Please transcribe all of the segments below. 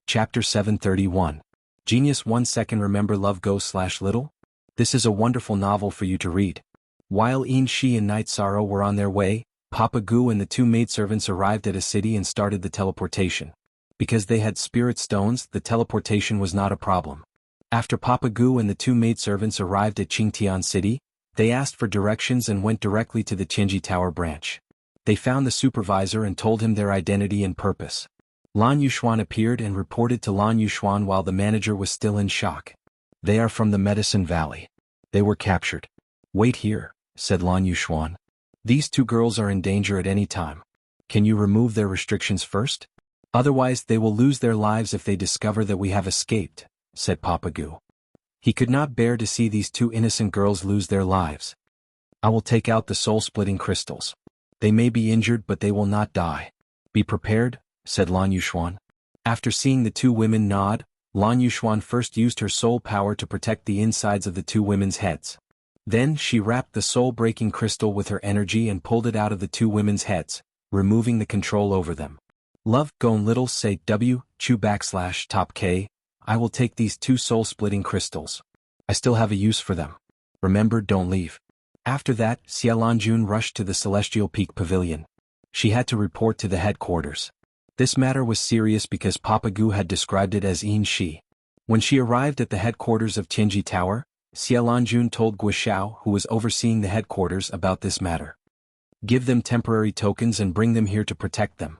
Chapter 731. Genius 1 second. Remember Love Go/Little? This is a wonderful novel for you to read. While xianxia and Night Sorrow were on their way, Papa Gu and the two maidservants arrived at a city and started the teleportation. Because they had spirit stones, the teleportation was not a problem. After Papa Gu and the two maidservants arrived at Qingtian City, they asked for directions and went directly to the Tianji Tower branch. They found the supervisor and told him their identity and purpose. Lan Yuxuan appeared and reported to Lan Yuxuan while the manager was still in shock. They are from the Medicine Valley. They were captured. Wait here, said Lan Yuxuan. These two girls are in danger at any time. Can you remove their restrictions first? Otherwise they will lose their lives if they discover that we have escaped, said Papa Gu. He could not bear to see these two innocent girls lose their lives. I will take out the soul-splitting crystals. They may be injured but they will not die. Be prepared, said Lan Yuxuan. After seeing the two women nod, Lan Yuxuan first used her soul power to protect the insides of the two women's heads. Then she wrapped the soul-breaking crystal with her energy and pulled it out of the two women's heads, removing the control over them. Love Go/Little say W/Top K. I will take these two soul-splitting crystals. I still have a use for them. Remember, don't leave. After that, Xialanjun rushed to the Celestial Peak Pavilion. She had to report to the headquarters. This matter was serious because Papa Gu had described it as xianxia. When she arrived at the headquarters of Tianji Tower, Xialanjun told Guoxiao, who was overseeing the headquarters, about this matter. Give them temporary tokens and bring them here to protect them.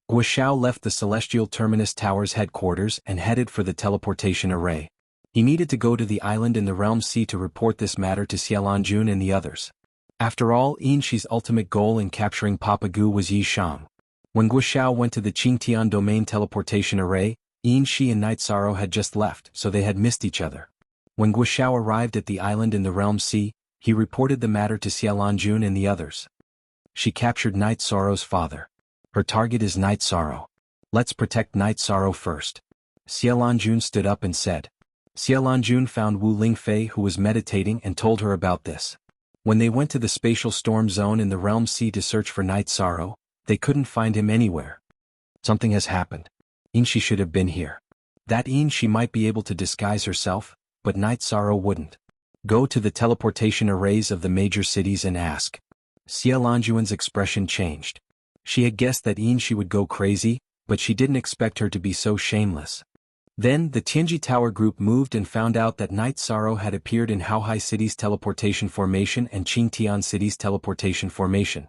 Guoxiao left the Celestial Terminus Tower's headquarters and headed for the teleportation array. He needed to go to the island in the Realm Sea to report this matter to Xialanjun and the others. After all, xianxia's ultimate goal in capturing Papa Gu was Yi Shang. When Guoxiao went to the Qingtian Domain teleportation array, xianxia and Night Sorrow had just left, so they had missed each other. When Guoxiao arrived at the island in the Realm Sea, he reported the matter to Xialanjun and the others. She captured Night Sorrow's father. Her target is Night Sorrow. Let's protect Night Sorrow first. Xialanjun stood up and said. Xialanjun found Wu Lingfei, who was meditating, and told her about this. When they went to the spatial storm zone in the Realm Sea to search for Night Sorrow, they couldn't find him anywhere. Something has happened. xianxia should have been here. That xianxia might be able to disguise herself, but Night Sorrow wouldn't. Go to the teleportation arrays of the major cities and ask. Xialanjuan's expression changed. She had guessed that xianxia would go crazy, but she didn't expect her to be so shameless. Then the Tianji Tower group moved and found out that Night Sorrow had appeared in Haohai City's teleportation formation and Qingtian City's teleportation formation.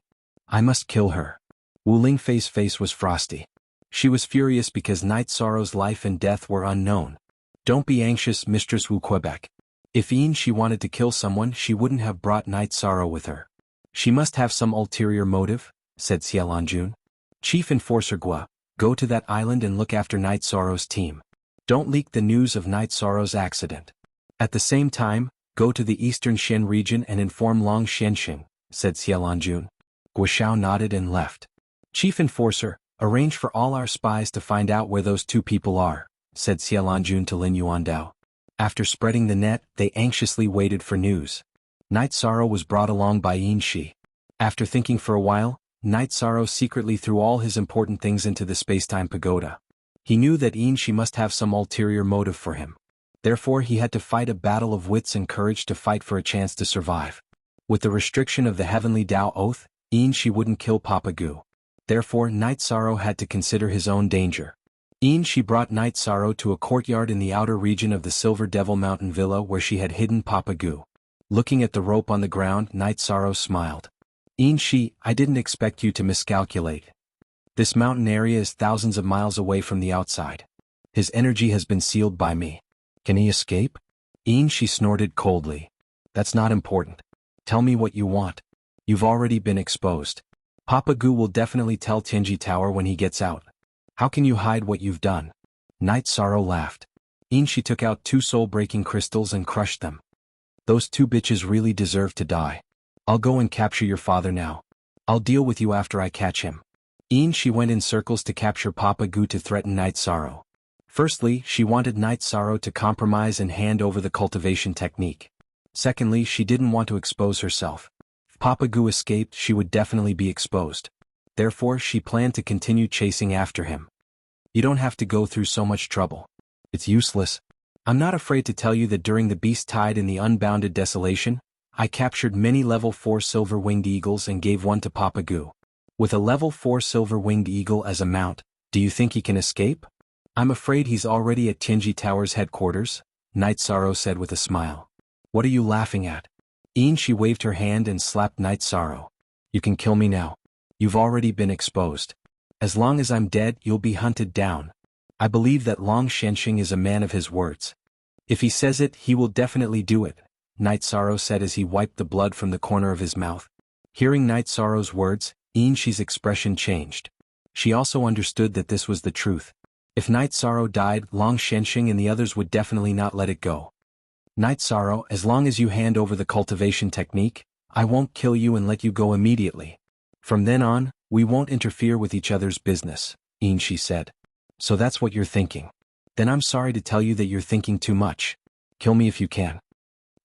I must kill her. Wu Lingfei's face was frosty. She was furious because Night Sorrow's life and death were unknown. Don't be anxious, Mistress Wu Quebec. If xianxia wanted to kill someone, she wouldn't have brought Night Sorrow with her. She must have some ulterior motive, said Xialanjun. Chief Enforcer Gua, go to that island and look after Night Sorrow's team. Don't leak the news of Night Sorrow's accident. At the same time, go to the eastern Xian region and inform Long Xianxing, said Xialanjun. Guoxiao nodded and left. Chief Enforcer, arrange for all our spies to find out where those two people are, said Xialanjun to Lin Yuandao. After spreading the net, they anxiously waited for news. Night Sorrow was brought along by xianxia. After thinking for a while, Night Sorrow secretly threw all his important things into the spacetime pagoda. He knew that xianxia must have some ulterior motive for him. Therefore he had to fight a battle of wits and courage to fight for a chance to survive. With the restriction of the Heavenly Tao Oath, xianxia wouldn't kill Papa Gu. Therefore Night Sorrow had to consider his own danger. xianxia brought Night Sorrow to a courtyard in the outer region of the Silver Devil Mountain Villa where she had hidden Papa Gu. Looking at the rope on the ground, Night Sorrow smiled. xianxia, I didn't expect you to miscalculate. This mountain area is thousands of miles away from the outside. His energy has been sealed by me. Can he escape? xianxia snorted coldly. That's not important. Tell me what you want. You've already been exposed. Papa Gu will definitely tell Tianji Tower when he gets out. How can you hide what you've done? Night Sorrow laughed. xianxia took out two soul-breaking crystals and crushed them. Those two bitches really deserve to die. I'll go and capture your father now. I'll deal with you after I catch him. xianxia went in circles to capture Papa Gu to threaten Night Sorrow. Firstly, she wanted Night Sorrow to compromise and hand over the cultivation technique. Secondly, she didn't want to expose herself. If Papa Gu escaped, she would definitely be exposed. Therefore, she planned to continue chasing after him. You don't have to go through so much trouble. It's useless. I'm not afraid to tell you that during the beast tide in the unbounded desolation, I captured many level 4 silver-winged eagles and gave one to Papa Gu. With a level 4 silver-winged eagle as a mount, do you think he can escape? I'm afraid he's already at Tianji Tower's headquarters, Night Sorrow said with a smile. What are you laughing at? She waved her hand and slapped Night Sorrow. You can kill me now. You've already been exposed. As long as I'm dead, you'll be hunted down. I believe that Long Shenxing is a man of his words. If he says it, he will definitely do it, Night Sorrow said as he wiped the blood from the corner of his mouth. Hearing Night Sorrow's words, Xi's expression changed. She also understood that this was the truth. If Night Sorrow died, Long Shenxing and the others would definitely not let it go. Night Sorrow, as long as you hand over the cultivation technique, I won't kill you and let you go immediately. From then on, we won't interfere with each other's business, Shi said. So that's what you're thinking. Then I'm sorry to tell you that you're thinking too much. Kill me if you can.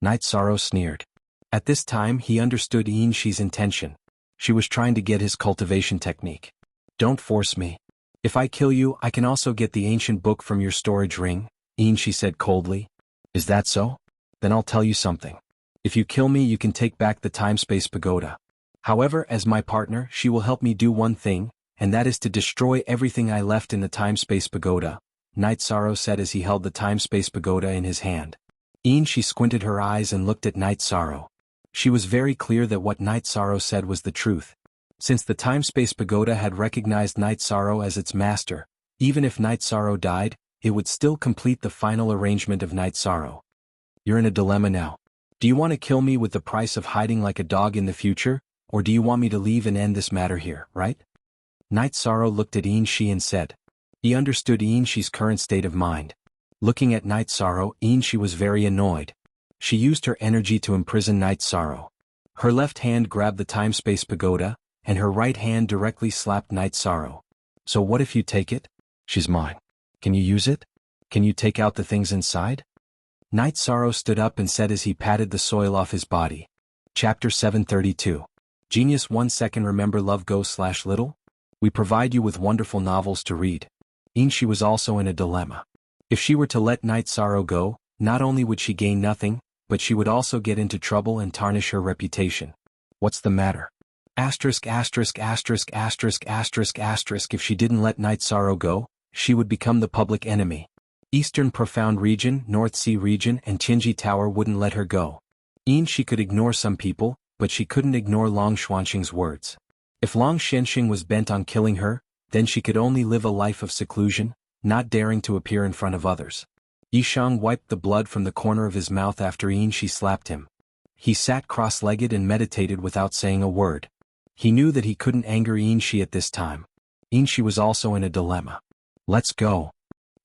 Night Sorrow sneered. At this time he understood Xi's intention. She was trying to get his cultivation technique. Don't force me. If I kill you, I can also get the ancient book from your storage ring, Shi said coldly. Is that so? Then I'll tell you something. If you kill me, you can take back the time-space pagoda. However, as my partner, she will help me do one thing, and that is to destroy everything I left in the time-space pagoda, Night Sorrow said as he held the time-space pagoda in his hand. She squinted her eyes and looked at Night Sorrow. She was very clear that what Night Sorrow said was the truth. Since the time-space pagoda had recognized Night Sorrow as its master, even if Night Sorrow died, it would still complete the final arrangement of Night Sorrow. You're in a dilemma now. Do you want to kill me with the price of hiding like a dog in the future, or do you want me to leave and end this matter here, right? Night Sorrow looked at Shi and said. He understood Xi's current state of mind. Looking at Night Sorrow, Shi was very annoyed. She used her energy to imprison Night Sorrow. Her left hand grabbed the time-space pagoda, and her right hand directly slapped Night Sorrow. So what if you take it? She's mine. Can you use it? Can you take out the things inside? Night Sorrow stood up and said as he patted the soil off his body. Chapter 732. Genius 1 second. Remember love go/little? We provide you with wonderful novels to read. Shi was also in a dilemma. If she were to let Night Sorrow go, not only would she gain nothing, but she would also get into trouble and tarnish her reputation. What's the matter? If she didn't let Night Sorrow go, she would become the public enemy. Eastern Profound Region, North Sea Region and Tianji Tower wouldn't let her go. She could ignore some people, but she couldn't ignore Long Shenxing's words. If Long Shenxing was bent on killing her, then she could only live a life of seclusion, not daring to appear in front of others. Yishang wiped the blood from the corner of his mouth after Shi slapped him. He sat cross-legged and meditated without saying a word. He knew that he couldn't anger Shi at this time. Shi was also in a dilemma. Let's go.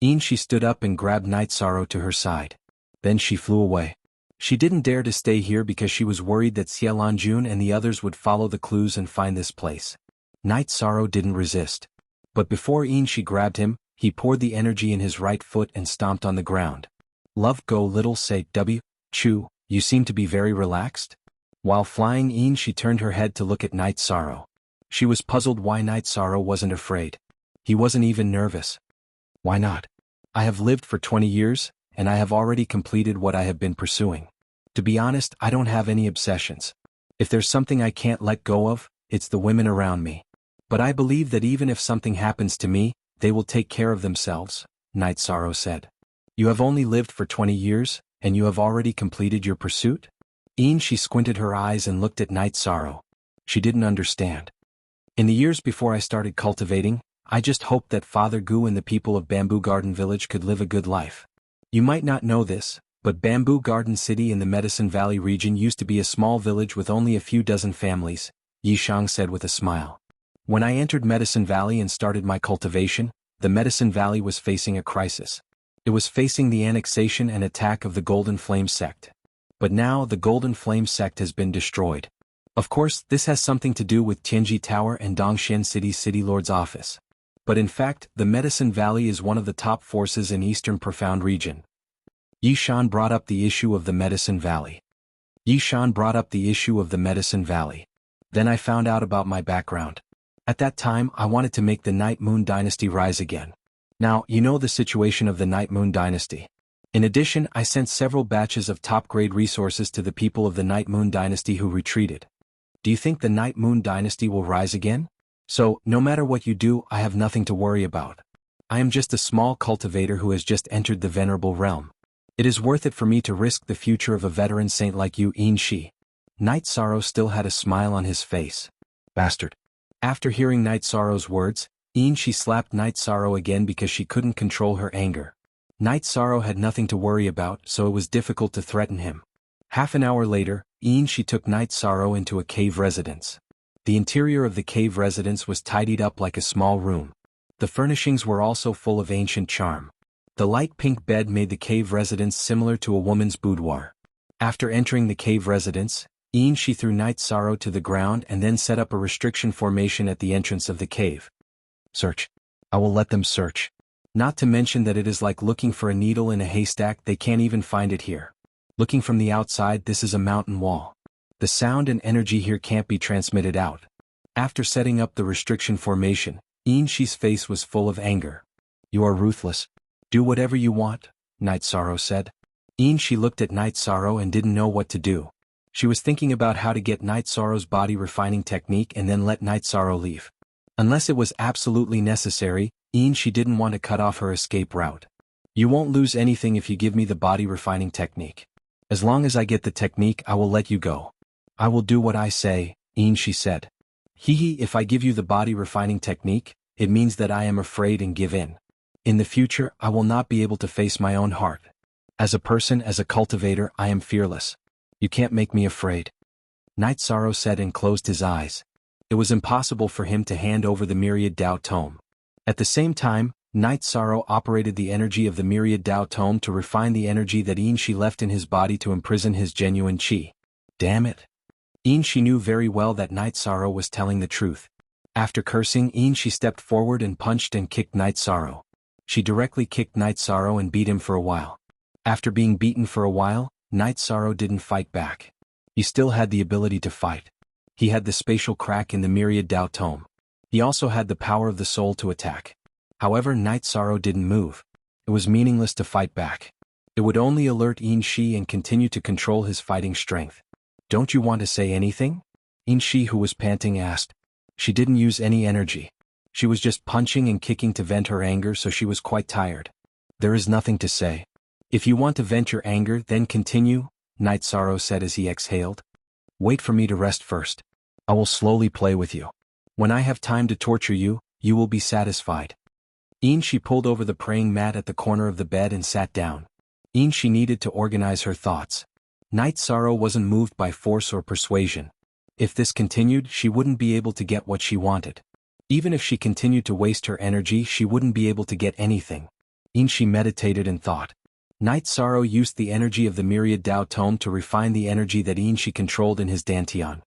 Shi stood up and grabbed Night Sorrow to her side. Then she flew away. She didn't dare to stay here because she was worried that Xianhuan and the others would follow the clues and find this place. Night Sorrow didn't resist. But before Shi grabbed him, he poured the energy in his right foot and stomped on the ground. Love go little say W. Chu, you seem to be very relaxed? While flying she turned her head to look at Night Sorrow. She was puzzled why Night Sorrow wasn't afraid. He wasn't even nervous. Why not? I have lived for 20 years, and I have already completed what I have been pursuing. To be honest, I don't have any obsessions. If there's something I can't let go of, it's the women around me. But I believe that even if something happens to me, they will take care of themselves, Night Sorrow said. You have only lived for 20 years, and you have already completed your pursuit? She squinted her eyes and looked at Night Sorrow. She didn't understand. In the years before I started cultivating, I just hoped that Father Gu and the people of Bamboo Garden Village could live a good life. You might not know this, but Bamboo Garden City in the Medicine Valley region used to be a small village with only a few dozen families, Yishang said with a smile. When I entered Medicine Valley and started my cultivation, the Medicine Valley was facing a crisis. It was facing the annexation and attack of the Golden Flame sect. But now the Golden Flame sect has been destroyed. Of course, this has something to do with Tianji Tower and Dongshan City's City Lord's office. But in fact, the Medicine Valley is one of the top forces in Eastern Profound Region. Yishan brought up the issue of the Medicine Valley. Then I found out about my background. At that time, I wanted to make the Night Moon Dynasty rise again. Now, you know the situation of the Night Moon Dynasty. In addition, I sent several batches of top-grade resources to the people of the Night Moon Dynasty who retreated. Do you think the Night Moon Dynasty will rise again? So, no matter what you do, I have nothing to worry about. I am just a small cultivator who has just entered the venerable realm. It is worth it for me to risk the future of a veteran saint like you, xianxia. Night Sorrow still had a smile on his face. Bastard. After hearing Night Sorrow's words, xianxia slapped Night Sorrow again because she couldn't control her anger. Night Sorrow had nothing to worry about, so it was difficult to threaten him. Half an hour later, xianxia took Night Sorrow into a cave residence. The interior of the cave residence was tidied up like a small room. The furnishings were also full of ancient charm. The light pink bed made the cave residence similar to a woman's boudoir. After entering the cave residence, xianxia threw Night Sorrow to the ground and then set up a restriction formation at the entrance of the cave. Search. I will let them search. Not to mention that it is like looking for a needle in a haystack, they can't even find it here. Looking from the outside, this is a mountain wall. The sound and energy here can't be transmitted out. After setting up the restriction formation, xianxia's face was full of anger. You are ruthless. Do whatever you want, Night Sorrow said. xianxia looked at Night Sorrow and didn't know what to do. She was thinking about how to get Night Sorrow's body refining technique and then let Night Sorrow leave. Unless it was absolutely necessary, xianxia didn't want to cut off her escape route. You won't lose anything if you give me the body refining technique. As long as I get the technique, I will let you go. I will do what I say, xianxia said. If I give you the body refining technique, it means that I am afraid and give in. In the future, I will not be able to face my own heart. As a person, as a cultivator, I am fearless. You can't make me afraid. Night Sorrow said and closed his eyes. It was impossible for him to hand over the Myriad Tao Tome. At the same time, Night Sorrow operated the energy of the Myriad Tao Tome to refine the energy that xianxia left in his body to imprison his genuine qi. Damn it. xianxia knew very well that Night Sorrow was telling the truth. After cursing, xianxia stepped forward and punched and kicked Night Sorrow. She directly kicked Night Sorrow and beat him for a while. After being beaten for a while, Night Sorrow didn't fight back. He still had the ability to fight. He had the spatial crack in the Myriad Tao Tome. He also had the power of the soul to attack. However, Night Sorrow didn't move. It was meaningless to fight back. It would only alert xianxia and continue to control his fighting strength. Don't you want to say anything? xianxia, who was panting, asked. She didn't use any energy. She was just punching and kicking to vent her anger, so she was quite tired. There is nothing to say. If you want to vent your anger, then continue, Night Sorrow said as he exhaled. Wait for me to rest first. I will slowly play with you. When I have time to torture you, you will be satisfied. xianxia pulled over the praying mat at the corner of the bed and sat down. xianxia needed to organize her thoughts. Night Sorrow wasn't moved by force or persuasion. If this continued, she wouldn't be able to get what she wanted. Even if she continued to waste her energy, she wouldn't be able to get anything. xianxia meditated and thought. Night Sorrow used the energy of the Myriad Tao Tome to refine the energy that xianxia controlled in his dantian.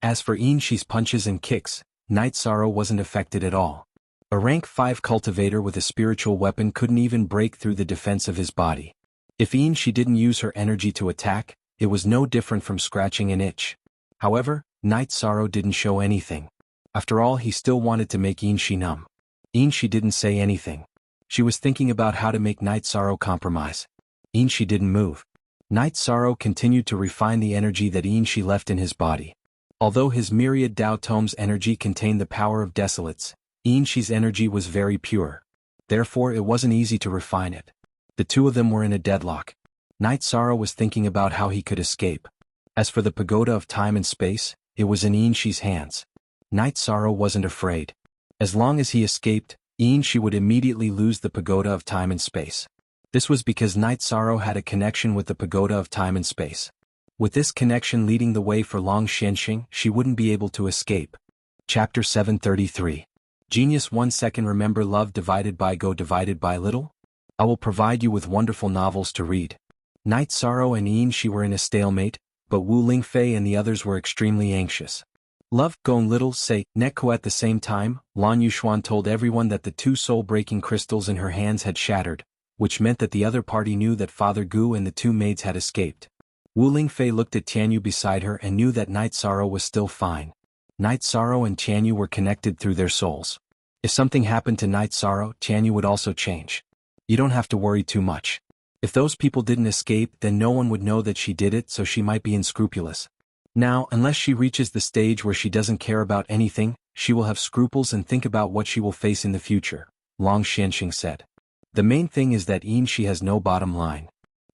As for xianxia's punches and kicks, Night Sorrow wasn't affected at all. A rank 5 cultivator with a spiritual weapon couldn't even break through the defense of his body. If xianxia didn't use her energy to attack, it was no different from scratching an itch. However, Night Sorrow didn't show anything. After all, he still wanted to make xianxia numb. xianxia didn't say anything. She was thinking about how to make Night Sorrow compromise. xianxia didn't move. Night Sorrow continued to refine the energy that xianxia left in his body. Although his Myriad Tao Tome's energy contained the power of desolates, xianxia's energy was very pure. Therefore, it wasn't easy to refine it. The two of them were in a deadlock. Night Sorrow was thinking about how he could escape. As for the pagoda of time and space, it was in xianxia's hands. Night Sorrow wasn't afraid. As long as he escaped, xianxia would immediately lose the pagoda of time and space. This was because Night Sorrow had a connection with the pagoda of time and space. With this connection leading the way for Long Xianxing, she wouldn't be able to escape. Chapter 733. Genius 1 second. Remember love divided by go divided by little? I will provide you with wonderful novels to read. Night Sorrow and xianxia were in a stalemate, but Wu Lingfei and the others were extremely anxious. Love, Gone Little, say, Neko. At the same time, Lan Yuxuan told everyone that the 2 soul-breaking crystals in her hands had shattered, which meant that the other party knew that Father Gu and the 2 maids had escaped. Wu Lingfei looked at Tianyu beside her and knew that Night Sorrow was still fine. Night Sorrow and Tianyu were connected through their souls. If something happened to Night Sorrow, Xianyu would also change. You don't have to worry too much. If those people didn't escape, then no one would know that she did it, so she might be unscrupulous. Now, unless she reaches the stage where she doesn't care about anything, she will have scruples and think about what she will face in the future, Long Xianxing said. The main thing is that she has no bottom line.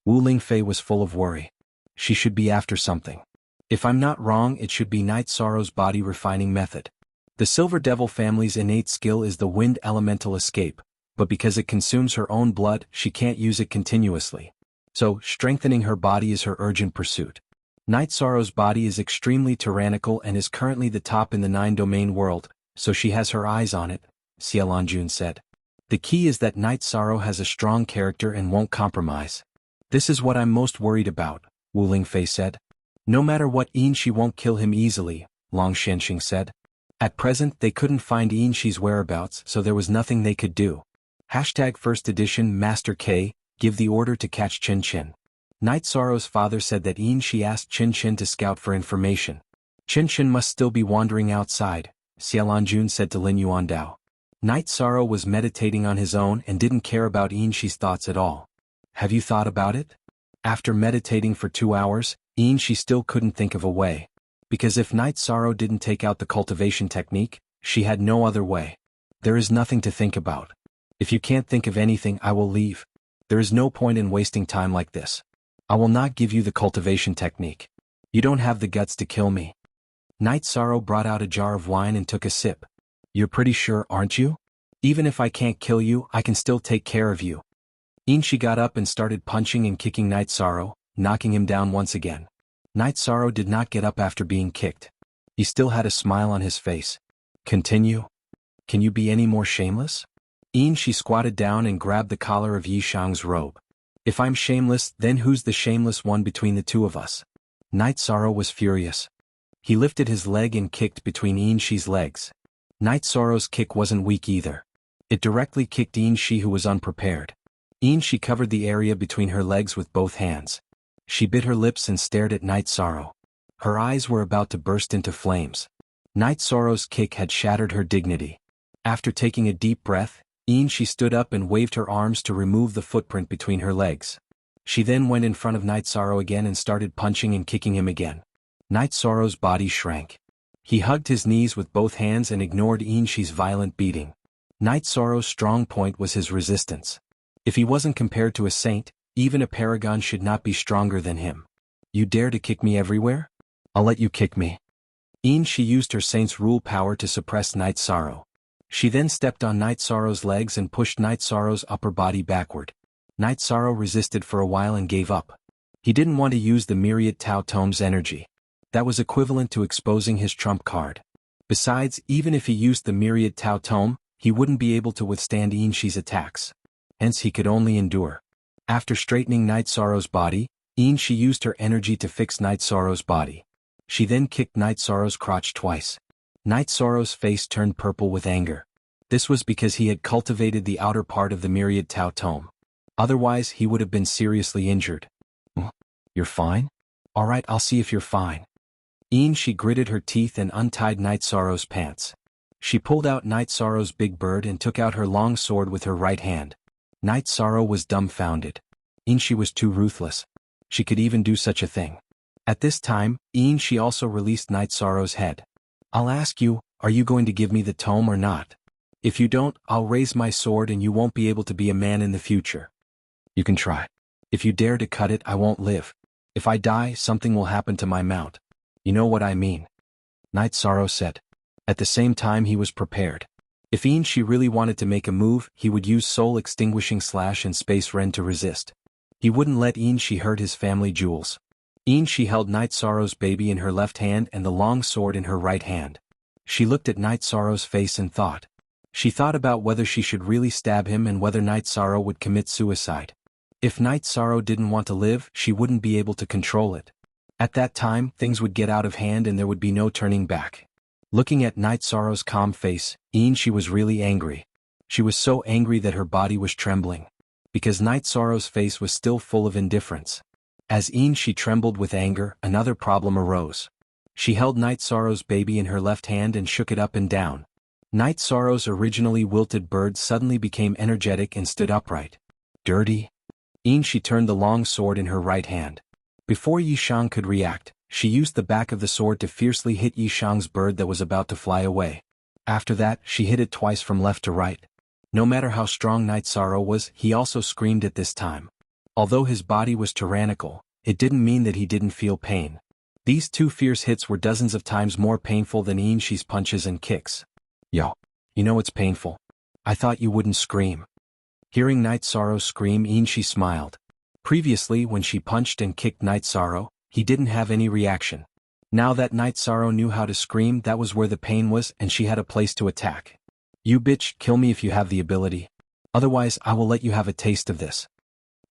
Wu Lingfei was full of worry. She should be after something. If I'm not wrong, it should be Night Sorrow's body refining method. The Silver Devil family's innate skill is the wind elemental escape, but because it consumes her own blood, she can't use it continuously. So, strengthening her body is her urgent pursuit. Night Sorrow's body is extremely tyrannical and is currently the top in the 9-domain world, so she has her eyes on it, Xialanjun said. The key is that Night Sorrow has a strong character and won't compromise. This is what I'm most worried about, Wu Lingfei said. No matter what, she won't kill him easily, Long Xianxing said. At present they couldn't find Shi's whereabouts, so there was nothing they could do. #1st edition Master K, give the order to catch Qin Qin. Night Sorrow's father said that Shi asked Qin Qin to scout for information. Qin Qin must still be wandering outside, Xialanjun said to Lin Yuandao. Night Sorrow was meditating on his own and didn't care about Shi's thoughts at all. Have you thought about it? After meditating for 2 hours, Shi still couldn't think of a way. Because if Night Sorrow didn't take out the cultivation technique, she had no other way. There is nothing to think about. If you can't think of anything, I will leave. There is no point in wasting time like this. I will not give you the cultivation technique. You don't have the guts to kill me. Night Sorrow brought out a jar of wine and took a sip. You're pretty sure, aren't you? Even if I can't kill you, I can still take care of you. Shi got up and started punching and kicking Night Sorrow, knocking him down once again. Night Sorrow did not get up after being kicked. He still had a smile on his face. Continue? Can you be any more shameless? Shi squatted down and grabbed the collar of Yi Shang's robe. If I'm shameless, then who's the shameless one between the two of us? Night Sorrow was furious. He lifted his leg and kicked between Shi's legs. Night Sorrow's kick wasn't weak either. It directly kicked Shi, who was unprepared. Shi covered the area between her legs with both hands. She bit her lips and stared at Night Sorrow. Her eyes were about to burst into flames. Night Sorrow's kick had shattered her dignity. After taking a deep breath, Shi stood up and waved her arms to remove the footprint between her legs. She then went in front of Night Sorrow again and started punching and kicking him again. Night Sorrow's body shrank. He hugged his knees with both hands and ignored Shi's violent beating. Night Sorrow's strong point was his resistance. If he wasn't compared to a saint, even a paragon should not be stronger than him. You dare to kick me everywhere? I'll let you kick me. Shi used her saint's rule power to suppress Night Sorrow. She then stepped on Night Sorrow's legs and pushed Night Sorrow's upper body backward. Night Sorrow resisted for a while and gave up. He didn't want to use the myriad Tao Tome's energy. That was equivalent to exposing his trump card. Besides, even if he used the myriad Tao Tome, he wouldn't be able to withstand Shi's attacks. Hence he could only endure. After straightening Night Sorrow's body, Shi used her energy to fix Night Sorrow's body. She then kicked Night Sorrow's crotch twice. Night Sorrow's face turned purple with anger. This was because he had cultivated the outer part of the myriad Tao Tome. Otherwise, he would have been seriously injured. You're fine? Alright, I'll see if you're fine. She gritted her teeth and untied Night Sorrow's pants. She pulled out Night Sorrow's big bird and took out her long sword with her right hand. Night Sorrow was dumbfounded. Shi was too ruthless. She could even do such a thing. At this time, she also released Night Sorrow's head. I'll ask you, are you going to give me the tome or not? If you don't, I'll raise my sword and you won't be able to be a man in the future. You can try. If you dare to cut it, I won't live. If I die, something will happen to my mount. You know what I mean. Night Sorrow said. At the same time he was prepared. If Shi really wanted to make a move, he would use Soul Extinguishing Slash and Space Rend to resist. He wouldn't let Shi hurt his family jewels. Shi held Night Sorrow's baby in her left hand and the long sword in her right hand. She looked at Night Sorrow's face and thought. She thought about whether she should really stab him and whether Night Sorrow would commit suicide. If Night Sorrow didn't want to live, she wouldn't be able to control it. At that time, things would get out of hand and there would be no turning back. Looking at Night Sorrow's calm face, she was really angry. She was so angry that her body was trembling. Because Night Sorrow's face was still full of indifference. As she trembled with anger, another problem arose. She held Night Sorrow's baby in her left hand and shook it up and down. Night Sorrow's originally wilted bird suddenly became energetic and stood upright. Dirty? She turned the long sword in her right hand. Before Yishang could react, she used the back of the sword to fiercely hit Yishang's bird that was about to fly away. After that, she hit it twice from left to right. No matter how strong Night Sorrow was, he also screamed at this time. Although his body was tyrannical, it didn't mean that he didn't feel pain. These two fierce hits were dozens of times more painful than Yinshi's punches and kicks. Yo. You know it's painful. I thought you wouldn't scream. Hearing Night Sorrow scream, Yinshi smiled. Previously, when she punched and kicked Night Sorrow, he didn't have any reaction. Now that Night Sorrow knew how to scream, that was where the pain was, and she had a place to attack. You bitch, kill me if you have the ability. Otherwise, I will let you have a taste of this.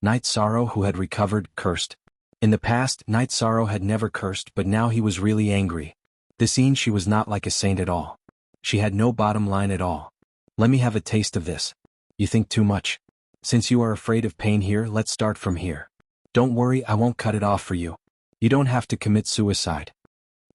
Night Sorrow, who had recovered, cursed. In the past, Night Sorrow had never cursed, but now he was really angry. This Yinshi was not like a saint at all. She had no bottom line at all. Let me have a taste of this. You think too much. Since you are afraid of pain here, let's start from here. Don't worry, I won't cut it off for you. You don't have to commit suicide.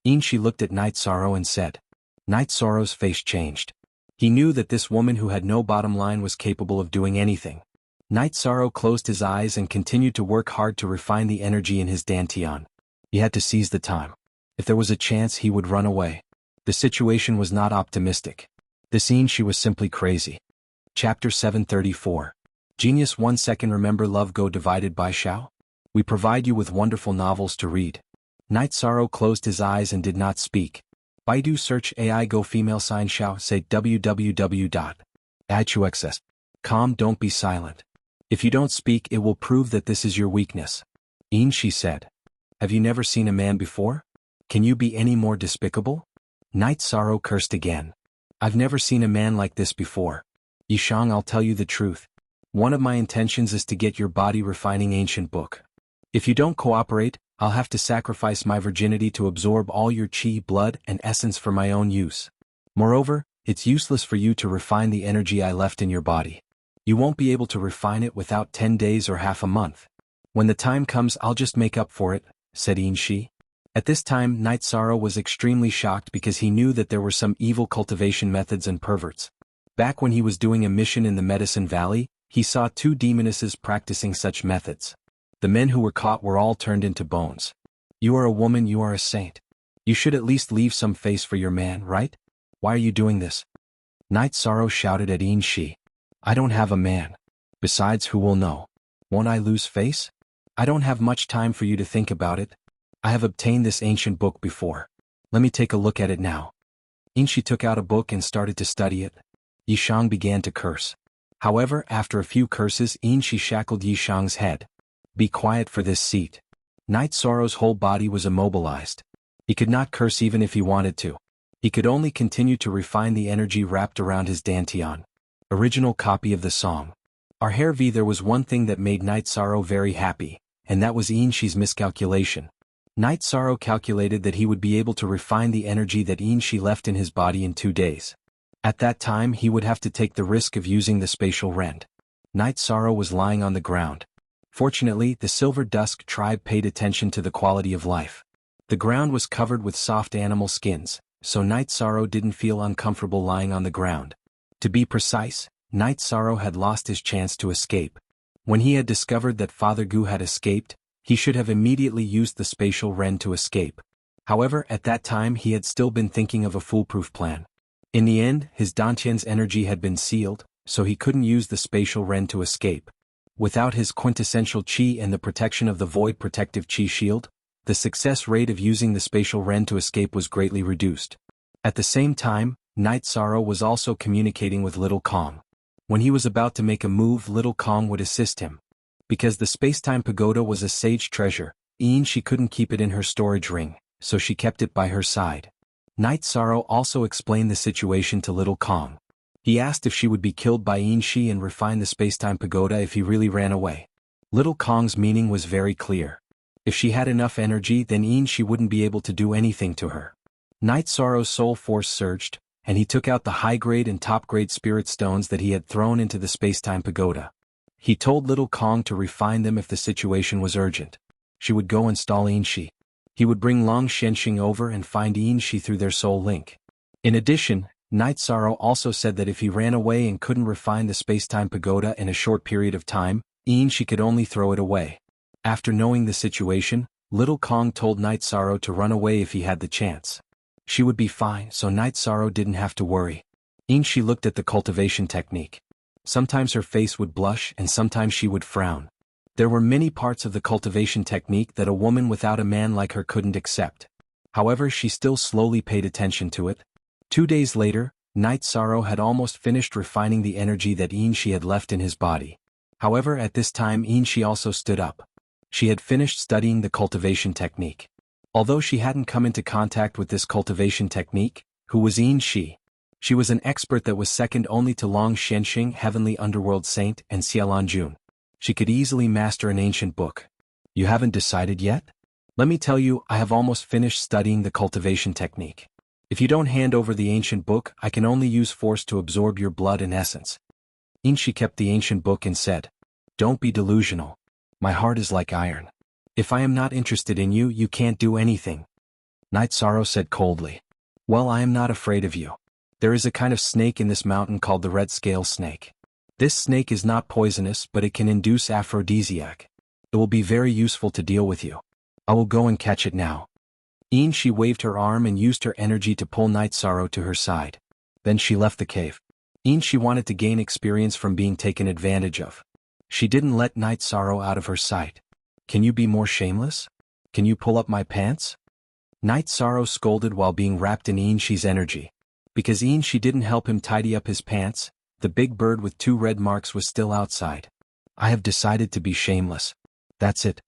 Yinshi looked at Night Sorrow and said. Night Sorrow's face changed. He knew that this woman who had no bottom line was capable of doing anything. Night Sorrow closed his eyes and continued to work hard to refine the energy in his dantian. He had to seize the time. If there was a chance, he would run away. The situation was not optimistic. This Yinshi was simply crazy. Chapter 734. Genius 1 second. Remember love go divided by Xiao? We provide you with wonderful novels to read. Night Sorrow closed his eyes and did not speak. Baidu search AI go female sign Xiao say www.ichuxs.com. Don't be silent. If you don't speak, it will prove that this is your weakness. Yinshi said. Have you never seen a man before? Can you be any more despicable? Night Sorrow cursed again. I've never seen a man like this before. Yishang, I'll tell you the truth. One of my intentions is to get your body refining ancient book. If you don't cooperate, I'll have to sacrifice my virginity to absorb all your qi, blood, and essence for my own use. Moreover, it's useless for you to refine the energy I left in your body. You won't be able to refine it without 10 days or half a month. When the time comes, I'll just make up for it, said Yinshi. At this time, Night Sorrow was extremely shocked because he knew that there were some evil cultivation methods and perverts. Back when he was doing a mission in the Medicine Valley, he saw two demonesses practicing such methods. The men who were caught were all turned into bones. You are a woman, you are a saint. You should at least leave some face for your man, right? Why are you doing this? Night Sorrow shouted at Yinshi. I don't have a man. Besides, who will know? Won't I lose face? I don't have much time for you to think about it. I have obtained this ancient book before. Let me take a look at it now. Yinshi took out a book and started to study it. Yishang began to curse. However, after a few curses, Yinshi shackled Yishang's head. Be quiet for this seat. Night Sorrow's whole body was immobilized. He could not curse even if he wanted to. He could only continue to refine the energy wrapped around his dantian. Original copy of the song. There was one thing that made Night Sorrow very happy, and that was Yinshi's miscalculation. Night Sorrow calculated that he would be able to refine the energy that Yinshi left in his body in 2 days. At that time, he would have to take the risk of using the spatial rend. Night Sorrow was lying on the ground. Fortunately, the Silver Dusk tribe paid attention to the quality of life. The ground was covered with soft animal skins, so Night Sorrow didn't feel uncomfortable lying on the ground. To be precise, Night Sorrow had lost his chance to escape. When he had discovered that Father Gu had escaped, he should have immediately used the spatial rend to escape. However, at that time he had still been thinking of a foolproof plan. In the end, his dantian's energy had been sealed, so he couldn't use the spatial rend to escape. Without his quintessential qi and the protection of the void protective qi shield, the success rate of using the spatial rend to escape was greatly reduced. At the same time, Night Sorrow was also communicating with Little Kong. When he was about to make a move, Little Kong would assist him. Because the space-time pagoda was a sage treasure, she couldn't keep it in her storage ring, so she kept it by her side. Night Sorrow also explained the situation to Little Kong. He asked if she would be killed by Yinshi and refine the space-time pagoda if he really ran away. Little Kong's meaning was very clear. If she had enough energy, then Yinshi wouldn't be able to do anything to her. Night Sorrow's soul force surged, and he took out the high-grade and top-grade spirit stones that he had thrown into the space-time pagoda. He told Little Kong to refine them if the situation was urgent. She would go install Yinshi. He would bring Long Shenxing over and find Yinshi through their soul link. In addition, Night Sorrow also said that if he ran away and couldn't refine the space-time pagoda in a short period of time, she could only throw it away. After knowing the situation, Little Kong told Night Sorrow to run away if he had the chance. She would be fine, so Night Sorrow didn't have to worry. She looked at the cultivation technique. Sometimes her face would blush and sometimes she would frown. There were many parts of the cultivation technique that a woman without a man like her couldn't accept. However, she still slowly paid attention to it. 2 days later, Night Sorrow had almost finished refining the energy that she had left in his body. However, at this time she also stood up. She had finished studying the cultivation technique. Although she hadn't come into contact with this cultivation technique, who was she? She was an expert that was second only to Long Xianxia, Heavenly Underworld Saint, and Xialanjun. She could easily master an ancient book. You haven't decided yet? Let me tell you, I have almost finished studying the cultivation technique. If you don't hand over the ancient book, I can only use force to absorb your blood and essence. She kept the ancient book and said, "Don't be delusional. My heart is like iron. If I am not interested in you, you can't do anything." Night Sorrow said coldly, "Well, I am not afraid of you. There is a kind of snake in this mountain called the red scale snake. This snake is not poisonous, but it can induce aphrodisiac. It will be very useful to deal with you. I will go and catch it now." She waved her arm and used her energy to pull Night Sorrow to her side. Then she left the cave. She wanted to gain experience from being taken advantage of. She didn't let Night Sorrow out of her sight. "Can you be more shameless? Can you pull up my pants?" Night Sorrow scolded while being wrapped in she's energy. Because she didn't help him tidy up his pants, the big bird with 2 red marks was still outside. "I have decided to be shameless. That's it."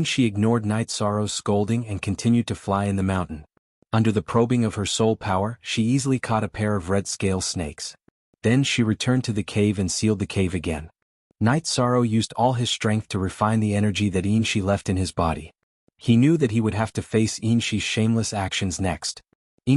She ignored Night Sorrow's scolding and continued to fly in the mountain. Under the probing of her soul power, she easily caught a pair of red scale snakes. Then she returned to the cave and sealed the cave again. Night Sorrow used all his strength to refine the energy that she left in his body. He knew that he would have to face she's shameless actions next.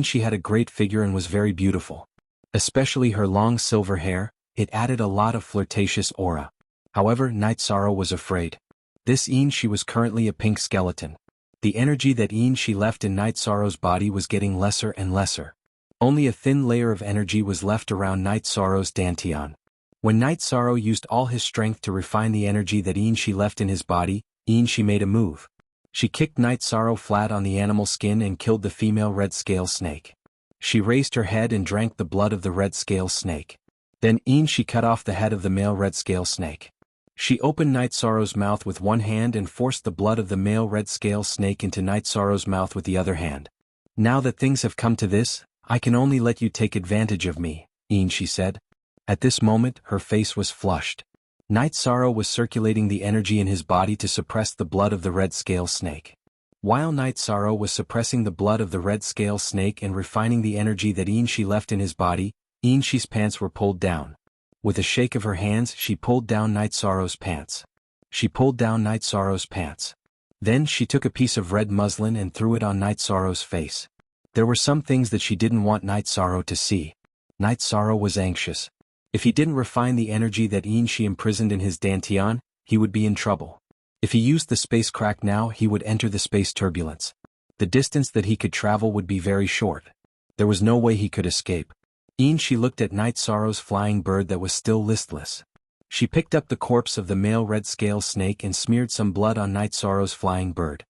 She had a great figure and was very beautiful. Especially her long silver hair, it added a lot of flirtatious aura. However, Night Sorrow was afraid. This she was currently a pink skeleton. The energy that she left in Night Sorrow's body was getting lesser and lesser. Only a thin layer of energy was left around Night Sorrow's dantian. When Night Sorrow used all his strength to refine the energy that she left in his body, she made a move. She kicked Night Sorrow flat on the animal skin and killed the female red scale snake. She raised her head and drank the blood of the red scale snake. Then she cut off the head of the male red scale snake. She opened Night Sorrow's mouth with one hand and forced the blood of the male red scale snake into Night Sorrow's mouth with the other hand. "Now that things have come to this, I can only let you take advantage of me," she said. At this moment, her face was flushed. Night Sorrow was circulating the energy in his body to suppress the blood of the red scale snake. While Night Sorrow was suppressing the blood of the red scale snake and refining the energy that she left in his body, she's pants were pulled down. With a shake of her hands, she pulled down Night Sorrow's pants. She pulled down Night Sorrow's pants. Then she took a piece of red muslin and threw it on Night Sorrow's face. There were some things that she didn't want Night Sorrow to see. Night Sorrow was anxious. If he didn't refine the energy that she imprisoned in his dantian, he would be in trouble. If he used the space crack now, he would enter the space turbulence. The distance that he could travel would be very short. There was no way he could escape. She looked at Night Sorrow's flying bird that was still listless. She picked up the corpse of the male red scale snake and smeared some blood on Night Sorrow's flying bird.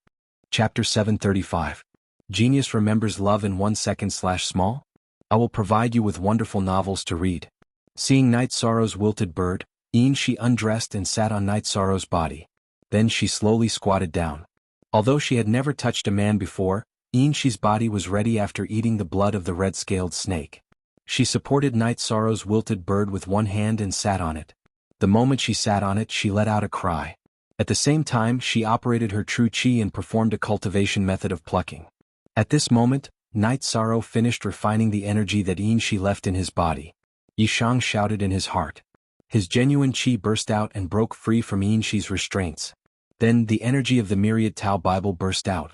Chapter 735. Genius remembers love in 1 second/small? I will provide you with wonderful novels to read. Seeing Night Sorrow's wilted bird, she undressed and sat on Night Sorrow's body. Then she slowly squatted down. Although she had never touched a man before, she's body was ready after eating the blood of the red-scaled snake. She supported Night Sorrow's wilted bird with one hand and sat on it. The moment she sat on it, she let out a cry. At the same time, she operated her true chi and performed a cultivation method of plucking. At this moment, Night Sorrow finished refining the energy that she left in his body. Yishang shouted in his heart. His genuine chi burst out and broke free from Yinshi's restraints. Then the energy of the myriad Tao Bible burst out.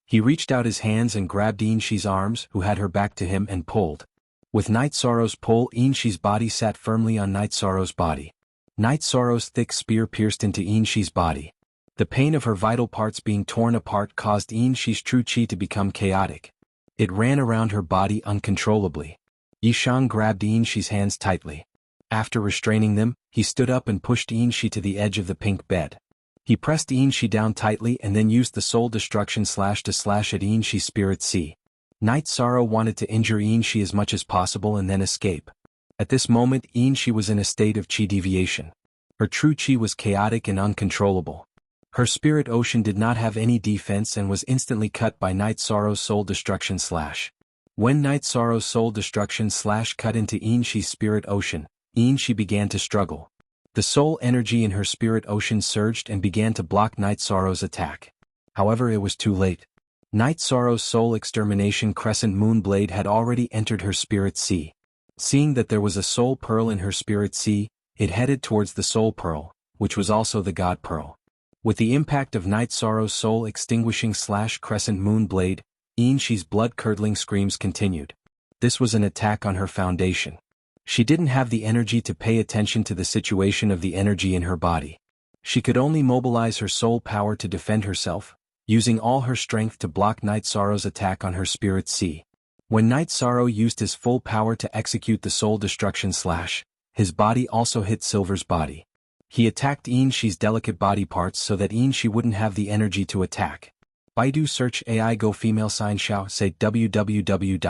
He reached out his hands and grabbed Yinshi's arms, who had her back to him, and pulled. With Night Sorrow's pull, Yinshi's body sat firmly on Night Sorrow's body. Night Sorrow's thick spear pierced into Yinshi's body. The pain of her vital parts being torn apart caused Yinshi's true chi to become chaotic. It ran around her body uncontrollably. Yishang grabbed Yinshi's hands tightly. After restraining them, he stood up and pushed Yinshi to the edge of the pink bed. He pressed Yinshi down tightly and then used the soul destruction slash to slash at Yinshi's spirit sea. Night Sorrow wanted to injure Yinshi as much as possible and then escape. At this moment Yinshi was in a state of chi deviation. Her true chi was chaotic and uncontrollable. Her spirit ocean did not have any defense and was instantly cut by Night Sorrow's soul destruction slash. When Night Sorrow's soul destruction slash cut into Yinshi's spirit ocean, Yinshi began to struggle. The soul energy in her spirit ocean surged and began to block Night Sorrow's attack. However, it was too late. Night Sorrow's soul extermination crescent moon blade had already entered her spirit sea. Seeing that there was a soul pearl in her spirit sea, it headed towards the soul pearl, which was also the god pearl. With the impact of Night Sorrow's soul extinguishing slash crescent moon blade, Yinshi's blood-curdling screams continued. This was an attack on her foundation. She didn't have the energy to pay attention to the situation of the energy in her body. She could only mobilize her soul power to defend herself, using all her strength to block Night Sorrow's attack on her spirit sea. When Night Sorrow used his full power to execute the soul destruction slash, his body also hit Silver's body. He attacked Yinshi's delicate body parts so that Yinshi wouldn't have the energy to attack. Baidu search AI go female sign xiao say www.ichuxs.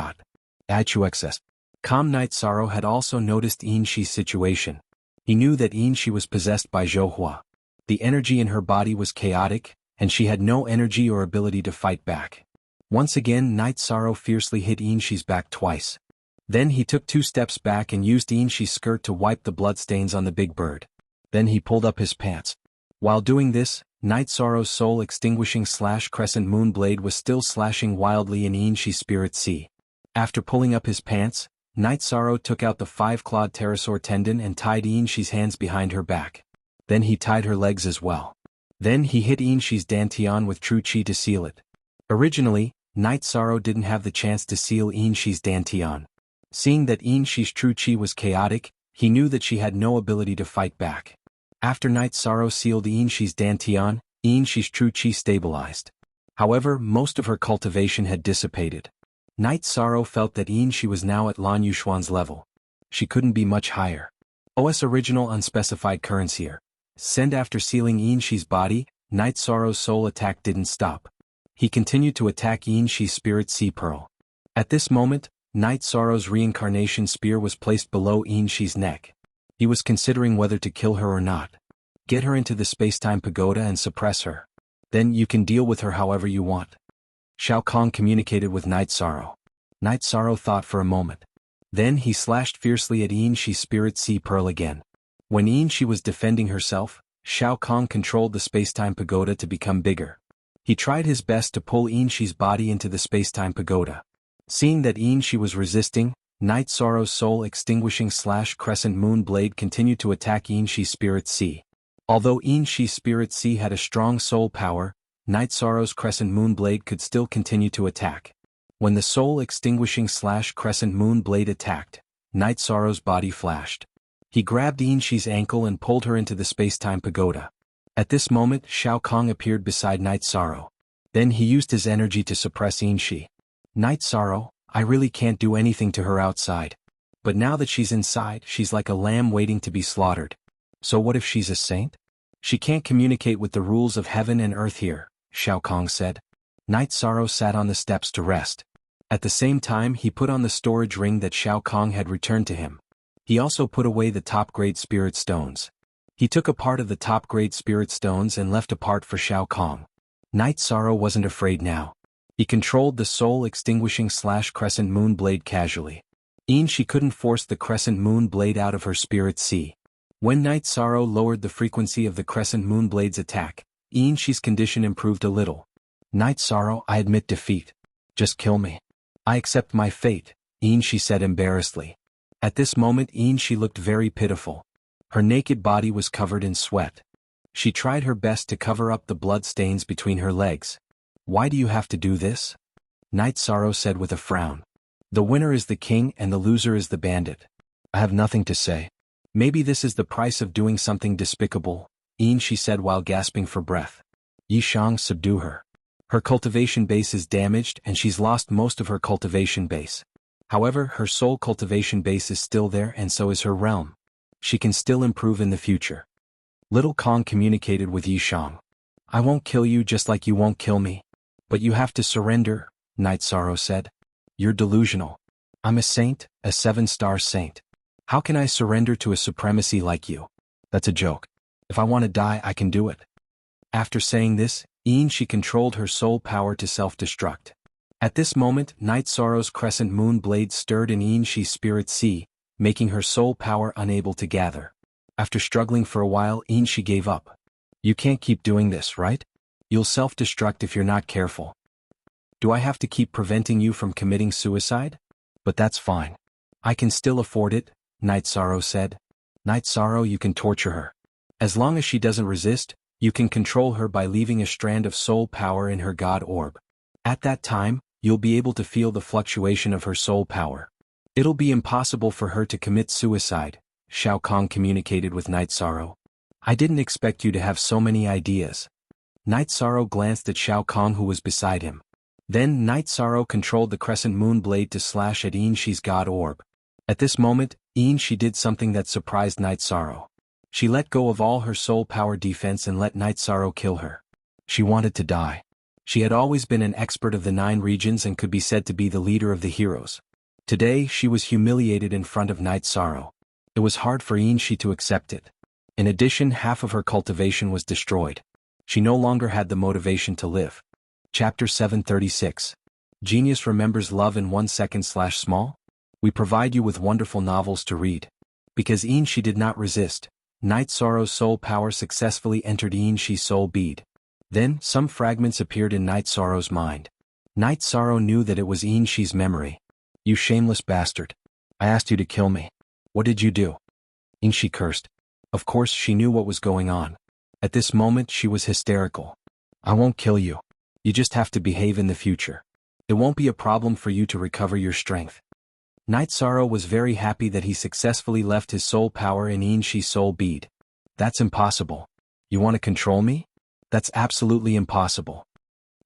Night Sorrow had also noticed Yinshi's situation. He knew that Yinshi was possessed by Zhouhua. The energy in her body was chaotic, and she had no energy or ability to fight back. Once again Night Sorrow fiercely hit Yinshi's back twice. Then he took 2 steps back and used Yinshi's skirt to wipe the bloodstains on the big bird. Then he pulled up his pants. While doing this, Night Sorrow's soul extinguishing slash crescent moon blade was still slashing wildly in Yinshi's spirit sea. After pulling up his pants, Night Sorrow took out the 5-clawed pterosaur tendon and tied Yinshi's hands behind her back. Then he tied her legs as well. Then he hit Yinshi's dantian with true chi to seal it. Originally, Night Sorrow didn't have the chance to seal Yinshi's dantian. Seeing that Yinshi's true chi was chaotic, he knew that she had no ability to fight back. After Night Sorrow sealed Yinshi's dantian, Yinshi's true chi stabilized. However, most of her cultivation had dissipated. Night Sorrow felt that Yinshi was now at Lan Yuxuan's level. She couldn't be much higher. OS original unspecified currency. Send after sealing Yinshi's body, Night Sorrow's soul attack didn't stop. He continued to attack Yinshi's spirit sea pearl. At this moment, Night Sorrow's reincarnation spear was placed below Yinshi's neck. He was considering whether to kill her or not. Get her into the space-time pagoda and suppress her. Then you can deal with her however you want. Shao Kahn communicated with Night Sorrow. Night Sorrow thought for a moment. Then he slashed fiercely at Yinshi's spirit sea pearl again. When Yinshi was defending herself, Shao Kahn controlled the space-time pagoda to become bigger. He tried his best to pull Yinshi's body into the space-time pagoda. Seeing that Yinshi was resisting, Night Sorrow's soul extinguishing slash crescent moon blade continued to attack Yinshi's spirit sea. Although Yinshi's spirit sea had a strong soul power, Night Sorrow's crescent moon blade could still continue to attack. When the soul extinguishing slash crescent moon blade attacked, Night Sorrow's body flashed. He grabbed Yinshi's ankle and pulled her into the space-time pagoda. At this moment Shao Kahn appeared beside Night Sorrow. Then he used his energy to suppress Yinshi. Night Sorrow, I really can't do anything to her outside. But now that she's inside, she's like a lamb waiting to be slaughtered. So what if she's a saint? She can't communicate with the rules of heaven and earth here, Shao Kahn said. Night Sorrow sat on the steps to rest. At the same time he put on the storage ring that Shao Kahn had returned to him. He also put away the top-grade spirit stones. He took a part of the top-grade spirit stones and left a part for Shao Kahn. Night Sorrow wasn't afraid now. He controlled the soul extinguishing slash crescent moon blade casually. She couldn't force the crescent moon blade out of her spirit sea. When Night Sorrow lowered the frequency of the crescent moon blade's attack, Yinshi's condition improved a little. Night Sorrow, I admit defeat. Just kill me. I accept my fate, Yinshi said embarrassedly. At this moment Yinshi looked very pitiful. Her naked body was covered in sweat. She tried her best to cover up the blood stains between her legs. Why do you have to do this? Night Sorrow said with a frown. The winner is the king and the loser is the bandit. I have nothing to say. Maybe this is the price of doing something despicable, Yinshi said while gasping for breath. Yishang, subdue her. Her cultivation base is damaged and she's lost most of her cultivation base. However, her soul cultivation base is still there and so is her realm. She can still improve in the future. Little Kong communicated with Yishang. I won't kill you just like you won't kill me. But you have to surrender, Night Sorrow said. You're delusional. I'm a saint, a 7-star saint. How can I surrender to a supremacy like you? That's a joke. If I want to die, I can do it. After saying this, she controlled her soul power to self-destruct. At this moment, Night Sorrow's crescent moon blade stirred in Shi's spirit sea, making her soul power unable to gather. After struggling for a while, Shi gave up. You can't keep doing this, right? You'll self-destruct if you're not careful. Do I have to keep preventing you from committing suicide? But that's fine. I can still afford it, Night Sorrow said. Night Sorrow, you can torture her. As long as she doesn't resist, you can control her by leaving a strand of soul power in her God orb. At that time, you'll be able to feel the fluctuation of her soul power. It'll be impossible for her to commit suicide, Shao Kahn communicated with Night Sorrow. I didn't expect you to have so many ideas. Night Sorrow glanced at Shao Kahn who was beside him. Then Night Sorrow controlled the crescent moon blade to slash at Shi's God orb. At this moment, Shi did something that surprised Night Sorrow. She let go of all her soul power defense and let Night Sorrow kill her. She wanted to die. She had always been an expert of the 9 regions and could be said to be the leader of the heroes. Today, she was humiliated in front of Night Sorrow. It was hard for Shi to accept it. In addition, half of her cultivation was destroyed. She no longer had the motivation to live. Chapter 736. Genius remembers love in 1 second/small? We provide you with wonderful novels to read. Because Shi did not resist, Night Sorrow's soul power successfully entered Shi's soul bead. Then, some fragments appeared in Night Sorrow's mind. Night Sorrow knew that it was Shi's memory. You shameless bastard. I asked you to kill me. What did you do? Shi cursed. Of course she knew what was going on. At this moment she was hysterical. I won't kill you. You just have to behave in the future. It won't be a problem for you to recover your strength. Night Sorrow was very happy that he successfully left his soul power in Shi's soul bead. That's impossible. You want to control me? That's absolutely impossible.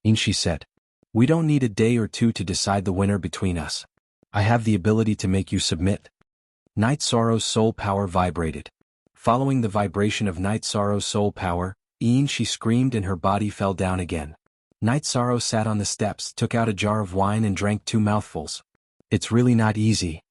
Shi said. We don't need a day or two to decide the winner between us. I have the ability to make you submit. Night Sorrow's soul power vibrated. Following the vibration of Night Sorrow's soul power, Shi screamed and her body fell down again. Night Sorrow sat on the steps, took out a jar of wine and drank 2 mouthfuls. It's really not easy.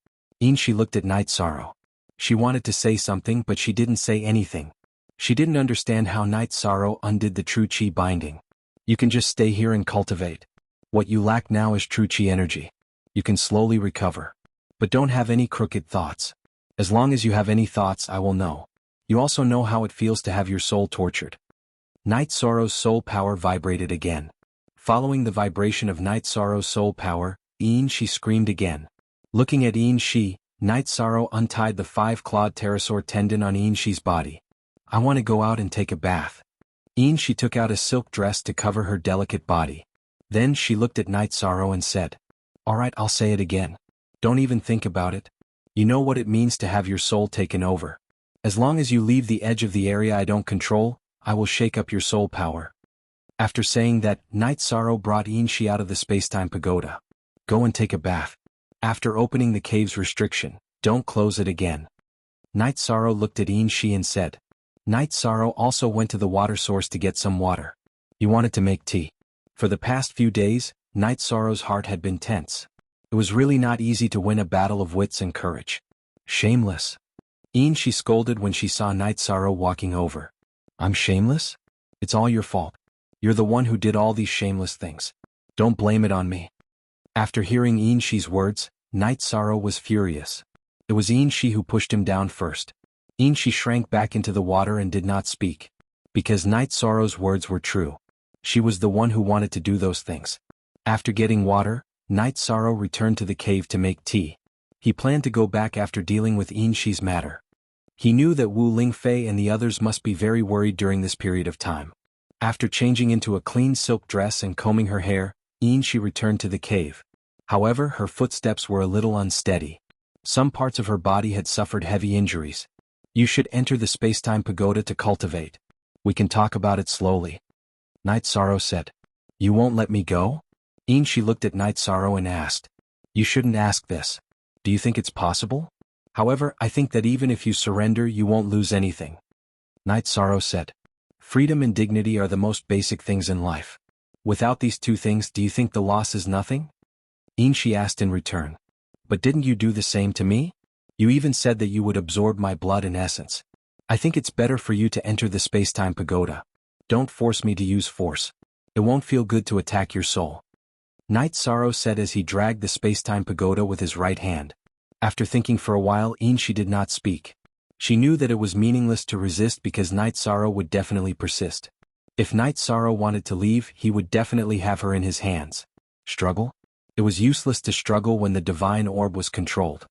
Shi looked at Night Sorrow. She wanted to say something but she didn't say anything. She didn't understand how Night Sorrow undid the true chi binding. You can just stay here and cultivate. What you lack now is true chi energy. You can slowly recover. But don't have any crooked thoughts. As long as you have any thoughts, I will know. You also know how it feels to have your soul tortured. Night Sorrow's soul power vibrated again. Following the vibration of Night Sorrow's soul power, Shi screamed again. Looking at Shi, Night Sorrow untied the 5-clawed pterosaur tendon on Shi's body. I want to go out and take a bath. Shi took out a silk dress to cover her delicate body. Then she looked at Night Sorrow and said, Alright, I'll say it again. Don't even think about it. You know what it means to have your soul taken over. As long as you leave the edge of the area I don't control, I will shake up your soul power. After saying that, Night Sorrow brought Shi out of the spacetime pagoda. Go and take a bath. After opening the cave's restriction, don't close it again. Night Sorrow looked at Shi and said. Night Sorrow also went to the water source to get some water. He wanted to make tea. For the past few days, Night Sorrow's heart had been tense. It was really not easy to win a battle of wits and courage. Shameless. She scolded when she saw Night Sorrow walking over. I'm shameless? It's all your fault. You're the one who did all these shameless things. Don't blame it on me. After hearing Shi's words, Night Sorrow was furious. It was Shi who pushed him down first. Shi shrank back into the water and did not speak. Because Night Sorrow's words were true. She was the one who wanted to do those things. After getting water, Night Sorrow returned to the cave to make tea. He planned to go back after dealing with Shi's matter. He knew that Wu Lingfei and the others must be very worried during this period of time. After changing into a clean silk dress and combing her hair, Shi returned to the cave. However, her footsteps were a little unsteady. Some parts of her body had suffered heavy injuries. You should enter the spacetime pagoda to cultivate. We can talk about it slowly. Night Sorrow said. You won't let me go? Shi looked at Night Sorrow and asked. You shouldn't ask this. Do you think it's possible? However, I think that even if you surrender, you won't lose anything. Night Sorrow said. Freedom and dignity are the most basic things in life. Without these two things, do you think the loss is nothing? Xianxia asked in return. But didn't you do the same to me? You even said that you would absorb my blood and essence. I think it's better for you to enter the space-time pagoda. Don't force me to use force. It won't feel good to attack your soul. Night Sorrow said as he dragged the space-time pagoda with his right hand. After thinking for a while, Xianxia did not speak. She knew that it was meaningless to resist because Night Sorrow would definitely persist. If Night Sorrow wanted to leave, he would definitely have her in his hands. Struggle? It was useless to struggle when the divine orb was controlled.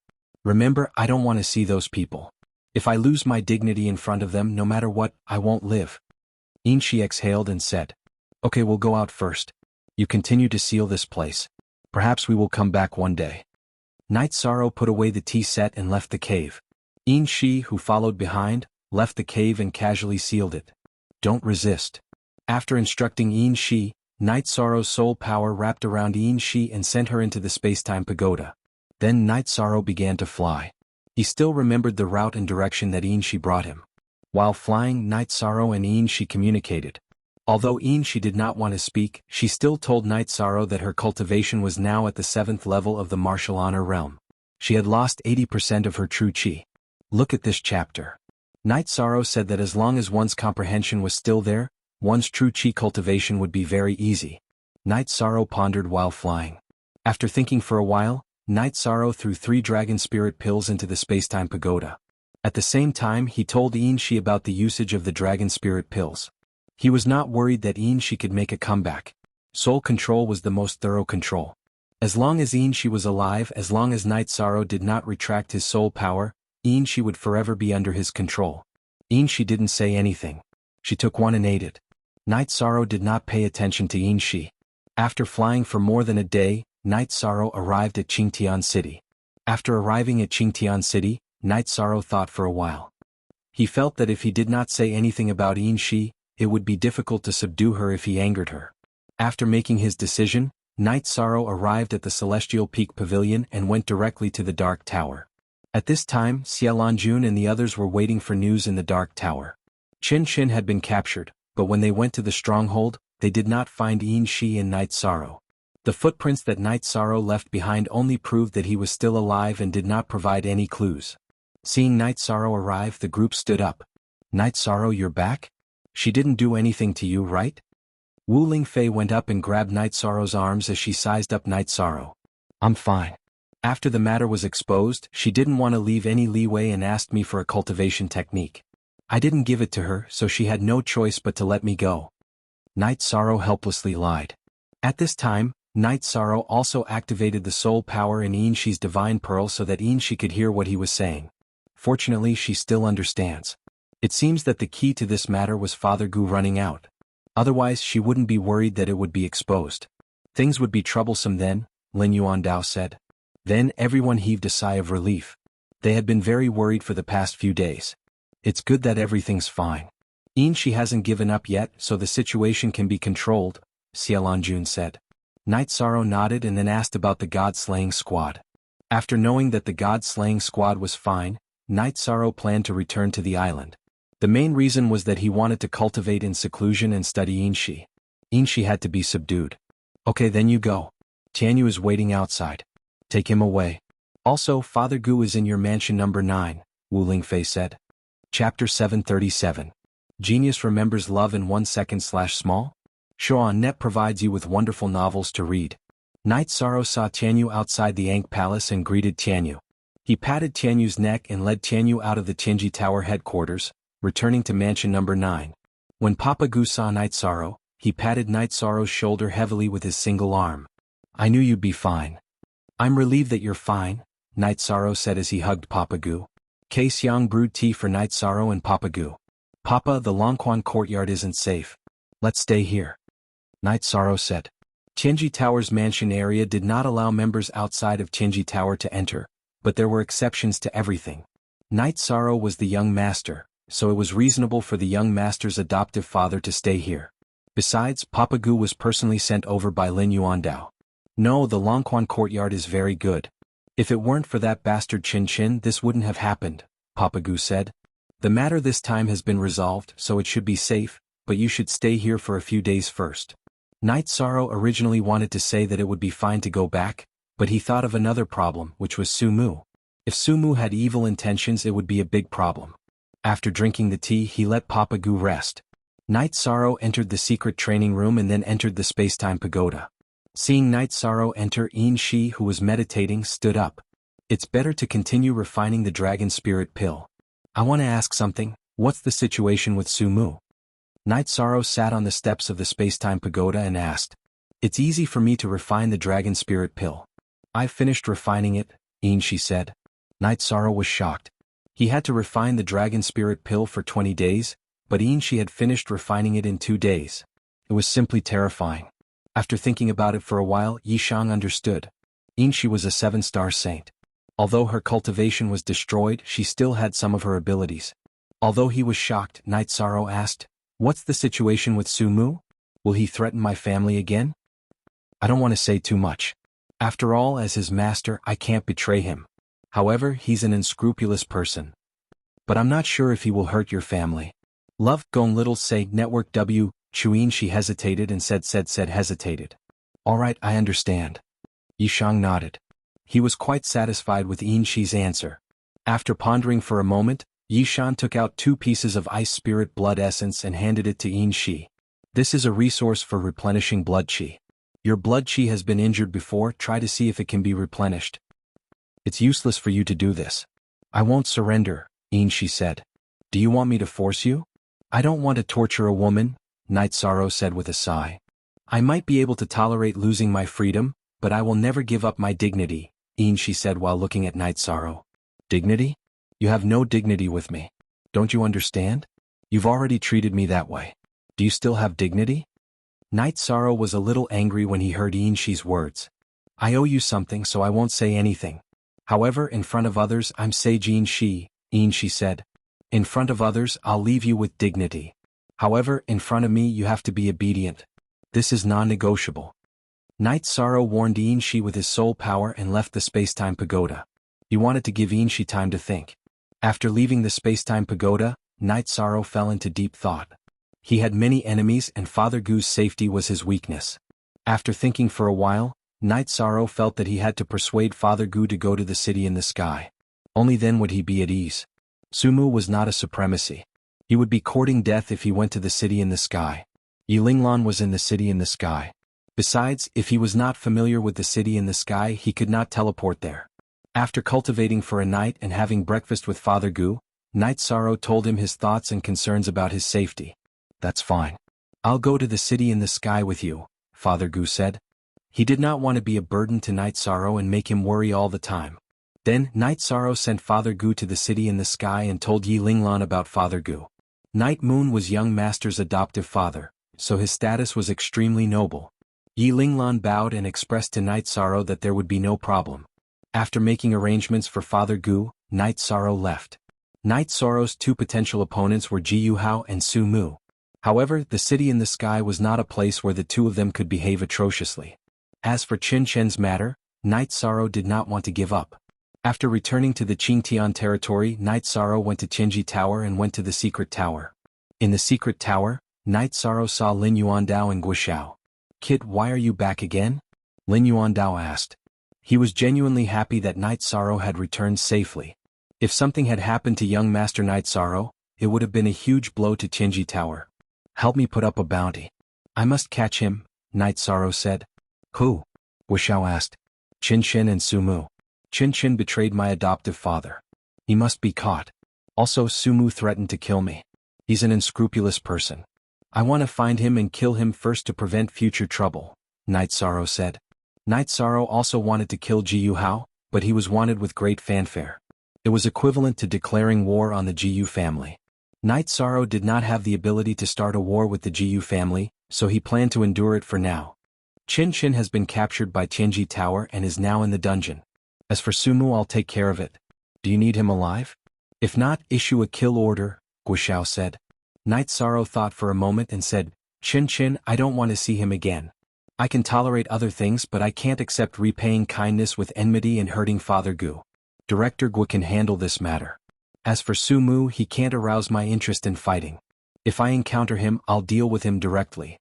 Remember, I don't want to see those people. If I lose my dignity in front of them, no matter what, I won't live. Xianxia exhaled and said. Okay, we'll go out first. You continue to seal this place. Perhaps we will come back one day. Night Sorrow put away the tea set and left the cave. Xianxia, who followed behind, left the cave and casually sealed it. Don't resist. After instructing Xianxia, Night Sorrow's soul power wrapped around Xianxia and sent her into the space-time pagoda. Then Night Sorrow began to fly. He still remembered the route and direction that Xianxia brought him. While flying, Night Sorrow and Xianxia communicated. Although Xianxia did not want to speak, she still told Night Sorrow that her cultivation was now at the 7th level of the martial honor realm. She had lost 80% of her true chi. Look at this chapter. Night Sorrow said that as long as one's comprehension was still there, one's true chi cultivation would be very easy. Night Sorrow pondered while flying. After thinking for a while, Night Sorrow threw 3 dragon spirit pills into the space-time pagoda. At the same time, he told Xianxia about the usage of the dragon spirit pills. He was not worried that Xianxia could make a comeback. Soul control was the most thorough control. As long as Xianxia was alive, as long as Night Sorrow did not retract his soul power, Xianxia would forever be under his control. Xianxia didn't say anything. She took one and ate it. Night Sorrow did not pay attention to Xianxia. After flying for more than a day, Night Sorrow arrived at Qingtian City. After arriving at Qingtian City, Night Sorrow thought for a while. He felt that if he did not say anything about Xianxia, it would be difficult to subdue her if he angered her. After making his decision, Night Sorrow arrived at the Celestial Peak Pavilion and went directly to the Dark Tower. At this time, Xianhuan and the others were waiting for news in the Dark Tower. Qin had been captured, but when they went to the stronghold, they did not find Xianxia and Night Sorrow. The footprints that Night Sorrow left behind only proved that he was still alive and did not provide any clues. Seeing Night Sorrow arrive, the group stood up. Night Sorrow, you're back? She didn't do anything to you, right? Wu Lingfei went up and grabbed Night Sorrow's arms as she sized up Night Sorrow. I'm fine. After the matter was exposed, she didn't want to leave any leeway and asked me for a cultivation technique. I didn't give it to her, so she had no choice but to let me go. Night Sorrow helplessly lied. At this time, Night Sorrow also activated the soul power in Xianxia's divine pearl so that Xianxia could hear what he was saying. Fortunately, she still understands. It seems that the key to this matter was Father Gu running out. Otherwise, she wouldn't be worried that it would be exposed. Things would be troublesome then, Lin Yuandao said. Then everyone heaved a sigh of relief. They had been very worried for the past few days. It's good that everything's fine. Xianxia hasn't given up yet, so the situation can be controlled, Xianhuan said. Night Sorrow nodded and then asked about the God-slaying squad. After knowing that the God-slaying squad was fine, Night Sorrow planned to return to the island. The main reason was that he wanted to cultivate in seclusion and study Xianxia. Xianxia had to be subdued. Okay, then you go. Tianyu is waiting outside. Take him away. Also, Father Gu is in your mansion number 9, Wu Lingfei said. Chapter 737. Genius remembers love in 1 second/small? Xuanhuan provides you with wonderful novels to read. Night Sorrow saw Tianyu outside the Ankh Palace and greeted Tianyu. He patted Tianyu's neck and led Tianyu out of the Tianji Tower headquarters, returning to mansion number 9. When Papa Gu saw Night Sorrow, he patted Night Sorrow's shoulder heavily with his single arm. I knew you'd be fine. I'm relieved that you're fine, Night Sorrow said as he hugged Papa Gu. Kei Xiang brewed tea for Night Sorrow and Papa Gu. Papa, the Longquan courtyard isn't safe. Let's stay here. Night Sorrow said. Tianji Tower's mansion area did not allow members outside of Tianji Tower to enter, but there were exceptions to everything. Night Sorrow was the young master, so it was reasonable for the young master's adoptive father to stay here. Besides, Papa Gu was personally sent over by Lin Yuandao. No, the Longquan courtyard is very good. If it weren't for that bastard Chin Chin, this wouldn't have happened, Papa Gu said. The matter this time has been resolved, so it should be safe, but you should stay here for a few days first. Night Sorrow originally wanted to say that it would be fine to go back, but he thought of another problem, which was Sumu. If Sumu had evil intentions, it would be a big problem. After drinking the tea, he let Papa Gu rest. Night Sorrow entered the secret training room and then entered the space-time pagoda. Seeing Night Sorrow enter, Xianxia, who was meditating, stood up. It's better to continue refining the dragon spirit pill. I want to ask something. What's the situation with Sumu? Night Sorrow sat on the steps of the space-time pagoda and asked. It's easy for me to refine the dragon spirit pill. I've finished refining it, Xianxia said. Night Sorrow was shocked. He had to refine the dragon spirit pill for 20 days, but Xianxia had finished refining it in 2 days. It was simply terrifying. After thinking about it for a while, Yishang understood. Xianxia was a 7-star saint. Although her cultivation was destroyed, she still had some of her abilities. Although he was shocked, Night Sorrow asked, "What's the situation with Sumu? Will he threaten my family again?" I don't want to say too much. After all, as his master, I can't betray him. However, he's an unscrupulous person. But I'm not sure if he will hurt your family. Love, Gong Little Say Network W. Xianxia hesitated and said hesitated. Alright, I understand. Yishang nodded. He was quite satisfied with Xianxia's answer. After pondering for a moment, Yishang took out 2 pieces of ice spirit blood essence and handed it to Xianxia. This is a resource for replenishing blood chi. Your blood chi has been injured before, try to see if it can be replenished. It's useless for you to do this. I won't surrender, Xianxia said. Do you want me to force you? I don't want to torture a woman, Night Sorrow said with a sigh. I might be able to tolerate losing my freedom, but I will never give up my dignity, Xianxia said while looking at Night Sorrow. Dignity? You have no dignity with me. Don't you understand? You've already treated me that way. Do you still have dignity? Night Sorrow was a little angry when he heard Xianxia's words. I owe you something, so I won't say anything. However, in front of others I'm Sage Xianxia, Xianxia said. In front of others I'll leave you with dignity. However, in front of me you have to be obedient. This is non-negotiable. Night Sorrow warned Xianxia with his soul power and left the space-time pagoda. He wanted to give Xianxia time to think. After leaving the space-time pagoda, Night Sorrow fell into deep thought. He had many enemies and Father Gu's safety was his weakness. After thinking for a while, Night Sorrow felt that he had to persuade Father Gu to go to the city in the sky. Only then would he be at ease. Sumu was not a supremacy. He would be courting death if he went to the city in the sky. Yilinglan was in the city in the sky. Besides, if he was not familiar with the city in the sky, he could not teleport there. After cultivating for a night and having breakfast with Father Gu, Night Sorrow told him his thoughts and concerns about his safety. That's fine. I'll go to the city in the sky with you, Father Gu said. He did not want to be a burden to Night Sorrow and make him worry all the time. Then, Night Sorrow sent Father Gu to the city in the sky and told Yilinglan about Father Gu. Night Moon was young master's adoptive father, so his status was extremely noble. Yilinglan bowed and expressed to Night Sorrow that there would be no problem. After making arrangements for Father Gu, Night Sorrow left. Night Sorrow's 2 potential opponents were Jianghu and Sumu. However, the city in the sky was not a place where the 2 of them could behave atrociously. As for Chin Chen's matter, Night Sorrow did not want to give up. After returning to the Qingtian territory, Night Sorrow went to Qingji Tower and went to the secret tower. In the secret tower, Night Sorrow saw Lin Yuandao and Guxiao. Kid, why are you back again? Lin Yuandao asked. He was genuinely happy that Night Sorrow had returned safely. If something had happened to young Master Night Sorrow, it would have been a huge blow to Qingji Tower. Help me put up a bounty. I must catch him, Night Sorrow said. Who? Wuxiao asked. Qin Qin and Sumu. Qin Qin betrayed my adoptive father. He must be caught. Also, Sumu threatened to kill me. He's an unscrupulous person. I want to find him and kill him first to prevent future trouble, Night Sorrow said. Night Sorrow also wanted to kill Jianghu, but he was wanted with great fanfare. It was equivalent to declaring war on the Jianghu family. Night Sorrow did not have the ability to start a war with the Jianghu family, so he planned to endure it for now. Qin Qin has been captured by Qingji Tower and is now in the dungeon. As for Sumu, I'll take care of it. Do you need him alive? If not, issue a kill order, Guxiao said. Night Sorrow thought for a moment and said, Qin Qin, I don't want to see him again. I can tolerate other things, but I can't accept repaying kindness with enmity and hurting Father Gu. Director Gu can handle this matter. As for Su Mu, he can't arouse my interest in fighting. If I encounter him, I'll deal with him directly.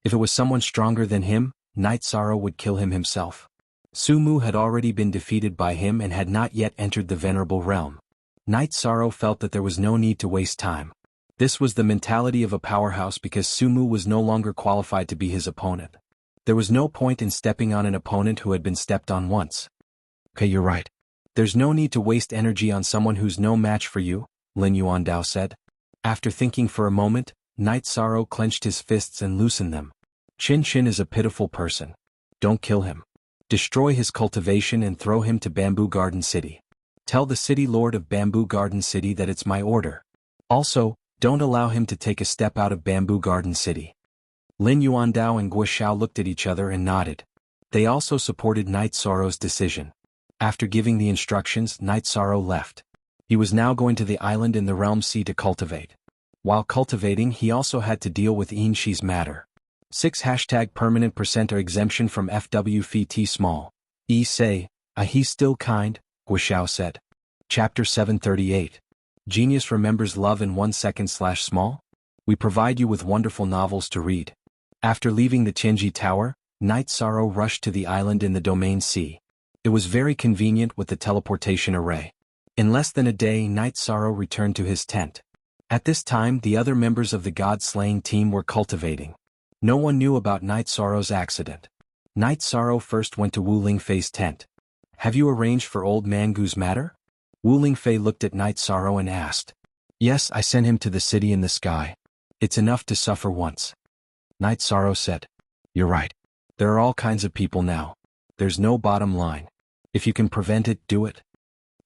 If it was someone stronger than him, Night Sorrow would kill him himself. Su Mu had already been defeated by him and had not yet entered the Venerable Realm. Night Sorrow felt that there was no need to waste time. This was the mentality of a powerhouse because Su Mu was no longer qualified to be his opponent. There was no point in stepping on an opponent who had been stepped on once. Okay, you're right. There's no need to waste energy on someone who's no match for you, Lin Yuandao said. After thinking for a moment, Night Sorrow clenched his fists and loosened them. Chin Chin is a pitiful person. Don't kill him. Destroy his cultivation and throw him to Bamboo Garden City. Tell the city lord of Bamboo Garden City that it's my order. Also, don't allow him to take a step out of Bamboo Garden City. Lin Yuandao and Guo Xiao looked at each other and nodded. They also supported Night Sorrow's decision. After giving the instructions, Night Sorrow left. He was now going to the island in the Realm Sea to cultivate. While cultivating, he also had to deal with Xianxi's matter. 6 #permanent % exemption from FWFT small. Say, he's still kind, Guo Xiao said. Chapter 738. Genius remembers love in 1 second /small? We provide you with wonderful novels to read. After leaving the Tianji Tower, Night Sorrow rushed to the island in the Domain Sea. It was very convenient with the teleportation array. In less than a day, Night Sorrow returned to his tent. At this time, the other members of the god-slaying team were cultivating. No one knew about Night Sorrow's accident. Night Sorrow first went to Wu Lingfei's tent. Have you arranged for Old Man Gu's matter? Wu Lingfei looked at Night Sorrow and asked. Yes, I sent him to the city in the sky. It's enough to suffer once. Night Sorrow said. You're right. There are all kinds of people now. There's no bottom line. If you can prevent it, do it.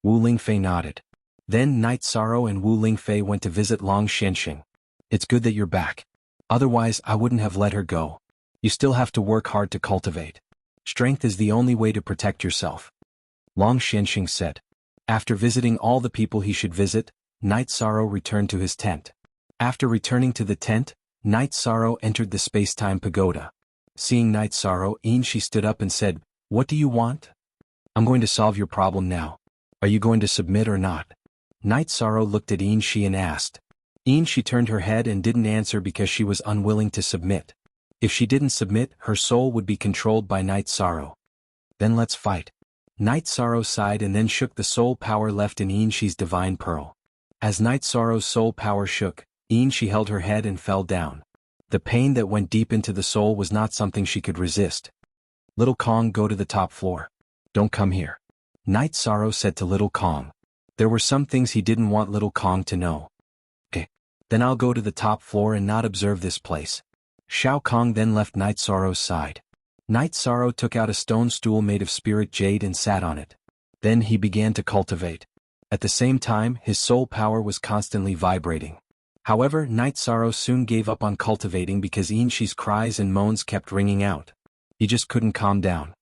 Wu Lingfei nodded. Then Night Sorrow and Wu Lingfei went to visit Long Xianxing. It's good that you're back. Otherwise, I wouldn't have let her go. You still have to work hard to cultivate. Strength is the only way to protect yourself. Long Xianxing said. After visiting all the people he should visit, Night Sorrow returned to his tent. After returning to the tent, Night Sorrow entered the space-time pagoda. Seeing Night Sorrow, Xianxi stood up and said, What do you want? I'm going to solve your problem now. Are you going to submit or not? Night Sorrow looked at Xianxi and asked. Xianxi turned her head and didn't answer because she was unwilling to submit. If she didn't submit, her soul would be controlled by Night Sorrow. Then let's fight. Night Sorrow sighed and then shook the soul power left in Xianxi's divine pearl. As Night Sorrow's soul power shook, Xianxi held her head and fell down. The pain that went deep into the soul was not something she could resist. Little Kong, go to the top floor. Don't come here. Night Sorrow said to Little Kong. There were some things he didn't want Little Kong to know. Okay. Then I'll go to the top floor and not observe this place. Shao Kong then left Night Sorrow's side. Night Sorrow took out a stone stool made of spirit jade and sat on it. Then he began to cultivate. At the same time, his soul power was constantly vibrating. However, Night Sorrow soon gave up on cultivating because Xianxi's cries and moans kept ringing out. He just couldn't calm down.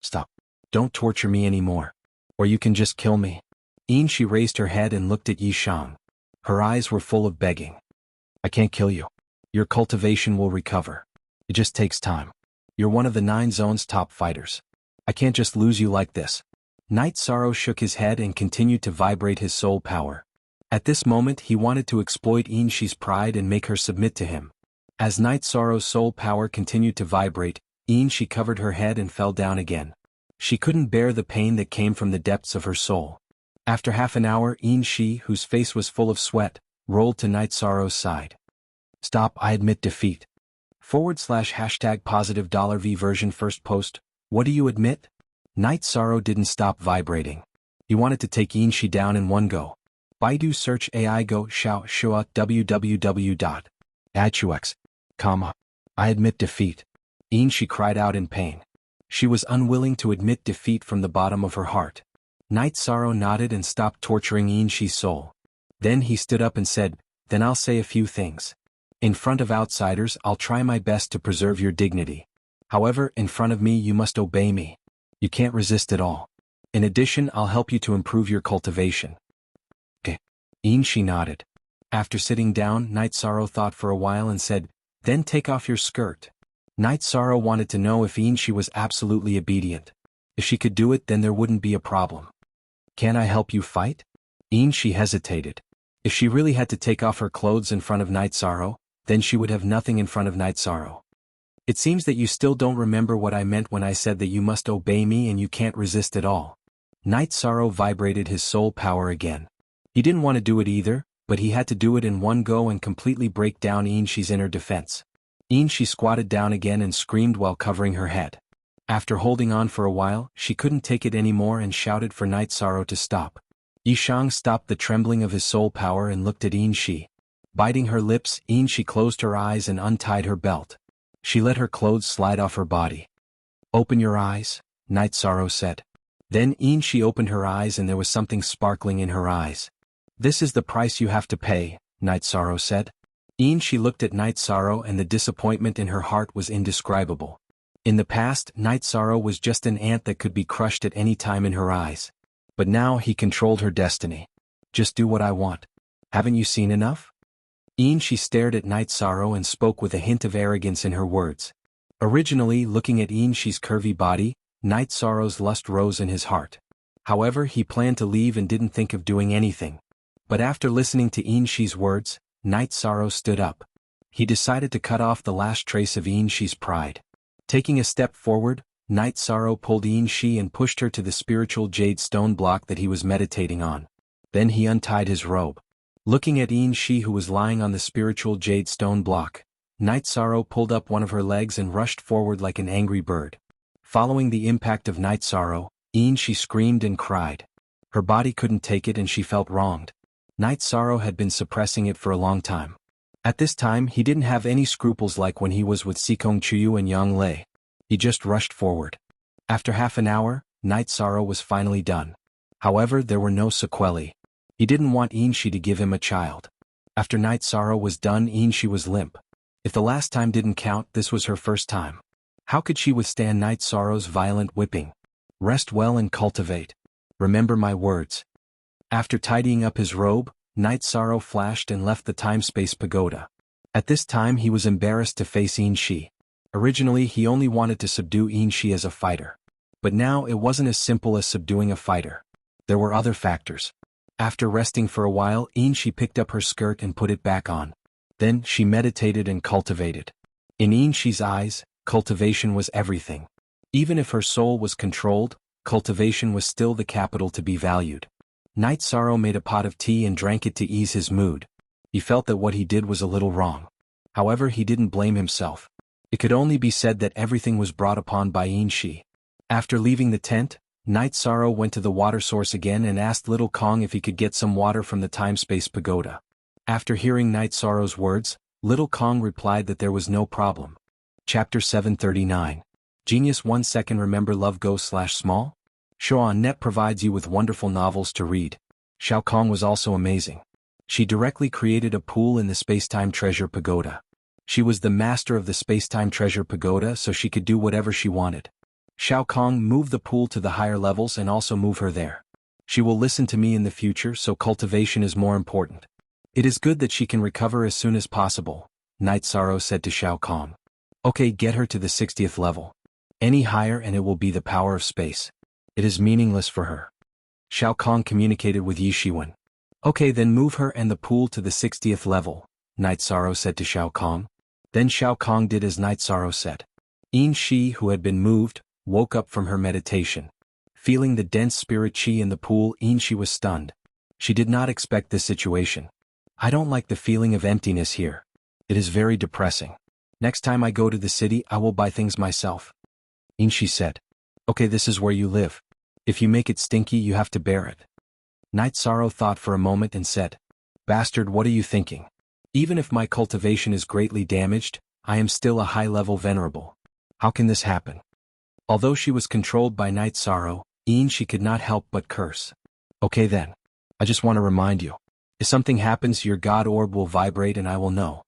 Stop. Don't torture me anymore. Or you can just kill me. Xianxi raised her head and looked at Yishang. Her eyes were full of begging. I can't kill you. Your cultivation will recover. It just takes time. You're one of the 9 zone's top fighters. I can't just lose you like this. Night Sorrow shook his head and continued to vibrate his soul power. At this moment he wanted to exploit Xianxi's pride and make her submit to him. As Night Sorrow's soul power continued to vibrate, Xianxi covered her head and fell down again. She couldn't bear the pain that came from the depths of her soul. After half an hour, Xianxi, whose face was full of sweat, rolled to Night Sorrow's side. Stop, I admit defeat. #positive$V version first post, what do you admit? Night Sorrow didn't stop vibrating. He wanted to take Xianxi down in one go. Baidu search AI go xiao shua www.atux, I admit defeat. Xianxi cried out in pain. She was unwilling to admit defeat from the bottom of her heart. Night Sorrow nodded and stopped torturing Xianxi's soul. Then he stood up and said, Then I'll say a few things. In front of outsiders, I'll try my best to preserve your dignity. However, in front of me you must obey me. You can't resist at all. In addition, I'll help you to improve your cultivation. Okay. Xianxi nodded. After sitting down, Night Sorrow thought for a while and said, Then take off your skirt. Night Sorrow wanted to know if xianxia was absolutely obedient. If she could do it, then there wouldn't be a problem. Can I help you fight? Xianxia hesitated. If she really had to take off her clothes in front of Night Sorrow, then she would have nothing in front of Night Sorrow. It seems that you still don't remember what I meant when I said that you must obey me and you can't resist at all. Night Sorrow vibrated his soul power again. He didn't want to do it either, but he had to do it in one go and completely break down xianxia's inner defense. Xianxia squatted down again and screamed while covering her head. After holding on for a while, she couldn't take it anymore and shouted for Night Sorrow to stop. Yishang stopped the trembling of his soul power and looked at xianxia. Biting her lips, xianxia closed her eyes and untied her belt. She let her clothes slide off her body. Open your eyes, Night Sorrow said. Then xianxia opened her eyes and there was something sparkling in her eyes. This is the price you have to pay, Night Sorrow said. Xianxia looked at Night Sorrow and the disappointment in her heart was indescribable. In the past, Night Sorrow was just an ant that could be crushed at any time in her eyes. But now he controlled her destiny. Just do what I want. Haven't you seen enough? Xianxia stared at Night Sorrow and spoke with a hint of arrogance in her words. Originally, looking at xianxia's curvy body, Night Sorrow's lust rose in his heart. However, he planned to leave and didn't think of doing anything. But after listening to xianxia's words, Night Sorrow stood up. He decided to cut off the last trace of xianxia's pride. Taking a step forward, Night Sorrow pulled xianxia and pushed her to the spiritual jade stone block that he was meditating on. Then he untied his robe. Looking at xianxia who was lying on the spiritual jade stone block, Night Sorrow pulled up one of her legs and rushed forward like an angry bird. Following the impact of Night Sorrow, xianxia screamed and cried. Her body couldn't take it and she felt wronged. Night Sorrow had been suppressing it for a long time. At this time he didn't have any scruples like when he was with Sikong Chuyu and Yang Lei. He just rushed forward. After half an hour, Night Sorrow was finally done. However, there were no sequelae. He didn't want xianxia to give him a child. After Night Sorrow was done, xianxia was limp. If the last time didn't count, this was her first time. How could she withstand Night Sorrow's violent whipping? Rest well and cultivate. Remember my words. After tidying up his robe, Night Sorrow flashed and left the time-space pagoda. At this time he was embarrassed to face xianxia. Originally he only wanted to subdue xianxia as a fighter. But now it wasn't as simple as subduing a fighter. There were other factors. After resting for a while, xianxia picked up her skirt and put it back on. Then she meditated and cultivated. In xianxia's eyes, cultivation was everything. Even if her soul was controlled, cultivation was still the capital to be valued. Night Sorrow made a pot of tea and drank it to ease his mood. He felt that what he did was a little wrong. However, he didn't blame himself. It could only be said that everything was brought upon by xianxia. After leaving the tent, Night Sorrow went to the water source again and asked Little Kong if he could get some water from the time-space pagoda. After hearing Night Sorrow's words, Little Kong replied that there was no problem. Chapter 739. Genius 1 second. Remember love go/small? Xuanhuan provides you with wonderful novels to read. Xiao Kong was also amazing. She directly created a pool in the Spacetime Treasure Pagoda. She was the master of the Spacetime Treasure Pagoda, so she could do whatever she wanted. Xiao Kong moved the pool to the higher levels and also move her there. She will listen to me in the future, so cultivation is more important. It is good that she can recover as soon as possible, Night Sorrow said to Xiao Kong. Okay, get her to the 60th level. Any higher and it will be the power of space. It is meaningless for her. Xiao Kong communicated with Yishiwen. Okay, then move her and the pool to the 60th level, Night Sorrow said to Xiao Kong. Then Xiao Kong did as Night Sorrow said. xianxia, who had been moved, woke up from her meditation. Feeling the dense spirit qi in the pool, xianxia was stunned. She did not expect this situation. I don't like the feeling of emptiness here. It is very depressing. Next time I go to the city, I will buy things myself. xianxia said. Okay, this is where you live. If you make it stinky, you have to bear it. Night Sorrow thought for a moment and said, Bastard, what are you thinking? Even if my cultivation is greatly damaged, I am still a high-level venerable. How can this happen? Although she was controlled by Night Sorrow, xianxia could not help but curse. Okay then. I just want to remind you. If something happens, your god orb will vibrate and I will know.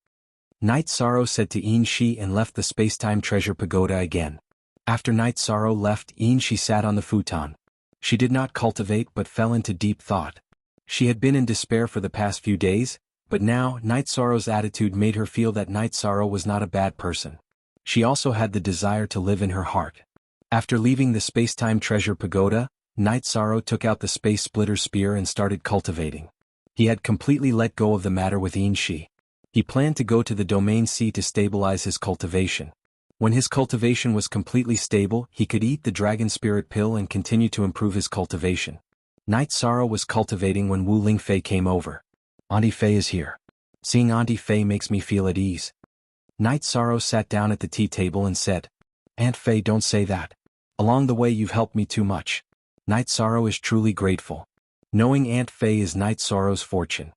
Night Sorrow said to xianxia and left the Spacetime Treasure Pagoda again. After Night Sorrow left, xianxia sat on the futon. She did not cultivate but fell into deep thought. She had been in despair for the past few days, but now Night Sorrow's attitude made her feel that Night Sorrow was not a bad person. She also had the desire to live in her heart. After leaving the space-time treasure pagoda, Night Sorrow took out the space splitter spear and started cultivating. He had completely let go of the matter with xianxia. He planned to go to the domain C to stabilize his cultivation. When his cultivation was completely stable, he could eat the dragon spirit pill and continue to improve his cultivation. Night Sorrow was cultivating when Wu Lingfei came over. Auntie Fei is here. Seeing Auntie Fei makes me feel at ease. Night Sorrow sat down at the tea table and said, Aunt Fei, don't say that. Along the way you've helped me too much. Night Sorrow is truly grateful. Knowing Aunt Fei is Night Sorrow's fortune.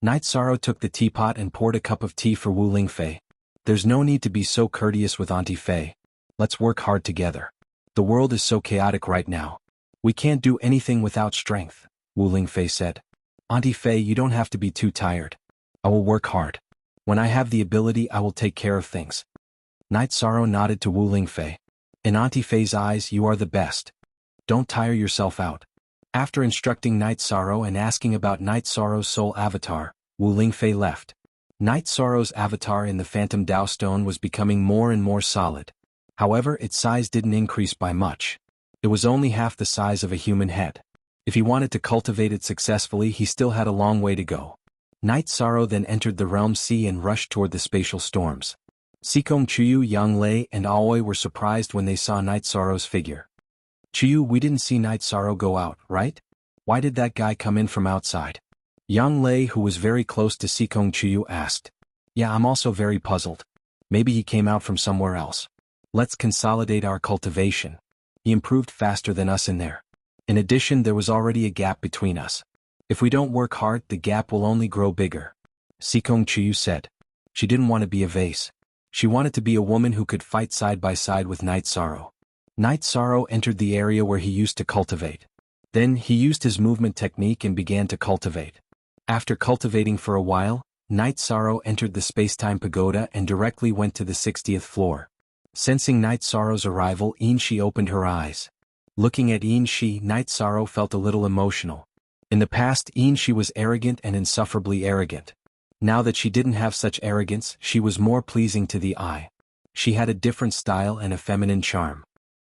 Night Sorrow took the teapot and poured a cup of tea for Wu Lingfei. There's no need to be so courteous with Auntie Fei. Let's work hard together. The world is so chaotic right now. We can't do anything without strength, Wu Lingfei said. Auntie Fei, you don't have to be too tired. I will work hard. When I have the ability, I will take care of things. Night Sorrow nodded to Wu Lingfei. In Auntie Fei's eyes, you are the best. Don't tire yourself out. After instructing Night Sorrow and asking about Night Sorrow's soul avatar, Wu Lingfei left. Night Sorrow's avatar in the Phantom Dao Stone was becoming more and more solid. However, its size didn't increase by much. It was only half the size of a human head. If he wanted to cultivate it successfully, he still had a long way to go. Night Sorrow then entered the Realm Sea and rushed toward the spatial storms. Sikong Chuyu, Yang Lei, and Aoi were surprised when they saw Night Sorrow's figure. Chuyu, we didn't see Night Sorrow go out, right? Why did that guy come in from outside? Yang Lei, who was very close to Sikong Chuyu, asked. Yeah, I'm also very puzzled. Maybe he came out from somewhere else. Let's consolidate our cultivation. He improved faster than us in there. In addition, there was already a gap between us. If we don't work hard, the gap will only grow bigger. Sikong Chuyu said. She didn't want to be a vase. She wanted to be a woman who could fight side by side with Night Sorrow. Night Sorrow entered the area where he used to cultivate. Then, he used his movement technique and began to cultivate. After cultivating for a while, Night Sorrow entered the space-time pagoda and directly went to the 60th floor. Sensing Night Sorrow's arrival, xianxia opened her eyes. Looking at xianxia, Night Sorrow felt a little emotional. In the past, xianxia was arrogant and insufferably arrogant. Now that she didn't have such arrogance, she was more pleasing to the eye. She had a different style and a feminine charm.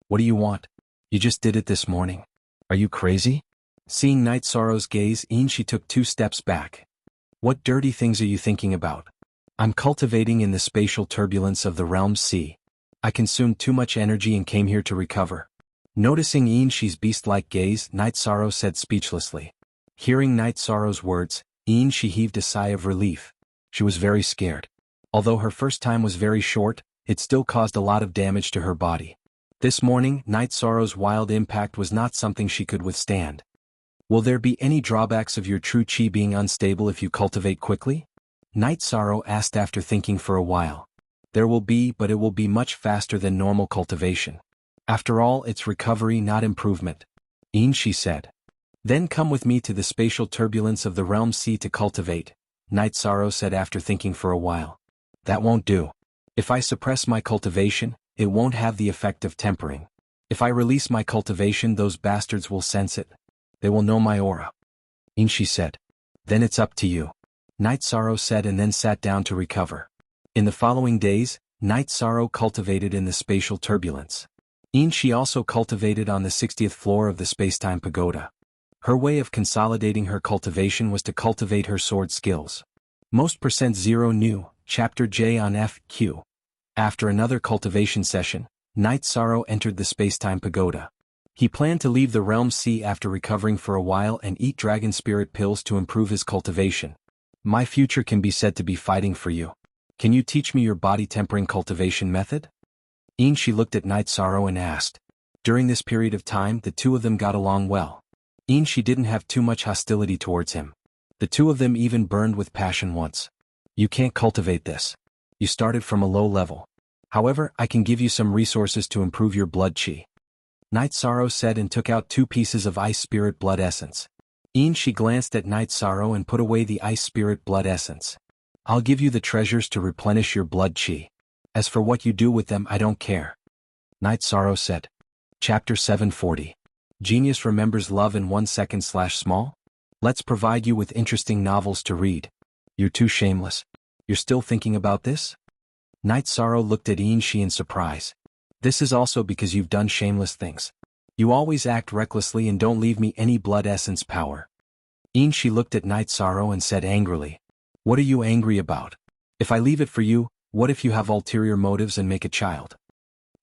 What do you want? You just did it this morning. Are you crazy? Seeing Night Sorrow's gaze, xianxia took 2 steps back. What dirty things are you thinking about? I'm cultivating in the spatial turbulence of the Realm Sea. I consumed too much energy and came here to recover. Noticing xianxia's beast-like gaze, Night Sorrow said speechlessly. Hearing Night Sorrow's words, xianxia heaved a sigh of relief. She was very scared. Although her first time was very short, it still caused a lot of damage to her body. This morning, Night Sorrow's wild impact was not something she could withstand. Will there be any drawbacks of your true chi being unstable if you cultivate quickly? Night Sorrow asked after thinking for a while. There will be, but it will be much faster than normal cultivation. After all, it's recovery, not improvement. xianxia said. Then come with me to the spatial turbulence of the Realm Sea to cultivate, Night Sorrow said after thinking for a while. That won't do. If I suppress my cultivation, it won't have the effect of tempering. If I release my cultivation, those bastards will sense it. They will know my aura. xianxia said. Then it's up to you. Night Sorrow said and then sat down to recover. In the following days, Night Sorrow cultivated in the spatial turbulence. xianxia also cultivated on the 60th floor of the spacetime pagoda. Her way of consolidating her cultivation was to cultivate her sword skills. Most %0 new, Chapter J on FQ. After another cultivation session, Night Sorrow entered the spacetime pagoda. He planned to leave the Realm Sea after recovering for a while and eat dragon spirit pills to improve his cultivation. My future can be said to be fighting for you. Can you teach me your body-tempering cultivation method? xianxia looked at Night Sorrow and asked. During this period of time, the two of them got along well. xianxia didn't have too much hostility towards him. The two of them even burned with passion once. You can't cultivate this. You started from a low level. However, I can give you some resources to improve your blood chi. Night Sorrow said and took out 2 pieces of ice spirit blood essence. xianxia glanced at Night Sorrow and put away the ice spirit blood essence. I'll give you the treasures to replenish your blood chi. As for what you do with them, I don't care. Night Sorrow said. Chapter 740. Genius remembers love in 1 second/small? Let's provide you with interesting novels to read. You're too shameless. You're still thinking about this? Night Sorrow looked at Xianxia in surprise. This is also because you've done shameless things. You always act recklessly and don't leave me any blood essence power. Xianxia looked at Night Sorrow and said angrily, "What are you angry about? If I leave it for you, what if you have ulterior motives and make a child?"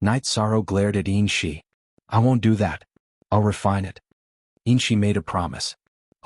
Night Sorrow glared at Xianxia. "I won't do that. I'll refine it." Xianxia made a promise.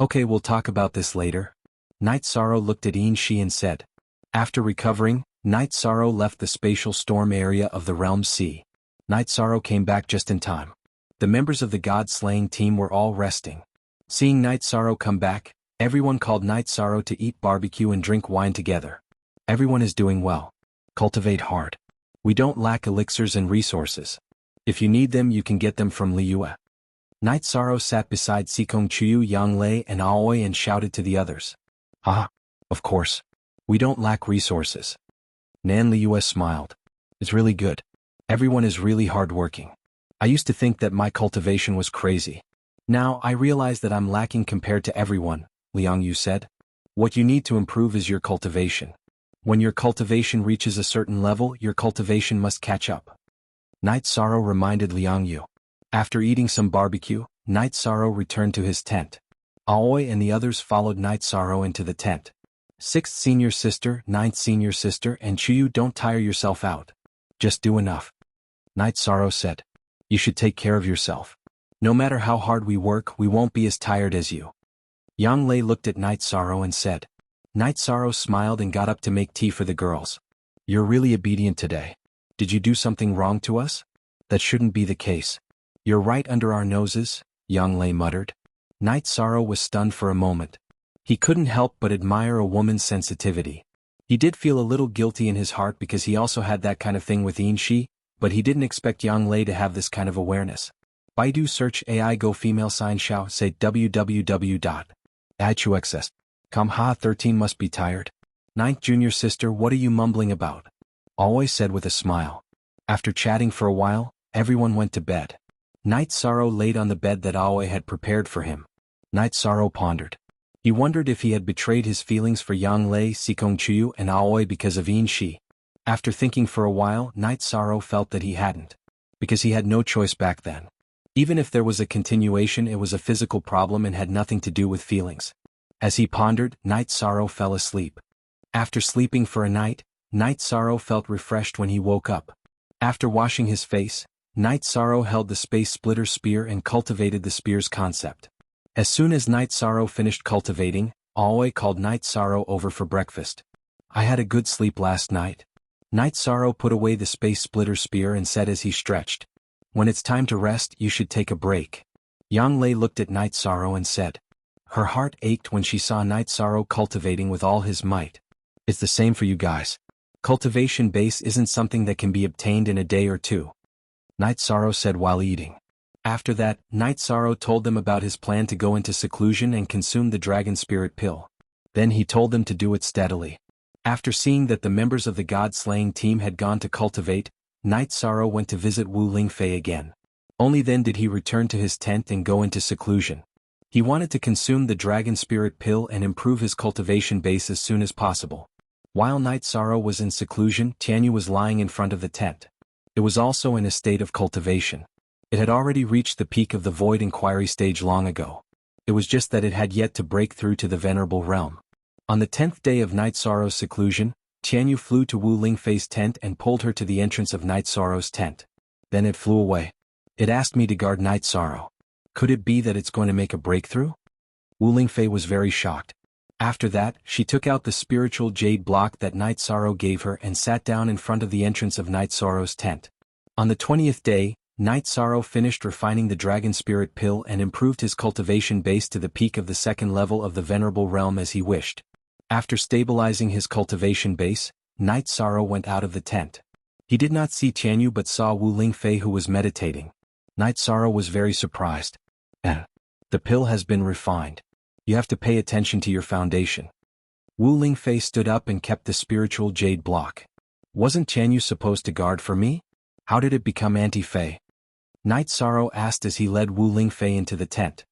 "Okay, we'll talk about this later." Night Sorrow looked at Xianxia and said. After recovering, Night Sorrow left the spatial storm area of the realm's sea. Night Sorrow came back just in time. The members of the god-slaying team were all resting. Seeing Night Sorrow come back, everyone called Night Sorrow to eat barbecue and drink wine together. "Everyone is doing well. Cultivate hard. We don't lack elixirs and resources. If you need them, you can get them from Liua." Night Sorrow sat beside Xikongchuyu, Yanglei, and Aoi and shouted to the others. "Ah, of course. We don't lack resources." Nan Liua smiled. "It's really good. Everyone is really hardworking. I used to think that my cultivation was crazy. Now I realize that I'm lacking compared to everyone," Liang Yu said. "What you need to improve is your cultivation. When your cultivation reaches a certain level, your cultivation must catch up." Night Sorrow reminded Liang Yu. After eating some barbecue, Night Sorrow returned to his tent. Aoi and the others followed Night Sorrow into the tent. 6th senior sister, 9th senior sister, and Chuyu, don't tire yourself out. Just do enough. Night Sorrow said. You should take care of yourself. No matter how hard we work, we won't be as tired as you. Yang Lei looked at Night Sorrow and said. Night Sorrow smiled and got up to make tea for the girls. You're really obedient today. Did you do something wrong to us? That shouldn't be the case. You're right under our noses, Yang Lei muttered. Night Sorrow was stunned for a moment. He couldn't help but admire a woman's sensitivity. He did feel a little guilty in his heart because he also had that kind of thing with Xianxia, but he didn't expect Yang Lei to have this kind of awareness. Baidu search AI go female sign xiao say www.ichuxs.com. Ha 13 must be tired. 9th junior sister, what are you mumbling about? Always said with a smile. After chatting for a while, everyone went to bed. Night Sorrow laid on the bed that Aoi had prepared for him. Night Sorrow pondered. He wondered if he had betrayed his feelings for Yang Lei, Xikongchuyu, and Aoi because of Xianxia. After thinking for a while, Night Sorrow felt that he hadn't. Because he had no choice back then. Even if there was a continuation, it was a physical problem and had nothing to do with feelings. As he pondered, Night Sorrow fell asleep. After sleeping for a night, Night Sorrow felt refreshed when he woke up. After washing his face, Night Sorrow held the Space Splitter Spear and cultivated the spear's concept. As soon as Night Sorrow finished cultivating, Aoi called Night Sorrow over for breakfast. I had a good sleep last night. Night Sorrow put away the Space Splitter Spear and said as he stretched. When it's time to rest, you should take a break. Yang Lei looked at Night Sorrow and said. Her heart ached when she saw Night Sorrow cultivating with all his might. It's the same for you guys. Cultivation base isn't something that can be obtained in a day or two. Night Sorrow said while eating. After that, Night Sorrow told them about his plan to go into seclusion and consume the dragon spirit pill. Then he told them to do it steadily. After seeing that the members of the god-slaying team had gone to cultivate, Night Sorrow went to visit Wu Lingfei again. Only then did he return to his tent and go into seclusion. He wanted to consume the dragon spirit pill and improve his cultivation base as soon as possible. While Night Sorrow was in seclusion, Tianyu was lying in front of the tent. It was also in a state of cultivation. It had already reached the peak of the Void Inquiry stage long ago. It was just that it had yet to break through to the Venerable Realm. On the 10th day of Night Sorrow's seclusion, Tianyu flew to Wu Lingfei's tent and pulled her to the entrance of Night Sorrow's tent. Then it flew away. It asked me to guard Night Sorrow. Could it be that it's going to make a breakthrough? Wu Lingfei was very shocked. After that, she took out the spiritual jade block that Night Sorrow gave her and sat down in front of the entrance of Night Sorrow's tent. On the 20th day, Night Sorrow finished refining the dragon spirit pill and improved his cultivation base to the peak of the 2nd level of the Venerable Realm as he wished. After stabilizing his cultivation base, Night Sorrow went out of the tent. He did not see Tianyu but saw Wu Lingfei who was meditating. Night Sorrow was very surprised. The pill has been refined. You have to pay attention to your foundation. Wu Lingfei stood up and kept the spiritual jade block. Wasn't Tianyu supposed to guard for me? How did it become anti-fei? Night Sorrow asked as he led Wu Lingfei into the tent.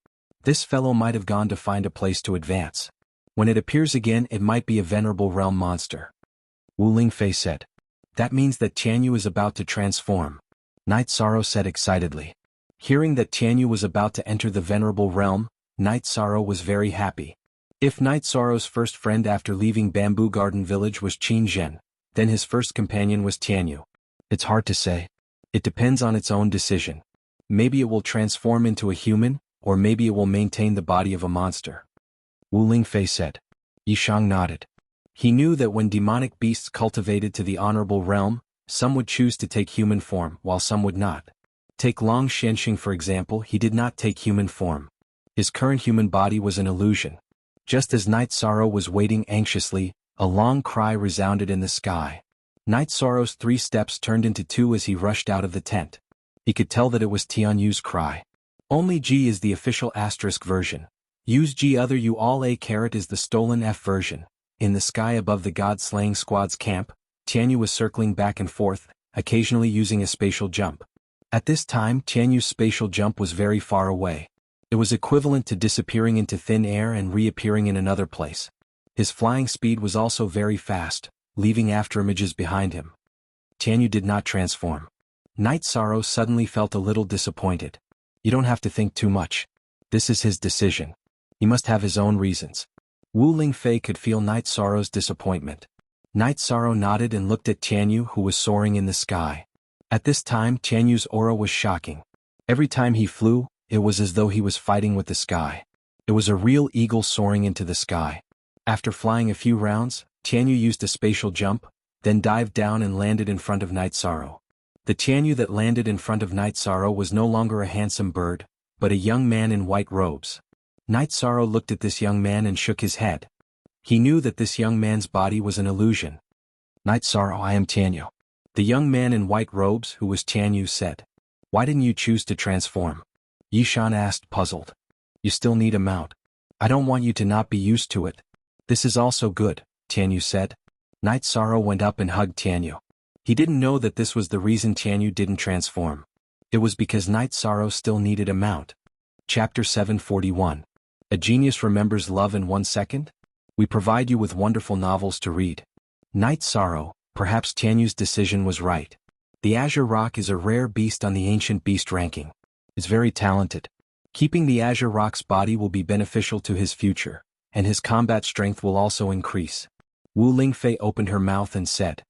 This fellow might have gone to find a place to advance. When it appears again, it might be a Venerable Realm monster. Wu Lingfei said. That means that Tianyu is about to transform, Night Sorrow said excitedly. Hearing that Tianyu was about to enter the venerable realm, Night Sorrow was very happy. If Night Sorrow's first friend after leaving Bamboo Garden Village was Qin Zhen, then his first companion was Tianyu. It's hard to say. It depends on its own decision. Maybe it will transform into a human, or maybe it will maintain the body of a monster. Wu Lingfei said. Yishang nodded. He knew that when demonic beasts cultivated to the honorable realm, some would choose to take human form while some would not. Take Long Xianxing for example, he did not take human form. His current human body was an illusion. Just as Night Sorrow was waiting anxiously, a long cry resounded in the sky. Night Sorrow's 3 steps turned into 2 as he rushed out of the tent. He could tell that it was Tianyu's cry. Only G is the official asterisk version. Use G other U all A caret is the stolen F version. In the sky above the god-slaying squad's camp, Tianyu was circling back and forth, occasionally using a spatial jump. At this time Tianyu's spatial jump was very far away. It was equivalent to disappearing into thin air and reappearing in another place. His flying speed was also very fast, leaving afterimages behind him. Tianyu did not transform. Night Sorrow suddenly felt a little disappointed. You don't have to think too much. This is his decision. He must have his own reasons. Wu Lingfei could feel Night Sorrow's disappointment. Night Sorrow nodded and looked at Tianyu who was soaring in the sky. At this time Tianyu's aura was shocking. Every time he flew, it was as though he was fighting with the sky. It was a real eagle soaring into the sky. After flying a few rounds, Tianyu used a spatial jump, then dived down and landed in front of Night Sorrow. The Tianyu that landed in front of Night Sorrow was no longer a handsome bird, but a young man in white robes. Night Sorrow looked at this young man and shook his head. He knew that this young man's body was an illusion. Night Sorrow, I am Tianyu. The young man in white robes who was Tianyu said. Why didn't you choose to transform? Yishan asked puzzled. You still need a mount. I don't want you to not be used to it. This is also good, Tianyu said. Night Sorrow went up and hugged Tianyu. He didn't know that this was the reason Tianyu didn't transform. It was because Night Sorrow still needed a mount. Chapter 741. A Genius Remembers Love in 1 Second? We provide you with wonderful novels to read. Night Sorrow, perhaps Tianyu's decision was right. The Azure Rock is a rare beast on the Ancient Beast ranking. It's very talented. Keeping the Azure Rock's body will be beneficial to his future, and his combat strength will also increase. Wu Lingfei opened her mouth and said.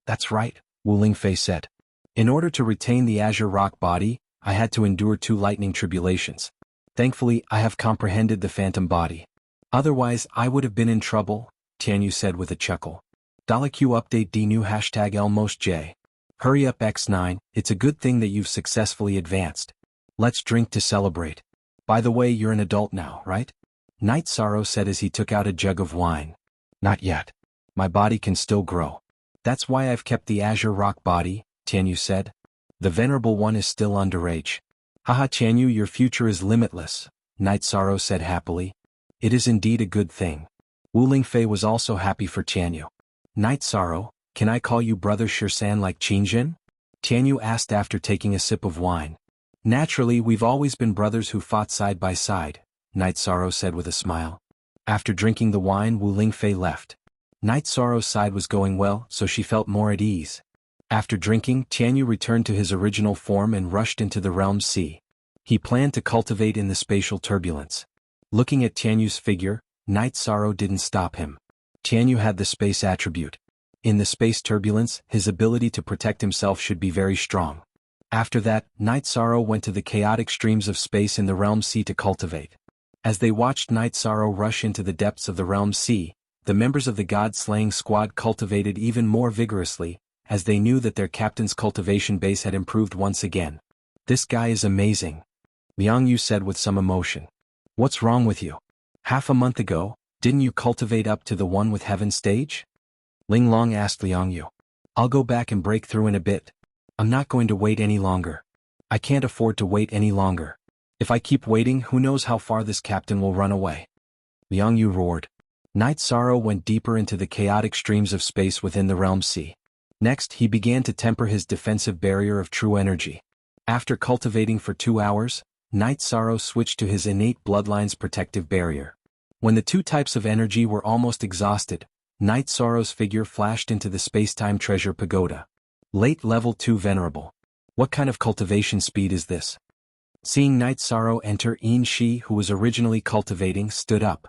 That's right, Wu Lingfei said. In order to retain the Azure Rock body, I had to endure 2 lightning tribulations. Thankfully, I have comprehended the phantom body. Otherwise, I would have been in trouble, Tianyu said with a chuckle. $Q update D new hashtag #LmostJ. Hurry up X9, it's a good thing that you've successfully advanced. Let's drink to celebrate. By the way, you're an adult now, right? Night Sorrow said as he took out a jug of wine. Not yet. My body can still grow. That's why I've kept the Azure Rock body, Tianyu said. The Venerable One is still underage. Haha Tianyu, your future is limitless, Night Sorrow said happily. It is indeed a good thing. Wu Lingfei was also happy for Tianyu. Night Sorrow, can I call you Brother Shirsan like Qinjin? Tianyu asked after taking a sip of wine. Naturally, we've always been brothers who fought side by side, Night Sorrow said with a smile. After drinking the wine, Wu Lingfei left. Night Sorrow's side was going well, so she felt more at ease. After drinking, Tianyu returned to his original form and rushed into the realm's sea. He planned to cultivate in the spatial turbulence. Looking at Tianyu's figure, Night Sorrow didn't stop him. Tianyu had the space attribute. In the space turbulence, his ability to protect himself should be very strong. After that, Night Sorrow went to the chaotic streams of space in the realm's sea to cultivate. As they watched Night Sorrow rush into the depths of the realm's sea, the members of the god-slaying squad cultivated even more vigorously, as they knew that their captain's cultivation base had improved once again. This guy is amazing, Xianxia said with some emotion. What's wrong with you? Half a month ago, didn't you cultivate up to the one with heaven stage? Ling Long asked Xianxia. I'll go back and break through in a bit. I'm not going to wait any longer. I can't afford to wait any longer. If I keep waiting, who knows how far this captain will run away. Xianxia roared. Night Sorrow went deeper into the chaotic streams of space within the realm sea. Next, he began to temper his defensive barrier of true energy. After cultivating for 2 hours, Night Sorrow switched to his innate bloodline's protective barrier. When the 2 types of energy were almost exhausted, Night Sorrow's figure flashed into the space-time treasure pagoda. Late level 2 venerable. What kind of cultivation speed is this? Seeing Night Sorrow enter, Shi, who was originally cultivating, stood up.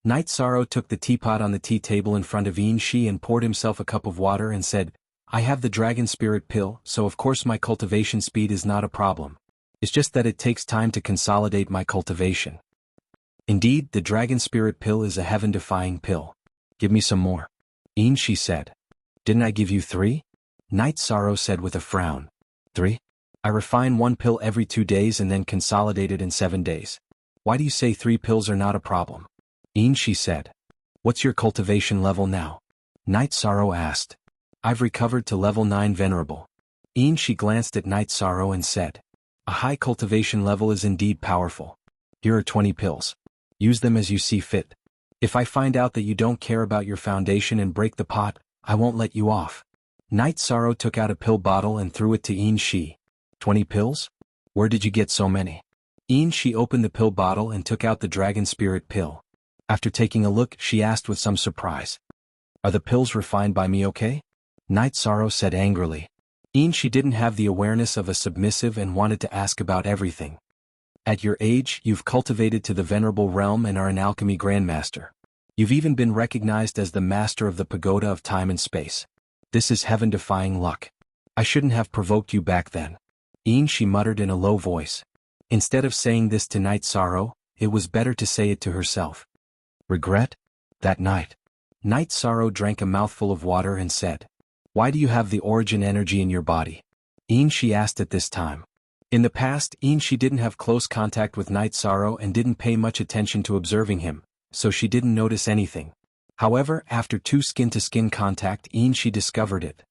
Night Sorrow took the teapot on the tea table in front of Shi and poured himself a cup of water and said, I have the dragon spirit pill, so of course my cultivation speed is not a problem. It's just that it takes time to consolidate my cultivation. Indeed, the dragon spirit pill is a heaven-defying pill. Give me some more. Shi said. Didn't I give you 3? Night Sorrow said with a frown. 3? I refine 1 pill every 2 days and then consolidate it in 7 days. Why do you say 3 pills are not a problem? Shi said. What's your cultivation level now? Night Sorrow asked. I've recovered to level 9 venerable. Shi glanced at Night Sorrow and said. A high cultivation level is indeed powerful. Here are 20 pills. Use them as you see fit. If I find out that you don't care about your foundation and break the pot, I won't let you off. Night Sorrow took out a pill bottle and threw it to Shi. 20 pills? Where did you get so many? Shi opened the pill bottle and took out the dragon spirit pill. After taking a look, she asked with some surprise. Are the pills refined by me okay? Night Sorrow said angrily. Shi didn't have the awareness of a submissive and wanted to ask about everything. At your age, you've cultivated to the venerable realm and are an alchemy grandmaster. You've even been recognized as the master of the pagoda of time and space. This is heaven-defying luck. I shouldn't have provoked you back then. She muttered in a low voice. Instead of saying this to Night Sorrow, it was better to say it to herself. Regret? That night. Night Sorrow drank a mouthful of water and said, Why do you have the origin energy in your body? She asked at this time. In the past, she didn't have close contact with Night Sorrow and didn't pay much attention to observing him, so she didn't notice anything. However, after 2 skin-to-skin contact, she discovered it.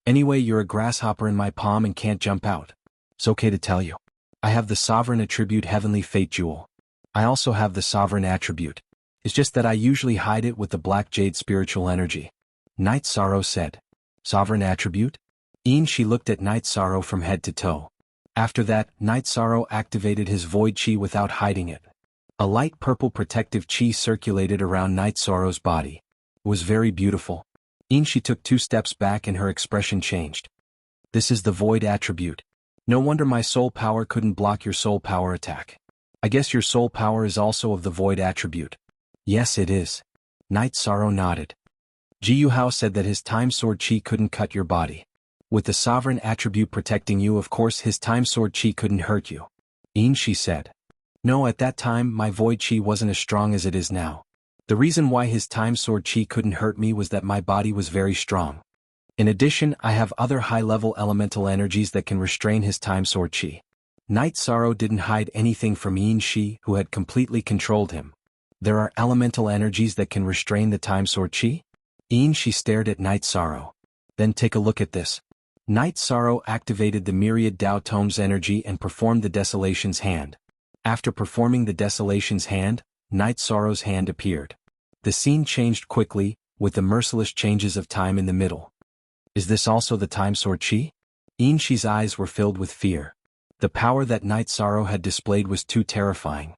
Anyway, you're a grasshopper in my palm and can't jump out. It's okay to tell you. I have the sovereign attribute Heavenly Fate Jewel. I also have the sovereign attribute. It's just that I usually hide it with the black jade spiritual energy. Night Sorrow said. Sovereign attribute? She looked at Night Sorrow from head to toe. After that, Night Sorrow activated his void chi without hiding it. A light purple protective chi circulated around Night Sorrow's body. It was very beautiful. She took 2 steps back and her expression changed. This is the void attribute. No wonder my soul power couldn't block your soul power attack. I guess your soul power is also of the void attribute. Yes, it is. Night Sorrow nodded. Jianghu said that his time sword chi couldn't cut your body. With the sovereign attribute protecting you, of course his time sword chi couldn't hurt you. Shi said. No, at that time my void chi wasn't as strong as it is now. The reason why his time sword chi couldn't hurt me was that my body was very strong. In addition, I have other high-level elemental energies that can restrain his time sword chi. Night Sorrow didn't hide anything from Shi, who had completely controlled him. There are elemental energies that can restrain the time sword chi? Shi stared at Night Sorrow. Then take a look at this. Night Sorrow activated the myriad Dao Tomes energy and performed the Desolation's Hand. After performing the Desolation's Hand, Night Sorrow's hand appeared. The scene changed quickly, with the merciless changes of time in the middle. Is this also the time sword chi? Shi's eyes were filled with fear. The power that Night Sorrow had displayed was too terrifying.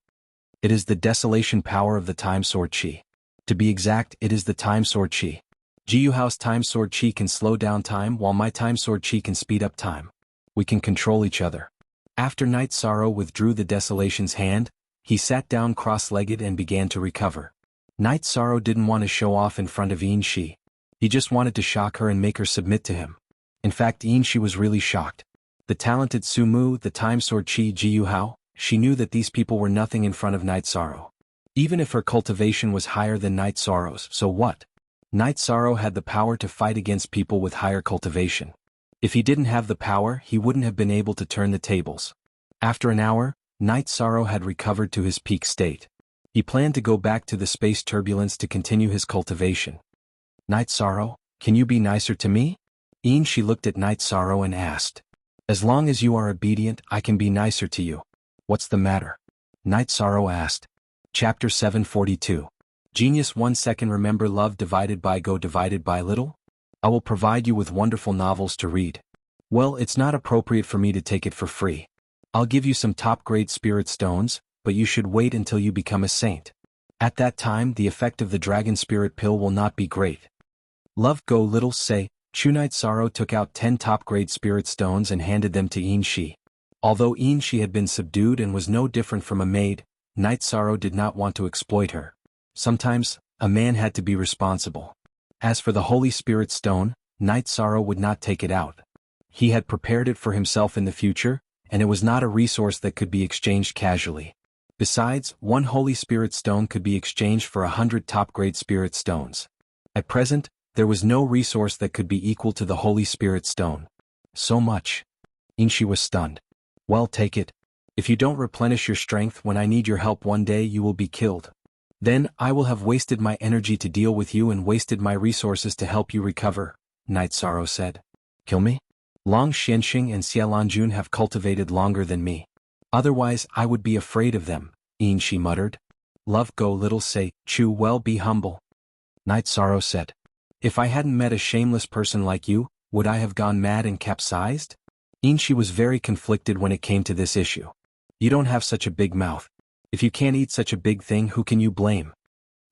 It is the desolation power of the time sword chi. To be exact, it is the time sword chi. Jianghu's time sword chi can slow down time while my time sword chi can speed up time. We can control each other. After Night Sorrow withdrew the Desolation's Hand, he sat down cross-legged and began to recover. Night Sorrow didn't want to show off in front of Shi. He just wanted to shock her and make her submit to him. In fact, Shi was really shocked. The talented Sumu, the time sword chi Jianghu, she knew that these people were nothing in front of Night Sorrow. Even if her cultivation was higher than Night Sorrow's, so what? Night Sorrow had the power to fight against people with higher cultivation. If he didn't have the power, he wouldn't have been able to turn the tables. After an hour, Night Sorrow had recovered to his peak state. He planned to go back to the space turbulence to continue his cultivation. Night Sorrow, can you be nicer to me? She looked at Night Sorrow and asked. As long as you are obedient, I can be nicer to you. What's the matter? Night Sorrow asked. Chapter 742. Genius 1 second. Remember love divided by go divided by little? I will provide you with wonderful novels to read. Well, it's not appropriate for me to take it for free. I'll give you some top-grade spirit stones, but you should wait until you become a saint. At that time, the effect of the dragon spirit pill will not be great. Love go little say, Night Sorrow took out 10 top-grade spirit stones and handed them to Xianxia. Although Xianxia had been subdued and was no different from a maid, Night Sorrow did not want to exploit her. Sometimes, a man had to be responsible. As for the Holy Spirit Stone, Night Sorrow would not take it out. He had prepared it for himself in the future, and it was not a resource that could be exchanged casually. Besides, one Holy Spirit Stone could be exchanged for 100 top-grade Spirit Stones. At present, there was no resource that could be equal to the Holy Spirit Stone. So much. Xianxia was stunned. Well, take it. If you don't replenish your strength when I need your help one day, you will be killed. Then, I will have wasted my energy to deal with you and wasted my resources to help you recover, Night Sorrow said. Kill me? Long Xianxing and Xialanjun have cultivated longer than me. Otherwise, I would be afraid of them, Xianxia muttered. Love go little say, Chu well be humble. Night Sorrow said. If I hadn't met a shameless person like you, would I have gone mad and capsized? Xianxia was very conflicted when it came to this issue. You don't have such a big mouth. If you can't eat such a big thing, who can you blame?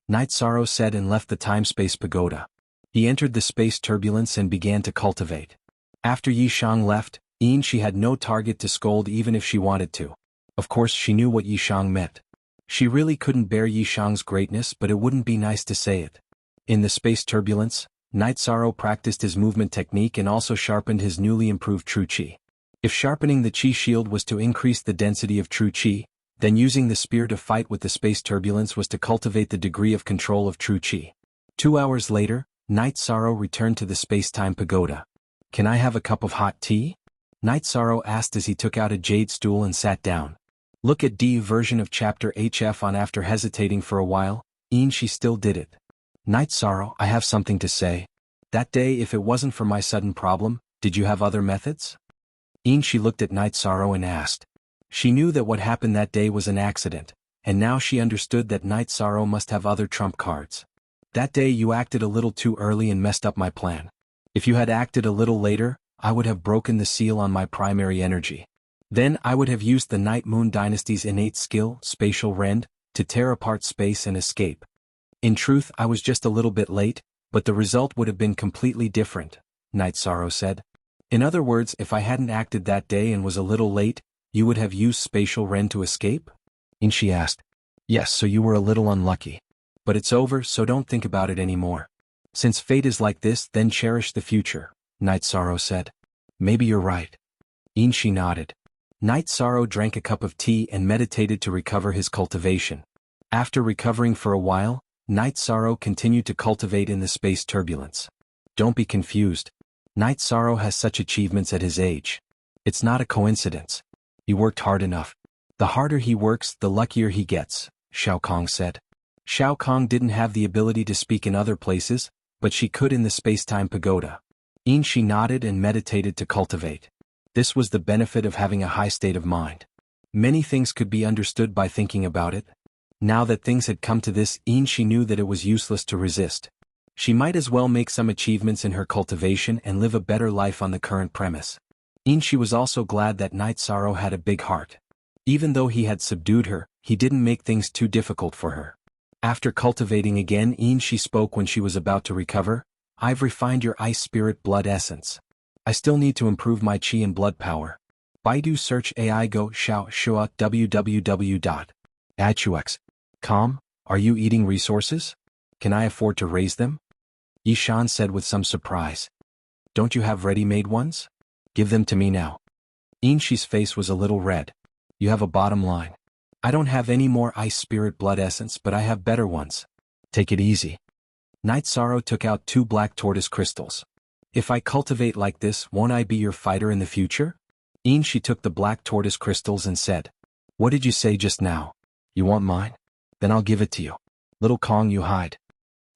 Night Sorrow said and left the time-space pagoda. He entered the space turbulence and began to cultivate. After Yishang left, Xianxia had no target to scold even if she wanted to. Of course she knew what Yishang meant. She really couldn't bear Yishang's greatness, but it wouldn't be nice to say it. In the space turbulence, Night Sorrow practiced his movement technique and also sharpened his newly improved True Qi. If sharpening the Qi shield was to increase the density of True Qi, then using the spear to fight with the space turbulence was to cultivate the degree of control of True Qi. 2 hours later, Night Sorrow returned to the space-time pagoda. Can I have a cup of hot tea? Night Sorrow asked as he took out a jade stool and sat down. Look at D version of chapter HF on. After hesitating for a while, Xianxia still did it. Night Sorrow, I have something to say. That day, if it wasn't for my sudden problem, did you have other methods? Xianxia looked at Night Sorrow and asked. She knew that what happened that day was an accident, and now she understood that Night Sorrow must have other trump cards. That day you acted a little too early and messed up my plan. If you had acted a little later, I would have broken the seal on my primary energy. Then I would have used the Night Moon Dynasty's innate skill, spatial rend, to tear apart space and escape. In truth, I was just a little bit late, but the result would have been completely different, Night Sorrow said. In other words, if I hadn't acted that day and was a little late, you would have used spatial rend to escape? Xianxia asked. Yes, so you were a little unlucky. But it's over, so don't think about it anymore. Since fate is like this, then cherish the future, Night Sorrow said. Maybe you're right. Xianxia nodded. Night Sorrow drank a cup of tea and meditated to recover his cultivation. After recovering for a while, Night Sorrow continued to cultivate in the space turbulence. Don't be confused. Night Sorrow has such achievements at his age. It's not a coincidence. He worked hard enough. The harder he works, the luckier he gets, Xiao Kong said. Xiao Kong didn't have the ability to speak in other places, but she could in the space-time pagoda. Xianxia nodded and meditated to cultivate. This was the benefit of having a high state of mind. Many things could be understood by thinking about it. Now that things had come to this, Xianxia knew that it was useless to resist. She might as well make some achievements in her cultivation and live a better life on the current premise. Xianxia was also glad that Night Sorrow had a big heart. Even though he had subdued her, he didn't make things too difficult for her. After cultivating again, Xianxia spoke when she was about to recover. I've refined your ice spirit blood essence. I still need to improve my chi and blood power. Baidu search AI go xiao www.ichux.com. Are you eating resources? Can I afford to raise them? Yishan said with some surprise. Don't you have ready-made ones? Give them to me now. Xianxia's face was a little red. You have a bottom line. I don't have any more ice spirit blood essence, but I have better ones. Take it easy. Night Sorrow took out 2 black tortoise crystals. If I cultivate like this, won't I be your fighter in the future? Xianxia took the black tortoise crystals and said. What did you say just now? You want mine? Then I'll give it to you. Little Kong, you hide.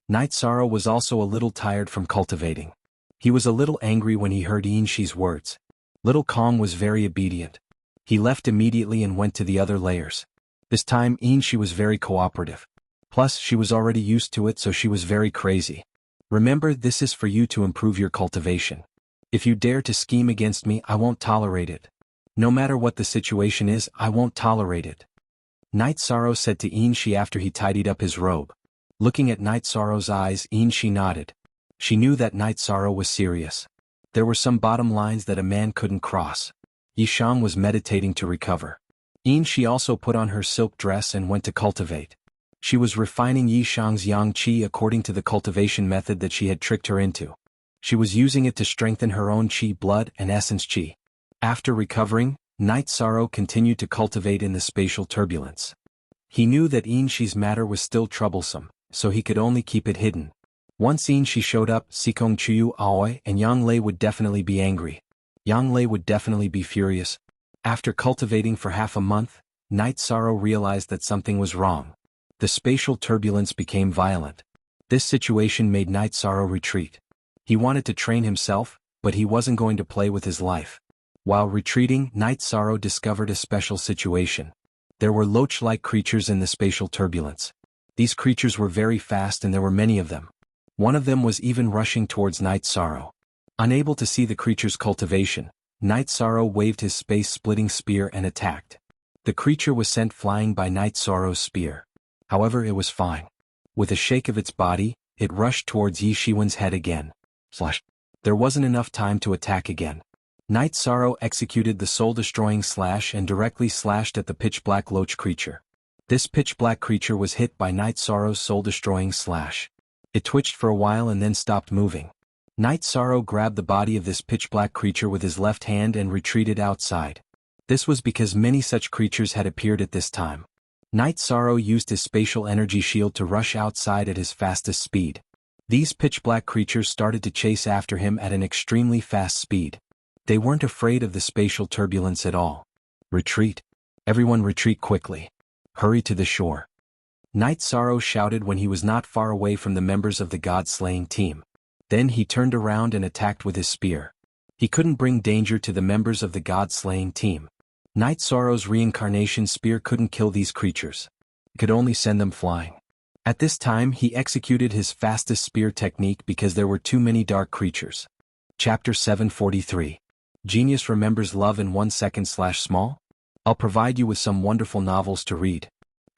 Night Sorrow was also a little tired from cultivating. He was a little angry when he heard Xianxia's words. Little Kong was very obedient. He left immediately and went to the other layers. This time Xianxia was very cooperative. Plus, she was already used to it, so she was very crazy. Remember, this is for you to improve your cultivation. If you dare to scheme against me, I won't tolerate it. No matter what the situation is, I won't tolerate it. Night Sorrow said to Xianxia after he tidied up his robe. Looking at Night Sorrow's eyes, Xianxia nodded. She knew that Night Sorrow was serious. There were some bottom lines that a man couldn't cross. Yishang was meditating to recover. She also put on her silk dress and went to cultivate. She was refining Yishang's yang qi according to the cultivation method that she had tricked her into. She was using it to strengthen her own qi blood and essence qi. After recovering, Night Sorrow continued to cultivate in the spatial turbulence. He knew that Xi's matter was still troublesome, so he could only keep it hidden. Once Xi showed up, Sikong Chuyu Aoi and Yang Lei would definitely be angry. Yang Lei would definitely be furious. After cultivating for half a month, Night Sorrow realized that something was wrong. The spatial turbulence became violent. This situation made Night Sorrow retreat. He wanted to train himself, but he wasn't going to play with his life. While retreating, Night Sorrow discovered a special situation. There were loach-like creatures in the spatial turbulence. These creatures were very fast and there were many of them. One of them was even rushing towards Night Sorrow. Unable to see the creature's cultivation, Night Sorrow waved his space-splitting spear and attacked. The creature was sent flying by Night Sorrow's spear. However, it was fine. With a shake of its body, it rushed towards Yi Shiwen's head again. There wasn't enough time to attack again. Night Sorrow executed the soul-destroying slash and directly slashed at the pitch-black loach creature. This pitch-black creature was hit by Night Sorrow's soul-destroying slash. It twitched for a while and then stopped moving. Night Sorrow grabbed the body of this pitch-black creature with his left hand and retreated outside. This was because many such creatures had appeared at this time. Night Sorrow used his spatial energy shield to rush outside at his fastest speed. These pitch-black creatures started to chase after him at an extremely fast speed. They weren't afraid of the spatial turbulence at all. Retreat. Everyone retreat quickly. Hurry to the shore. Night Sorrow shouted when he was not far away from the members of the god-slaying team. Then he turned around and attacked with his spear. He couldn't bring danger to the members of the god-slaying team. Night Sorrow's reincarnation spear couldn't kill these creatures. It could only send them flying. At this time he executed his fastest spear technique because there were too many dark creatures. Chapter 743. Genius remembers love in 1 second/small? I'll provide you with some wonderful novels to read.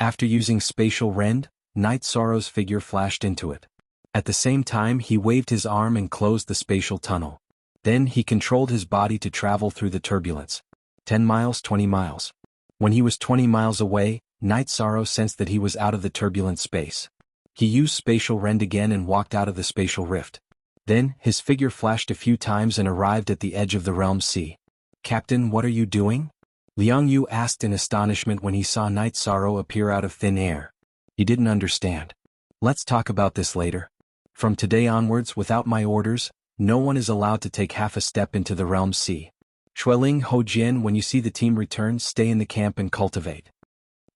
After using spatial rend, Night Sorrow's figure flashed into it. At the same time he waved his arm and closed the spatial tunnel. Then he controlled his body to travel through the turbulence. 10 miles, 20 miles. When he was 20 miles away, Night Sorrow sensed that he was out of the turbulent space. He used spatial rend again and walked out of the spatial rift. Then, his figure flashed a few times and arrived at the edge of the realm sea. "Captain, what are you doing?" Liang Yu asked in astonishment when he saw Night Sorrow appear out of thin air. He didn't understand. "Let's talk about this later. From today onwards, without my orders, no one is allowed to take half a step into the realm sea. Shueling Ho Jian, when you see the team return, stay in the camp and cultivate."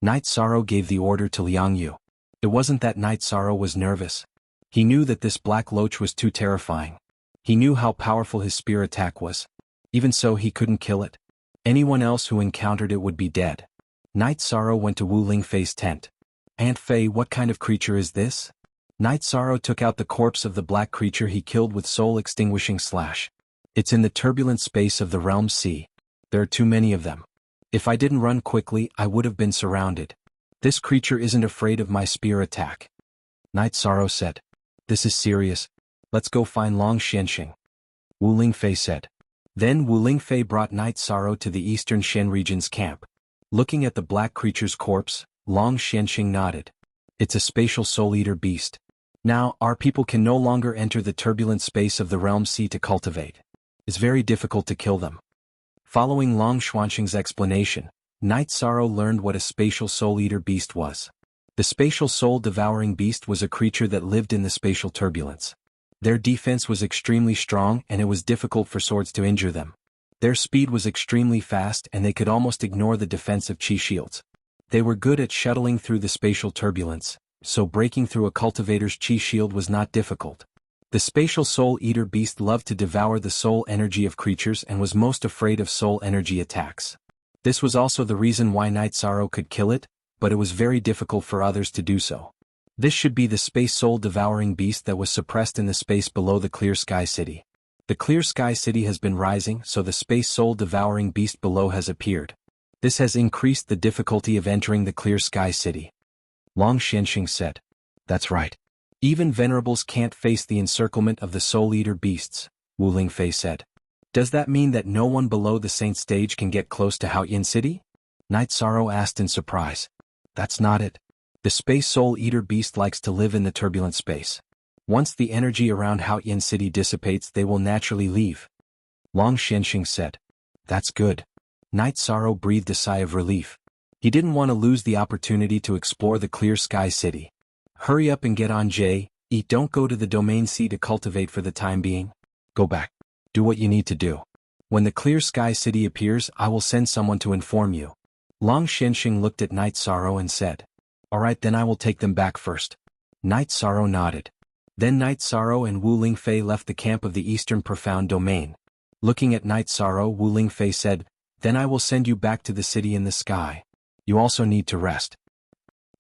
Night Sorrow gave the order to Liang Yu. It wasn't that Night Sorrow was nervous. He knew that this black loach was too terrifying. He knew how powerful his spear attack was. Even so, he couldn't kill it. Anyone else who encountered it would be dead. Night Sorrow went to Wu Lingfei's tent. "Aunt Fei, what kind of creature is this?" Night Sorrow took out the corpse of the black creature he killed with soul-extinguishing slash. "It's in the turbulent space of the realm sea. There are too many of them. If I didn't run quickly, I would have been surrounded. This creature isn't afraid of my spear attack." Night Sorrow said. "This is serious. Let's go find Long Xianxing," Wu Lingfei said. Then Wu Lingfei brought Night Sorrow to the eastern Shen region's camp. Looking at the black creature's corpse, Long Xianxing nodded. "It's a spatial soul-eater beast. Now, our people can no longer enter the turbulent space of the realm sea to cultivate. It's very difficult to kill them." Following Long Xuanxing's explanation, Night Sorrow learned what a spatial soul-eater beast was. The spatial soul-devouring beast was a creature that lived in the spatial turbulence. Their defense was extremely strong and it was difficult for swords to injure them. Their speed was extremely fast and they could almost ignore the defensive chi shields. They were good at shuttling through the spatial turbulence, so breaking through a cultivator's chi shield was not difficult. The spatial soul-eater beast loved to devour the soul energy of creatures and was most afraid of soul energy attacks. This was also the reason why Night Sorrow could kill it, but it was very difficult for others to do so. This should be the space soul-devouring beast that was suppressed in the space below the Clear Sky City. The Clear Sky City has been rising, so the space soul-devouring beast below has appeared. This has increased the difficulty of entering the Clear Sky City. Long Xianxing said. "That's right. Even venerables can't face the encirclement of the soul-eater beasts, Wu Lingfei said. Does that mean that no one below the saint stage can get close to Haoyin City? Night Sorrow asked in surprise. That's not it. The space soul-eater beast likes to live in the turbulent space. Once the energy around Haoyin City dissipates, they will naturally leave. Long Xianxia said. That's good. Night Sorrow breathed a sigh of relief. He didn't want to lose the opportunity to explore the clear sky city. Hurry up and get on Eat. Don't go to the domain C to cultivate for the time being. Go back. Do what you need to do. When the clear sky city appears, I will send someone to inform you. Long Xianxia looked at Night Sorrow and said. Alright, then I will take them back first. Night Sorrow nodded. Then Night Sorrow and Wu Lingfei left the camp of the Eastern Profound Domain. Looking at Night Sorrow, Wu Lingfei said, Then I will send you back to the city in the sky. You also need to rest.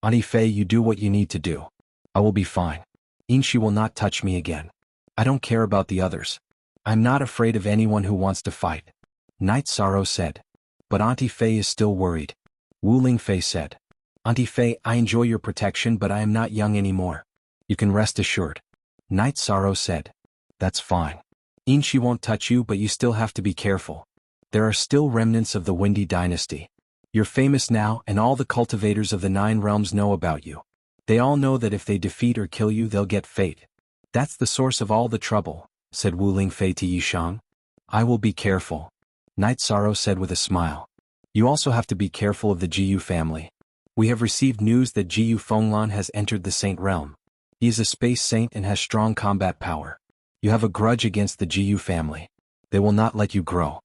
Auntie Fei, you do what you need to do. I will be fine. Inshi will not touch me again. I don't care about the others. I'm not afraid of anyone who wants to fight. Night Sorrow said. But Auntie Fei is still worried. Wu Lingfei said. Auntie Fei, I enjoy your protection, but I am not young anymore. You can rest assured. Night Sorrow said. That's fine. Inshi won't touch you, but you still have to be careful. There are still remnants of the Windy Dynasty. You're famous now, and all the cultivators of the 9 realms know about you. They all know that if they defeat or kill you, they'll get fate. That's the source of all the trouble, said Wu Lingfei to Yishang. I will be careful. Night Sorrow said with a smile. You also have to be careful of the Jiyu family. We have received news that Jiyu Fenglan has entered the Saint Realm. He is a space saint and has strong combat power. You have a grudge against the Jiyu family. They will not let you grow.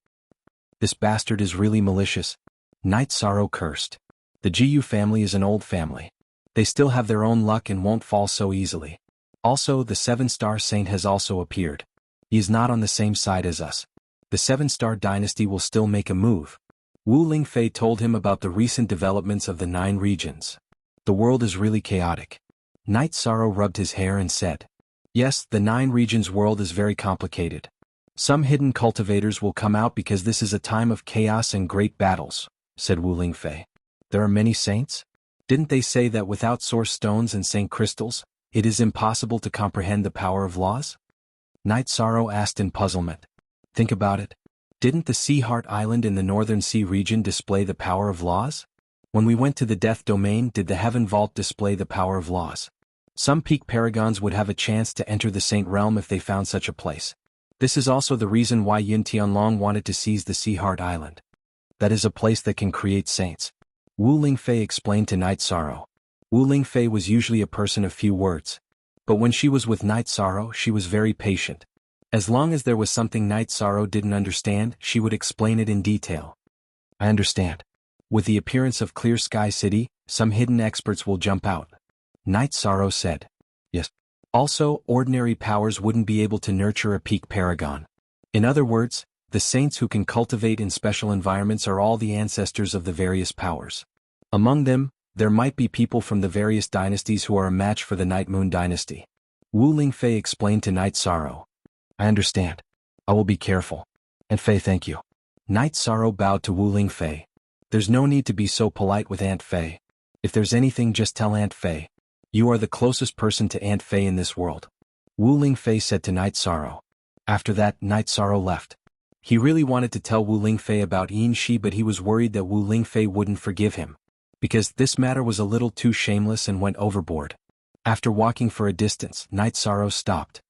This bastard is really malicious. Night Sorrow cursed. The Jiyu family is an old family. They still have their own luck and won't fall so easily. Also, the 7-star saint has also appeared. He is not on the same side as us. The 7-star dynasty will still make a move. Wu Lingfei told him about the recent developments of the 9 regions. The world is really chaotic. Night Sorrow rubbed his hair and said. Yes, the 9 regions world is very complicated. Some hidden cultivators will come out because this is a time of chaos and great battles, said Wu Lingfei. There are many saints? Didn't they say that without source stones and saint crystals, it is impossible to comprehend the power of laws? Night Sorrow asked in puzzlement. Think about it. Didn't the Sea Heart Island in the Northern Sea region display the power of laws? When we went to the Death Domain, did the Heaven Vault display the power of laws? Some peak paragons would have a chance to enter the Saint Realm if they found such a place. This is also the reason why Yin Tianlong wanted to seize the Sea Heart Island. That is a place that can create saints. Wu Lingfei explained to Night Sorrow. Wu Lingfei was usually a person of few words. But when she was with Night Sorrow, she was very patient. As long as there was something Night Sorrow didn't understand, she would explain it in detail. I understand. With the appearance of Clear Sky City, some hidden experts will jump out. Night Sorrow said. Yes. Also, ordinary powers wouldn't be able to nurture a peak paragon. In other words, the saints who can cultivate in special environments are all the ancestors of the various powers. Among them, there might be people from the various dynasties who are a match for the Night Moon dynasty. Wu Lingfei explained to Night Sorrow. I understand. I will be careful. Aunt Fei, thank you. Night Sorrow bowed to Wu Lingfei. There's no need to be so polite with Aunt Fei. If there's anything, just tell Aunt Fei. You are the closest person to Aunt Fei in this world. Wu Lingfei said to Night Sorrow. After that, Night Sorrow left. He really wanted to tell Wu Lingfei about Yin Shi, but he was worried that Wu Lingfei wouldn't forgive him. Because this matter was a little too shameless and went overboard. After walking for a distance, Night Sorrow stopped.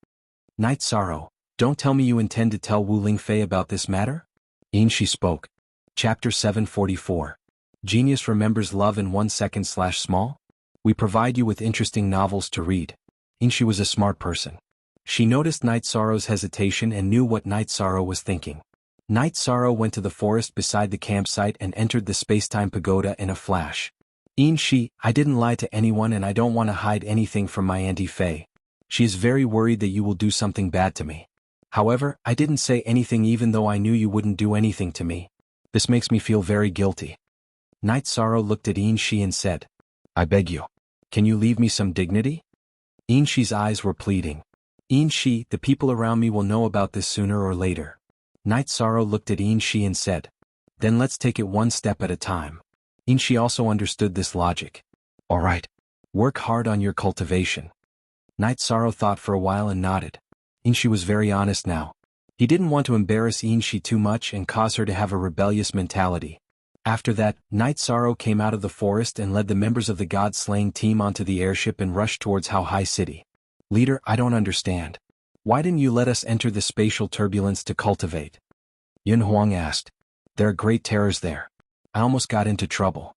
Night Sorrow, don't tell me you intend to tell Wu Lingfei about this matter? Yin Shi spoke. Chapter 744. Genius remembers love in 1 second/small? We provide you with interesting novels to read. Yin Shi was a smart person. She noticed Night Sorrow's hesitation and knew what Night Sorrow was thinking. Night Sorrow went to the forest beside the campsite and entered the spacetime pagoda in a flash. Yin Shi, I didn't lie to anyone and I don't want to hide anything from my Auntie Fei. She is very worried that you will do something bad to me. However, I didn't say anything even though I knew you wouldn't do anything to me. This makes me feel very guilty. Night Sorrow looked at Yin Shi and said, I beg you. Can you leave me some dignity? Yin Shi's eyes were pleading. Yin Shi, the people around me will know about this sooner or later. Night Sorrow looked at Yin Shi and said, then let's take it one step at a time. Yin Shi also understood this logic. Alright. Work hard on your cultivation. Night Sorrow thought for a while and nodded. Inshi was very honest now. He didn't want to embarrass Inshi too much and cause her to have a rebellious mentality. After that, Night Sorrow came out of the forest and led the members of the god-slaying team onto the airship and rushed towards How High City. Leader, I don't understand. Why didn't you let us enter the spatial turbulence to cultivate? Xuanhuan asked. There are great terrors there. I almost got into trouble.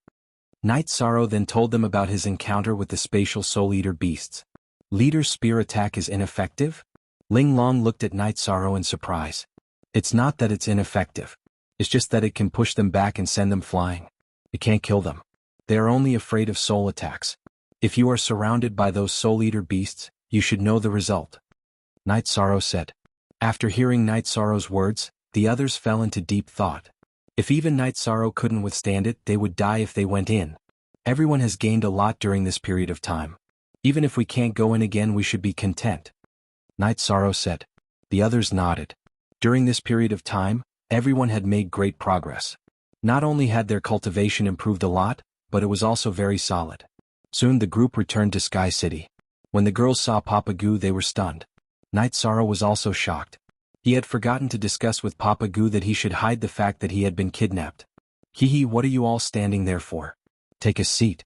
Night Sorrow then told them about his encounter with the spatial soul eater beasts. Leader's spear attack is ineffective? Ling Long looked at Night Sorrow in surprise. It's not that it's ineffective. It's just that it can push them back and send them flying. It can't kill them. They are only afraid of soul attacks. If you are surrounded by those soul eater beasts, you should know the result. Night Sorrow said. After hearing Night Sorrow's words, the others fell into deep thought. If even Night Sorrow couldn't withstand it, they would die if they went in. Everyone has gained a lot during this period of time. Even if we can't go in again, we should be content. Night Sorrow said. The others nodded. During this period of time, everyone had made great progress. Not only had their cultivation improved a lot, but it was also very solid. Soon the group returned to Sky City. When the girls saw Papa Gu, they were stunned. Night Sorrow was also shocked. He had forgotten to discuss with Papa Gu that he should hide the fact that he had been kidnapped. Hee, what are you all standing there for? Take a seat.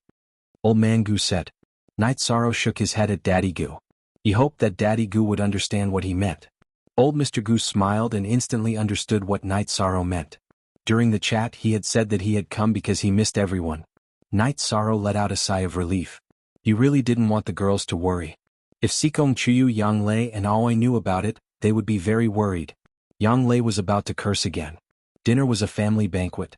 Old Man Gu said. Night Sorrow shook his head at Daddy Gu. He hoped that Daddy Gu would understand what he meant. Old Mr. Gu smiled and instantly understood what Night Sorrow meant. During the chat, he had said that he had come because he missed everyone. Night Sorrow let out a sigh of relief. He really didn't want the girls to worry. If Sikong Chuyu, Yang Lei and Aoi knew about it, they would be very worried. Yang Lei was about to curse again. Dinner was a family banquet.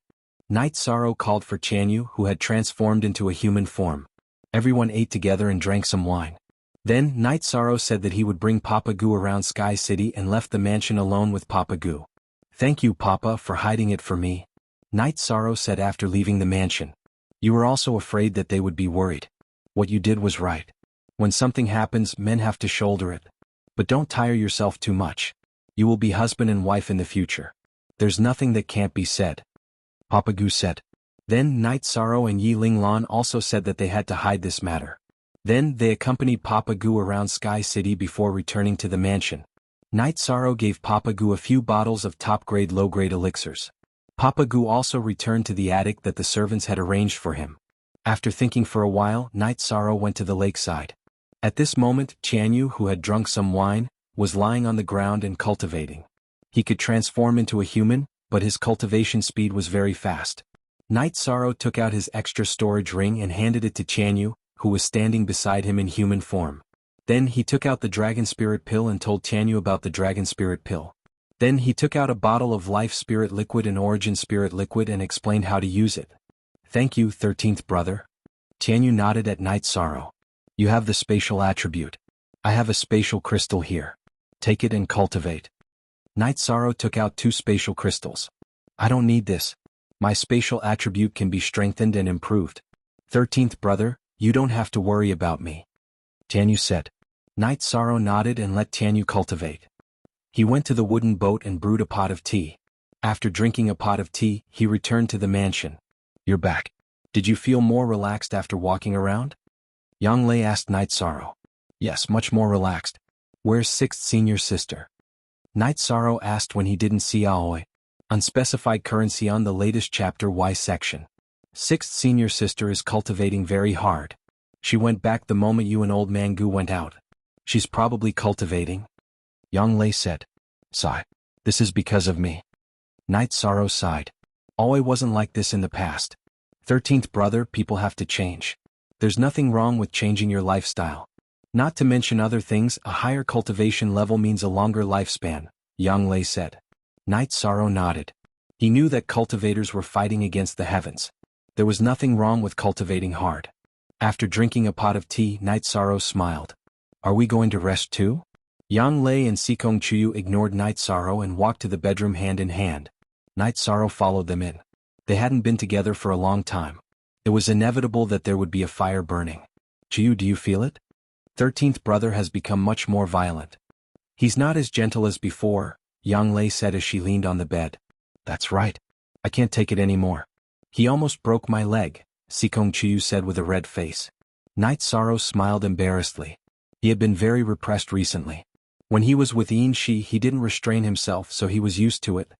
Night Sorrow called for Xianxia, who had transformed into a human form. Everyone ate together and drank some wine. Then, Night Sorrow said that he would bring Papa Gu around Sky City and left the mansion alone with Papa Gu. Thank you, Papa, for hiding it for me. Night Sorrow said after leaving the mansion. You were also afraid that they would be worried. What you did was right. When something happens, men have to shoulder it. But don't tire yourself too much. You will be husband and wife in the future. There's nothing that can't be said. Papa Gu said. Then Night Sorrow and Yi Linglan also said that they had to hide this matter. Then they accompanied Papa Gu around Sky City before returning to the mansion. Night Sorrow gave Papa Gu a few bottles of top-grade low-grade elixirs. Papa Gu also returned to the attic that the servants had arranged for him. After thinking for a while, Night Sorrow went to the lakeside. At this moment, Xianxia, who had drunk some wine, was lying on the ground and cultivating. He could transform into a human, but his cultivation speed was very fast. Night Sorrow took out his extra storage ring and handed it to Xianxia, who was standing beside him in human form. Then he took out the Dragon Spirit Pill and told Xianxia about the Dragon Spirit Pill. Then he took out a bottle of Life Spirit Liquid and Origin Spirit Liquid and explained how to use it. Thank you, 13th brother. Xianxia nodded at Night Sorrow. You have the spatial attribute. I have a spatial crystal here. Take it and cultivate. Night Sorrow took out 2 spatial crystals. I don't need this. My spatial attribute can be strengthened and improved. 13th brother, you don't have to worry about me. Xianxia said. Night Sorrow nodded and let Xianxia cultivate. He went to the wooden boat and brewed a pot of tea. After drinking a pot of tea, he returned to the mansion. You're back. Did you feel more relaxed after walking around? Yang Lei asked Night Sorrow. Yes, much more relaxed. Where's 6th senior sister? Night Sorrow asked when he didn't see Aoi. Unspecified currency on the latest chapter Y section. 6th senior sister is cultivating very hard. She went back the moment you and Old Man Gu went out. She's probably cultivating. Yang Lei said. Sigh. This is because of me. Night Sorrow sighed. Aoi wasn't like this in the past. 13th brother, people have to change. There's nothing wrong with changing your lifestyle. Not to mention other things, a higher cultivation level means a longer lifespan, Yang Lei said. Night Sorrow nodded. He knew that cultivators were fighting against the heavens. There was nothing wrong with cultivating hard. After drinking a pot of tea, Night Sorrow smiled. Are we going to rest too? Yang Lei and Sikong Chuyu ignored Night Sorrow and walked to the bedroom hand in hand. Night Sorrow followed them in. They hadn't been together for a long time. It was inevitable that there would be a fire burning. Chuyu, do you feel it? 13th brother has become much more violent. He's not as gentle as before, Yang Lei said as she leaned on the bed. That's right. I can't take it anymore. He almost broke my leg, Sikong Chuyu said with a red face. Night Sorrow smiled embarrassedly. He had been very repressed recently. When he was with xianxia he didn't restrain himself, so he was used to it.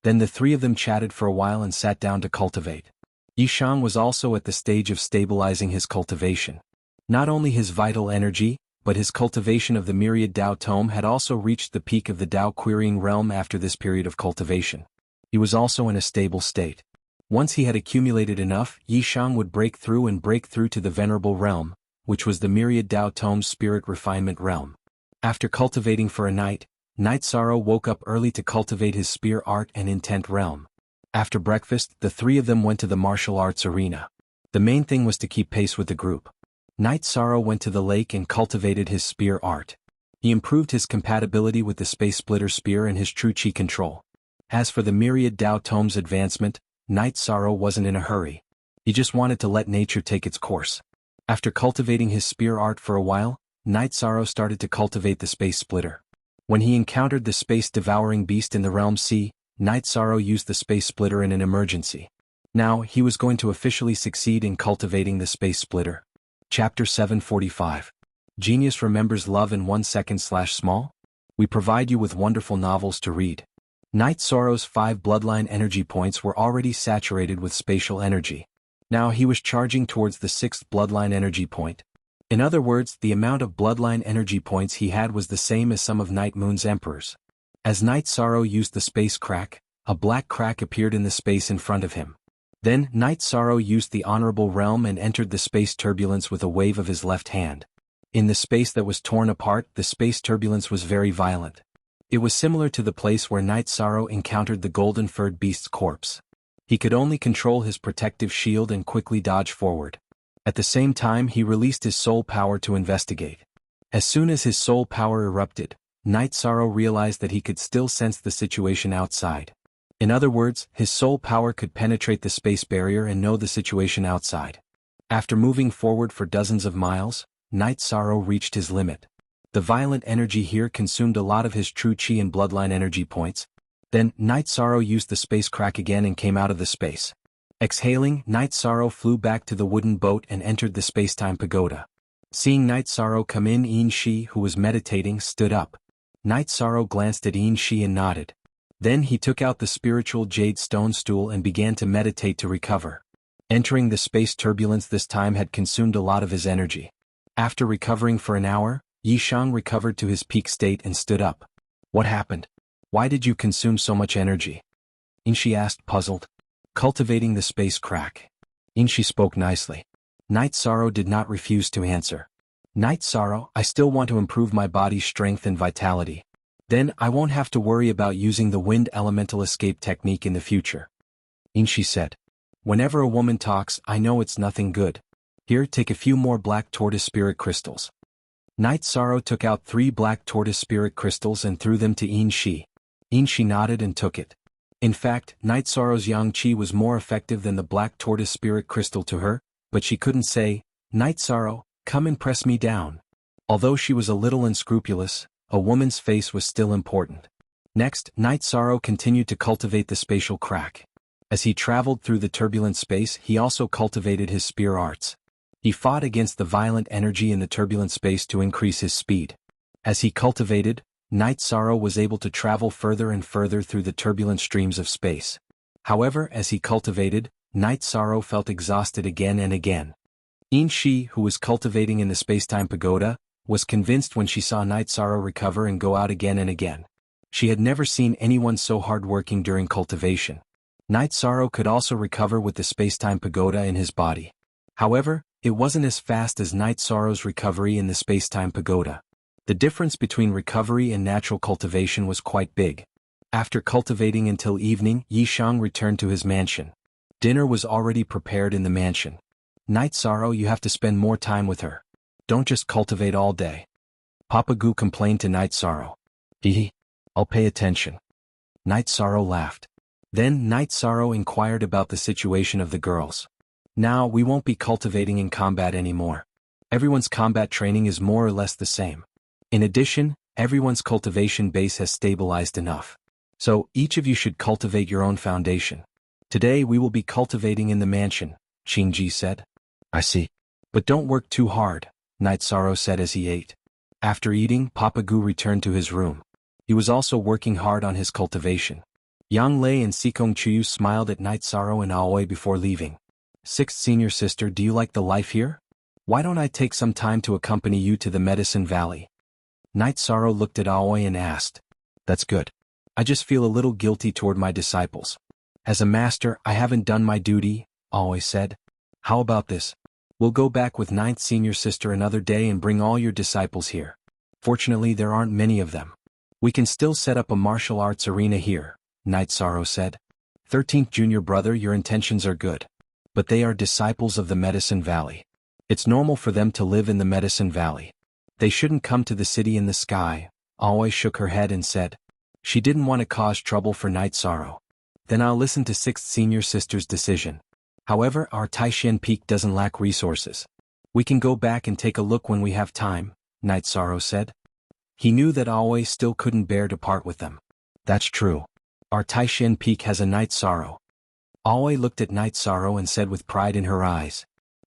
Then the three of them chatted for a while and sat down to cultivate. Yishang was also at the stage of stabilizing his cultivation. Not only his vital energy, but his cultivation of the myriad Dao tome had also reached the peak of the Dao querying realm after this period of cultivation. He was also in a stable state. Once he had accumulated enough, Yishang would break through to the venerable realm, which was the myriad Dao tome's spirit refinement realm. After cultivating for a night, Night Sorrow woke up early to cultivate his spear art and intent realm. After breakfast, the three of them went to the martial arts arena. The main thing was to keep pace with the group. Night Sorrow went to the lake and cultivated his spear art. He improved his compatibility with the space splitter spear and his true chi control. As for the myriad Dao tome's advancement, Night Sorrow wasn't in a hurry. He just wanted to let nature take its course. After cultivating his spear art for a while, Night Sorrow started to cultivate the space splitter. When he encountered the space-devouring beast in the realm C, Night Sorrow used the space splitter in an emergency. Now, he was going to officially succeed in cultivating the space splitter. Chapter 745. Genius remembers love in 1 second/small? We provide you with wonderful novels to read. Night Sorrow's 5 bloodline energy points were already saturated with spatial energy. Now he was charging towards the 6th bloodline energy point. In other words, the amount of bloodline energy points he had was the same as some of Night Moon's emperors. As Night Sorrow used the space crack, a black crack appeared in the space in front of him. Then, Night Sorrow used the honorable realm and entered the space turbulence with a wave of his left hand. In the space that was torn apart, the space turbulence was very violent. It was similar to the place where Night Sorrow encountered the golden-furred beast's corpse. He could only control his protective shield and quickly dodge forward. At the same time, he released his soul power to investigate. As soon as his soul power erupted, Night Sorrow realized that he could still sense the situation outside. In other words, his soul power could penetrate the space barrier and know the situation outside. After moving forward for dozens of miles, Night Sorrow reached his limit. The violent energy here consumed a lot of his true chi and bloodline energy points. Then, Night Sorrow used the space crack again and came out of the space. Exhaling, Night Sorrow flew back to the wooden boat and entered the space-time pagoda. Seeing Night Sorrow come in, xianxia, who was meditating, stood up. Night Sorrow glanced at xianxia and nodded. Then he took out the spiritual jade stone stool and began to meditate to recover. Entering the space turbulence this time had consumed a lot of his energy. After recovering for an hour, Yishang recovered to his peak state and stood up. What happened? Why did you consume so much energy? xianxia asked, puzzled. Cultivating the space crack. xianxia spoke nicely. Night Sorrow did not refuse to answer. Night Sorrow, I still want to improve my body's strength and vitality. Then I won't have to worry about using the wind elemental escape technique in the future. xianxia said. Whenever a woman talks, I know it's nothing good. Here, take a few more black tortoise spirit crystals. Night Sorrow took out 3 black tortoise spirit crystals and threw them to xianxia. xianxia nodded and took it. In fact, Night Sorrow's yang chi was more effective than the black tortoise spirit crystal to her, but she couldn't say, Night Sorrow, come and press me down. Although she was a little unscrupulous, a woman's face was still important. Next, Night Sorrow continued to cultivate the spatial crack. As he traveled through the turbulent space, he also cultivated his spear arts. He fought against the violent energy in the turbulent space to increase his speed. As he cultivated, Night Sorrow was able to travel further and further through the turbulent streams of space. However, as he cultivated, Night Sorrow felt exhausted again and again. xianxia, who was cultivating in the space-time pagoda, was convinced when she saw Night Sorrow recover and go out again and again. She had never seen anyone so hard-working during cultivation. Night Sorrow could also recover with the space-time pagoda in his body. However, it wasn't as fast as Night Sorrow's recovery in the space-time pagoda. The difference between recovery and natural cultivation was quite big. After cultivating until evening, Yishang returned to his mansion. Dinner was already prepared in the mansion. Night Sorrow, you have to spend more time with her. Don't just cultivate all day. Papa Gu complained to Night Sorrow. I'll pay attention. Night Sorrow laughed. Then Night Sorrow inquired about the situation of the girls. Now we won't be cultivating in combat anymore. Everyone's combat training is more or less the same. In addition, everyone's cultivation base has stabilized enough. So, each of you should cultivate your own foundation. Today we will be cultivating in the mansion, xianxia said. I see. But don't work too hard, Night Sorrow said as he ate. After eating, Papa Gu returned to his room. He was also working hard on his cultivation. Yang Lei and Sikong Chuyu smiled at Night Sorrow and Aoi before leaving. Sixth senior sister, do you like the life here? Why don't I take some time to accompany you to the Medicine Valley? Night Sorrow looked at Aoi and asked. That's good. I just feel a little guilty toward my disciples. As a master, I haven't done my duty, Aoi said. How about this? We'll go back with ninth senior sister another day and bring all your disciples here. Fortunately, there aren't many of them. We can still set up a martial arts arena here, Night Sorrow said. 13th junior brother, your intentions are good. But they are disciples of the Medicine Valley. It's normal for them to live in the Medicine Valley. They shouldn't come to the city in the sky, Aoi shook her head and said. She didn't want to cause trouble for Night Sorrow. Then I'll listen to 6th senior sister's decision. However, our Taishan Peak doesn't lack resources. We can go back and take a look when we have time, Night Sorrow said. He knew that Aoi still couldn't bear to part with them. That's true. Our Taishan Peak has a Night Sorrow. Aoi looked at Night Sorrow and said with pride in her eyes.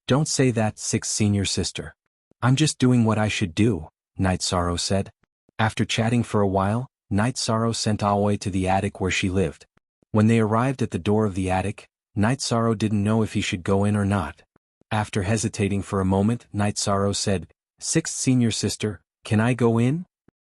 Don't say that, 6th senior sister. I'm just doing what I should do, Night Sorrow said. After chatting for a while, Night Sorrow sent Aoi to the attic where she lived. When they arrived at the door of the attic, Night Sorrow didn't know if he should go in or not. After hesitating for a moment, Night Sorrow said, 6th senior sister, can I go in?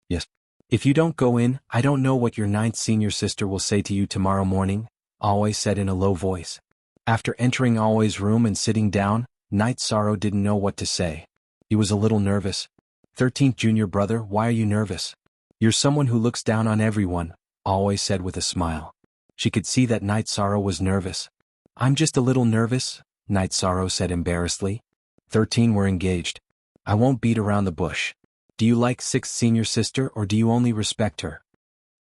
Yes. If you don't go in, I don't know what your 9th senior sister will say to you tomorrow morning, Aoi said in a low voice. After entering Aoi's room and sitting down, Night Sorrow didn't know what to say. He was a little nervous. 13th junior brother, why are you nervous? You're someone who looks down on everyone, Aoi said with a smile. She could see that Night Sorrow was nervous. I'm just a little nervous, Night Sorrow said embarrassedly. 13 were engaged. I won't beat around the bush. Do you like 6th senior sister or do you only respect her?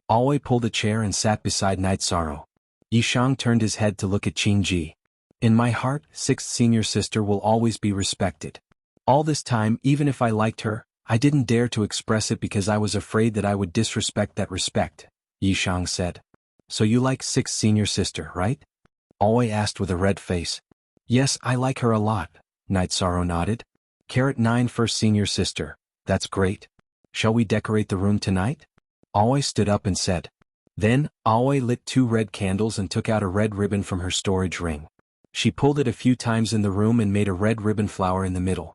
Aoi pulled a chair and sat beside Night Sorrow. Yishang turned his head to look at Qingji. In my heart, 6th senior sister will always be respected. All this time, even if I liked her, I didn't dare to express it because I was afraid that I would disrespect that respect, Yishang said. So you like 6th senior sister, right? Aoi asked with a red face. Yes, I like her a lot, Night Sorrow nodded. 9 first senior sister, that's great. Shall we decorate the room tonight? Aoi stood up and said. Then, Aoi lit 2 red candles and took out a red ribbon from her storage ring. She pulled it a few times in the room and made a red ribbon flower in the middle.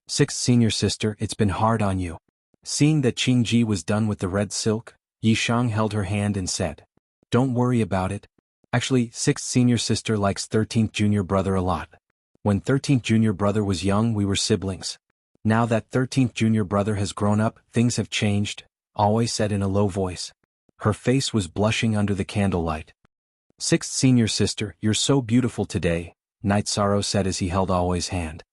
6th senior sister, it's been hard on you. Seeing that Qingji was done with the red silk, Yishang held her hand and said. Don't worry about it. Actually, 6th senior sister likes 13th junior brother a lot. When 13th junior brother was young, we were siblings. Now that 13th junior brother has grown up, things have changed, Aoi said in a low voice. Her face was blushing under the candlelight. 6th senior sister, you're so beautiful today, Night Sorrow said as he held Aoi's hand.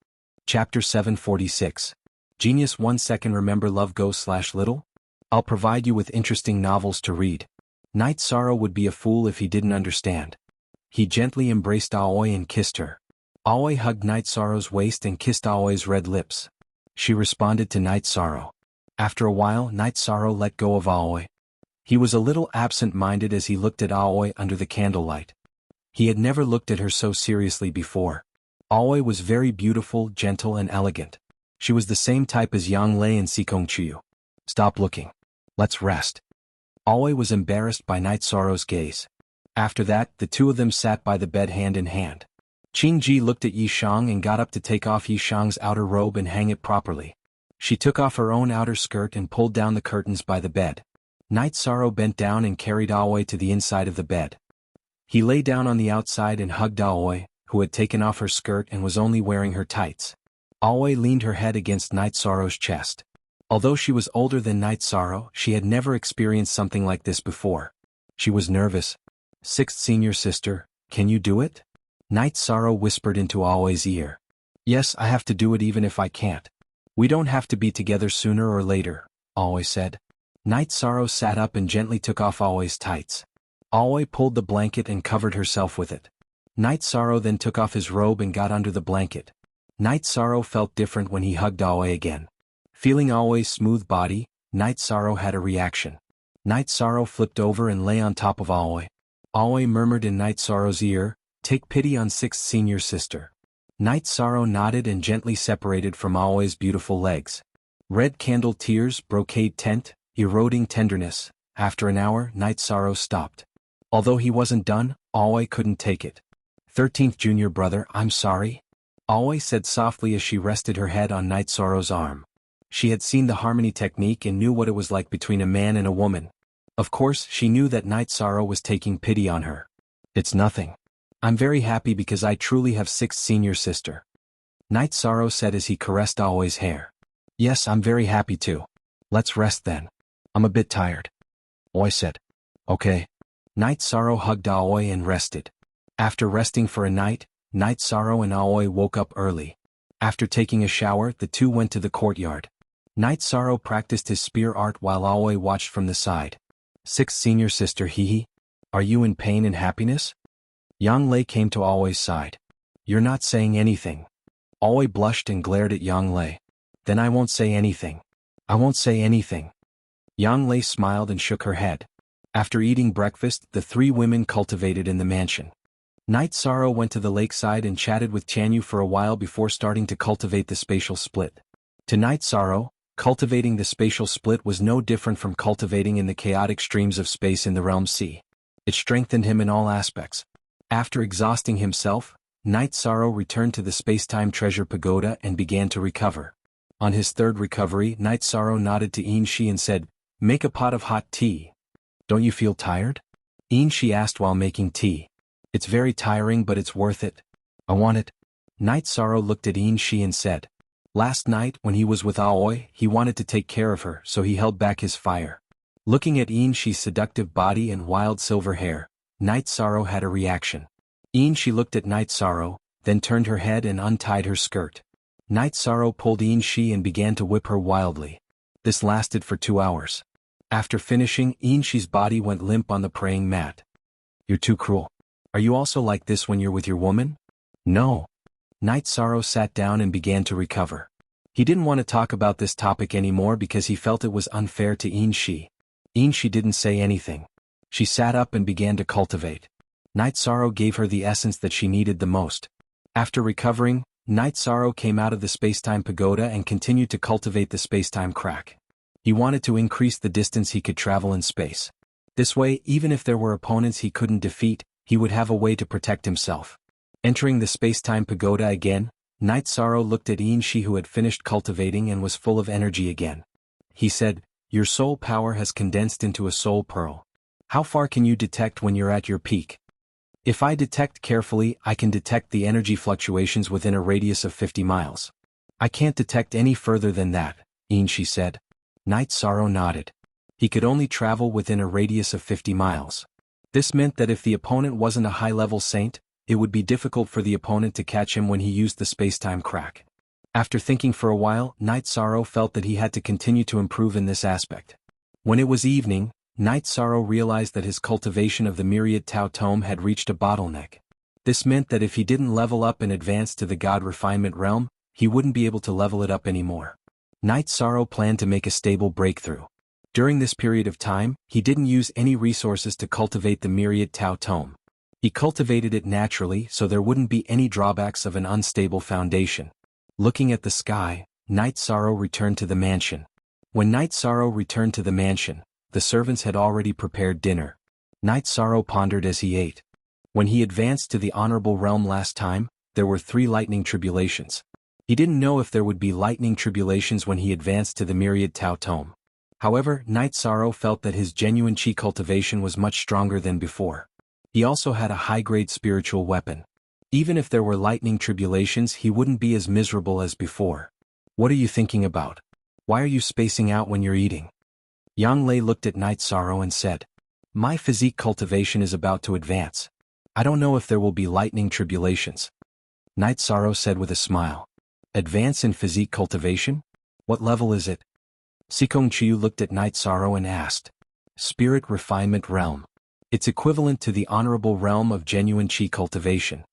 Chapter 746. Genius 1 second remember love go/little? I'll provide you with interesting novels to read. Night Sorrow would be a fool if he didn't understand. He gently embraced Aoi and kissed her. Aoi hugged Night Sorrow's waist and kissed Aoi's red lips. She responded to Night Sorrow. After a while, Night Sorrow let go of Aoi. He was a little absent-minded as he looked at Aoi under the candlelight. He had never looked at her so seriously before. Aoi was very beautiful, gentle and elegant. She was the same type as Yang Lei and Sikong Chuyu. Stop looking. Let's rest. Aoi was embarrassed by Night Sorrow's gaze. After that, the two of them sat by the bed hand in hand. Qingji looked at Yishang and got up to take off Yishang's outer robe and hang it properly. She took off her own outer skirt and pulled down the curtains by the bed. Night Sorrow bent down and carried Aoi to the inside of the bed. He lay down on the outside and hugged Aoi, who had taken off her skirt and was only wearing her tights. Aoi leaned her head against Night Sorrow's chest. Although she was older than Night Sorrow, she had never experienced something like this before. She was nervous. 6th senior sister, can you do it? Night Sorrow whispered into Aoi's ear. Yes, I have to do it even if I can't. We don't have to be together sooner or later, Aoi said. Night Sorrow sat up and gently took off Aoi's tights. Aoi pulled the blanket and covered herself with it. Night Sorrow then took off his robe and got under the blanket. Night Sorrow felt different when he hugged Aoi again. Feeling Aoi's smooth body, Night Sorrow had a reaction. Night Sorrow flipped over and lay on top of Aoi. Aoi murmured in Night Sorrow's ear, take pity on 6th senior sister. Night Sorrow nodded and gently separated from Aoi's beautiful legs. Red candle tears, brocade tent, eroding tenderness. After an hour, Night Sorrow stopped. Although he wasn't done, Aoi couldn't take it. 13th junior brother, I'm sorry. Aoi said softly as she rested her head on Night Sorrow's arm. She had seen the harmony technique and knew what it was like between a man and a woman. Of course, she knew that Night Sorrow was taking pity on her. It's nothing. I'm very happy because I truly have 6th senior sister. Night Sorrow said as he caressed Aoi's hair. Yes, I'm very happy too. Let's rest then. I'm a bit tired. Aoi said. Okay. Night Sorrow hugged Aoi and rested. After resting for a night, Night Sorrow and Aoi woke up early. After taking a shower, the two went to the courtyard. Night Sorrow practiced his spear art while Aoi watched from the side. 6th senior sister, hehe. Are you in pain and happiness? Yang Lei came to Aoi's side. You're not saying anything. Aoi blushed and glared at Yang Lei. Then I won't say anything. I won't say anything. Yang Lei smiled and shook her head. After eating breakfast, the three women cultivated in the mansion. Night Sorrow went to the lakeside and chatted with Xianyu for a while before starting to cultivate the spatial split. To Night Sorrow, cultivating the spatial split was no different from cultivating in the chaotic streams of space in the realm sea. It strengthened him in all aspects. After exhausting himself, Night Sorrow returned to the Spacetime Treasure Pagoda and began to recover. On his third recovery, Night Sorrow nodded to Xianxia and said, "Make a pot of hot tea." "Don't you feel tired?" Xianxia asked while making tea. "It's very tiring but it's worth it. I want it." Night Sorrow looked at Xianxia and said, "Last night, when he was with Aoi, he wanted to take care of her, so he held back his fire." Looking at Xianxia's seductive body and wild silver hair, Night Sorrow had a reaction. Xianxia looked at Night Sorrow, then turned her head and untied her skirt. Night Sorrow pulled Xianxia and began to whip her wildly. This lasted for 2 hours. After finishing, Xianxia's body went limp on the praying mat. "You're too cruel. Are you also like this when you're with your woman?" "No." Night Sorrow sat down and began to recover. He didn't want to talk about this topic anymore because he felt it was unfair to Xianxia. Xianxia didn't say anything. She sat up and began to cultivate. Night Sorrow gave her the essence that she needed the most. After recovering, Night Sorrow came out of the Spacetime Pagoda and continued to cultivate the Spacetime Crack. He wanted to increase the distance he could travel in space. This way, even if there were opponents he couldn't defeat, he would have a way to protect himself. Entering the Spacetime Pagoda again, Night Sorrow looked at Xianxia who had finished cultivating and was full of energy again. He said, "Your soul power has condensed into a soul pearl. How far can you detect when you're at your peak?" "If I detect carefully, I can detect the energy fluctuations within a radius of 50 miles. I can't detect any further than that," Xianxia said. Night Sorrow nodded. He could only travel within a radius of 50 miles. This meant that if the opponent wasn't a high-level saint, it would be difficult for the opponent to catch him when he used the Spacetime Crack. After thinking for a while, Night Sorrow felt that he had to continue to improve in this aspect. When it was evening, Night Sorrow realized that his cultivation of the Myriad Tao Tome had reached a bottleneck. This meant that if he didn't level up and advance to the God Refinement realm, he wouldn't be able to level it up anymore. Night Sorrow planned to make a stable breakthrough. During this period of time, he didn't use any resources to cultivate the Myriad Tao Tome. He cultivated it naturally so there wouldn't be any drawbacks of an unstable foundation. Looking at the sky, Night Sorrow returned to the mansion. When Night Sorrow returned to the mansion, the servants had already prepared dinner. Night Sorrow pondered as he ate. When he advanced to the honorable realm last time, there were 3 lightning tribulations. He didn't know if there would be lightning tribulations when he advanced to the Myriad Tao Tome. However, Night Sorrow felt that his genuine chi cultivation was much stronger than before. He also had a high-grade spiritual weapon. Even if there were lightning tribulations, he wouldn't be as miserable as before. "What are you thinking about? Why are you spacing out when you're eating?" Yang Lei looked at Night Sorrow and said, "My physique cultivation is about to advance. I don't know if there will be lightning tribulations." Night Sorrow said with a smile, "Advance in physique cultivation? What level is it?" Sikong Chiu looked at Night Sorrow and asked, "Spirit Refinement Realm. It's equivalent to the honorable realm of genuine chi cultivation."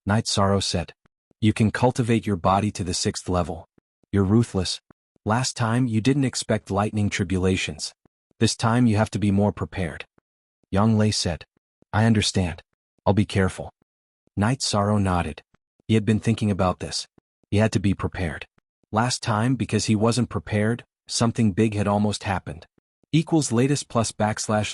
Night Sorrow said, "You can cultivate your body to the 6th level. You're ruthless. Last time you didn't expect lightning tribulations. This time you have to be more prepared." Yang Lei said, "I understand. I'll be careful." Night Sorrow nodded. He had been thinking about this. He had to be prepared. Last time, because he wasn't prepared, something big had almost happened. Equals latest plus backslash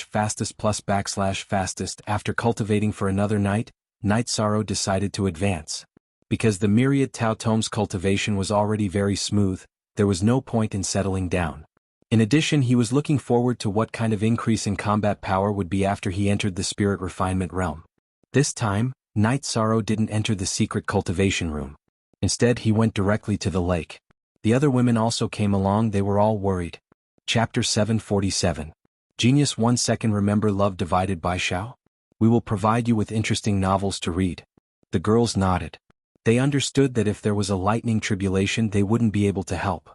fastest plus backslash fastest. After cultivating for another night, Night Sorrow decided to advance. Because the myriad Tao Tome's cultivation was already very smooth, there was no point in settling down. In addition, he was looking forward to what kind of increase in combat power would be after he entered the spirit refinement realm. This time, Night Sorrow didn't enter the secret cultivation room. Instead, he went directly to the lake. The other women also came along. They were all worried. Chapter 747. Genius 1 second. Remember love divided by Xiao? We will provide you with interesting novels to read. The girls nodded. They understood that if there was a lightning tribulation they wouldn't be able to help.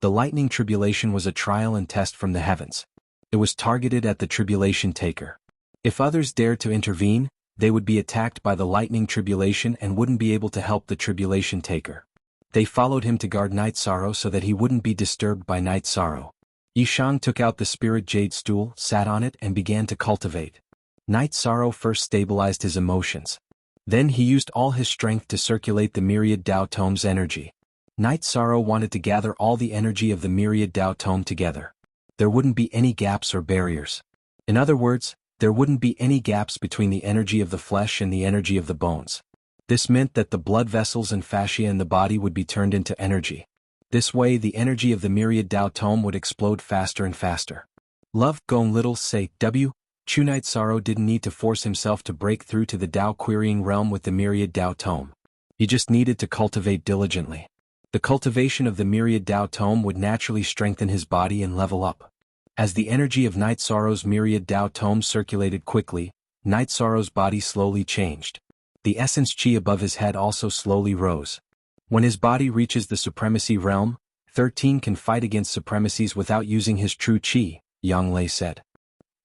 The lightning tribulation was a trial and test from the heavens. It was targeted at the tribulation taker. If others dared to intervene, they would be attacked by the lightning tribulation and wouldn't be able to help the tribulation taker. They followed him to guard Night Sorrow so that he wouldn't be disturbed by Night Sorrow. Yishang took out the spirit jade stool, sat on it and began to cultivate. Night Sorrow first stabilized his emotions. Then he used all his strength to circulate the myriad Tao Tome's energy. Night Sorrow wanted to gather all the energy of the myriad Tao Tome together. There wouldn't be any gaps or barriers. In other words, there wouldn't be any gaps between the energy of the flesh and the energy of the bones. This meant that the blood vessels and fascia in the body would be turned into energy. This way the energy of the myriad Tao Tome would explode faster and faster. Love Gong Little Say W. Chu Night Sorrow didn't need to force himself to break through to the Tao querying realm with the myriad Tao Tome. He just needed to cultivate diligently. The cultivation of the myriad Tao Tome would naturally strengthen his body and level up. As the energy of Night Sorrow's myriad Tao Tome circulated quickly, Night Sorrow's body slowly changed. The essence chi above his head also slowly rose. When his body reaches the supremacy realm, 13 can fight against supremacies without using his true chi, Yang Lei said.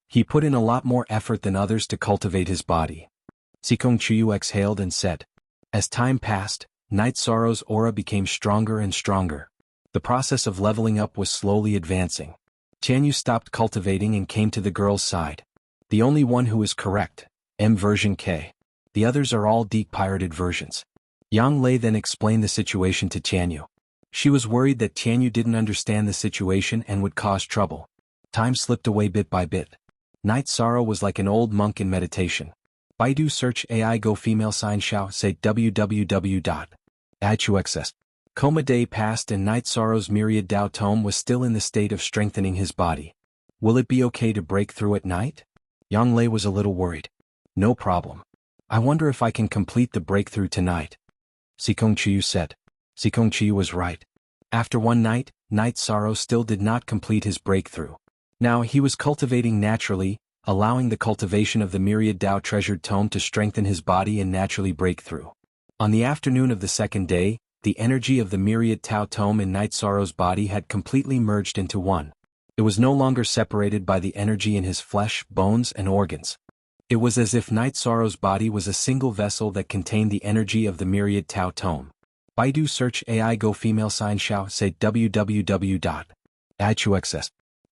He put in a lot more effort than others to cultivate his body. Sikong Chuyu exhaled and said. As time passed, Night Sorrow's aura became stronger and stronger. The process of leveling up was slowly advancing. Tianyu stopped cultivating and came to the girl's side. The only one who is correct, M version K. The others are all deep-pirated versions. Yang Lei then explained the situation to Tianyu. She was worried that Tianyu didn't understand the situation and would cause trouble. Time slipped away bit by bit. Night Sorrow was like an old monk in meditation. Baidu search AI go female sign xiao say www.ichuxs. Coma day passed and Night Sorrow's myriad Tao Tome was still in the state of strengthening his body. Will it be okay to break through at night? Yang Lei was a little worried. No problem. I wonder if I can complete the breakthrough tonight. Sikong Chiyu said. Sikong Chiyu was right. After one night, Night Sorrow still did not complete his breakthrough. Now he was cultivating naturally, allowing the cultivation of the myriad Tao treasured tome to strengthen his body and naturally break through. On the afternoon of the second day, the energy of the myriad Tao tome in Night Sorrow's body had completely merged into one. It was no longer separated by the energy in his flesh, bones, and organs. It was as if Night Sorrow's body was a single vessel that contained the energy of the myriad Tao tome. Baidu search AI go female sign xiao say www.ichuxs.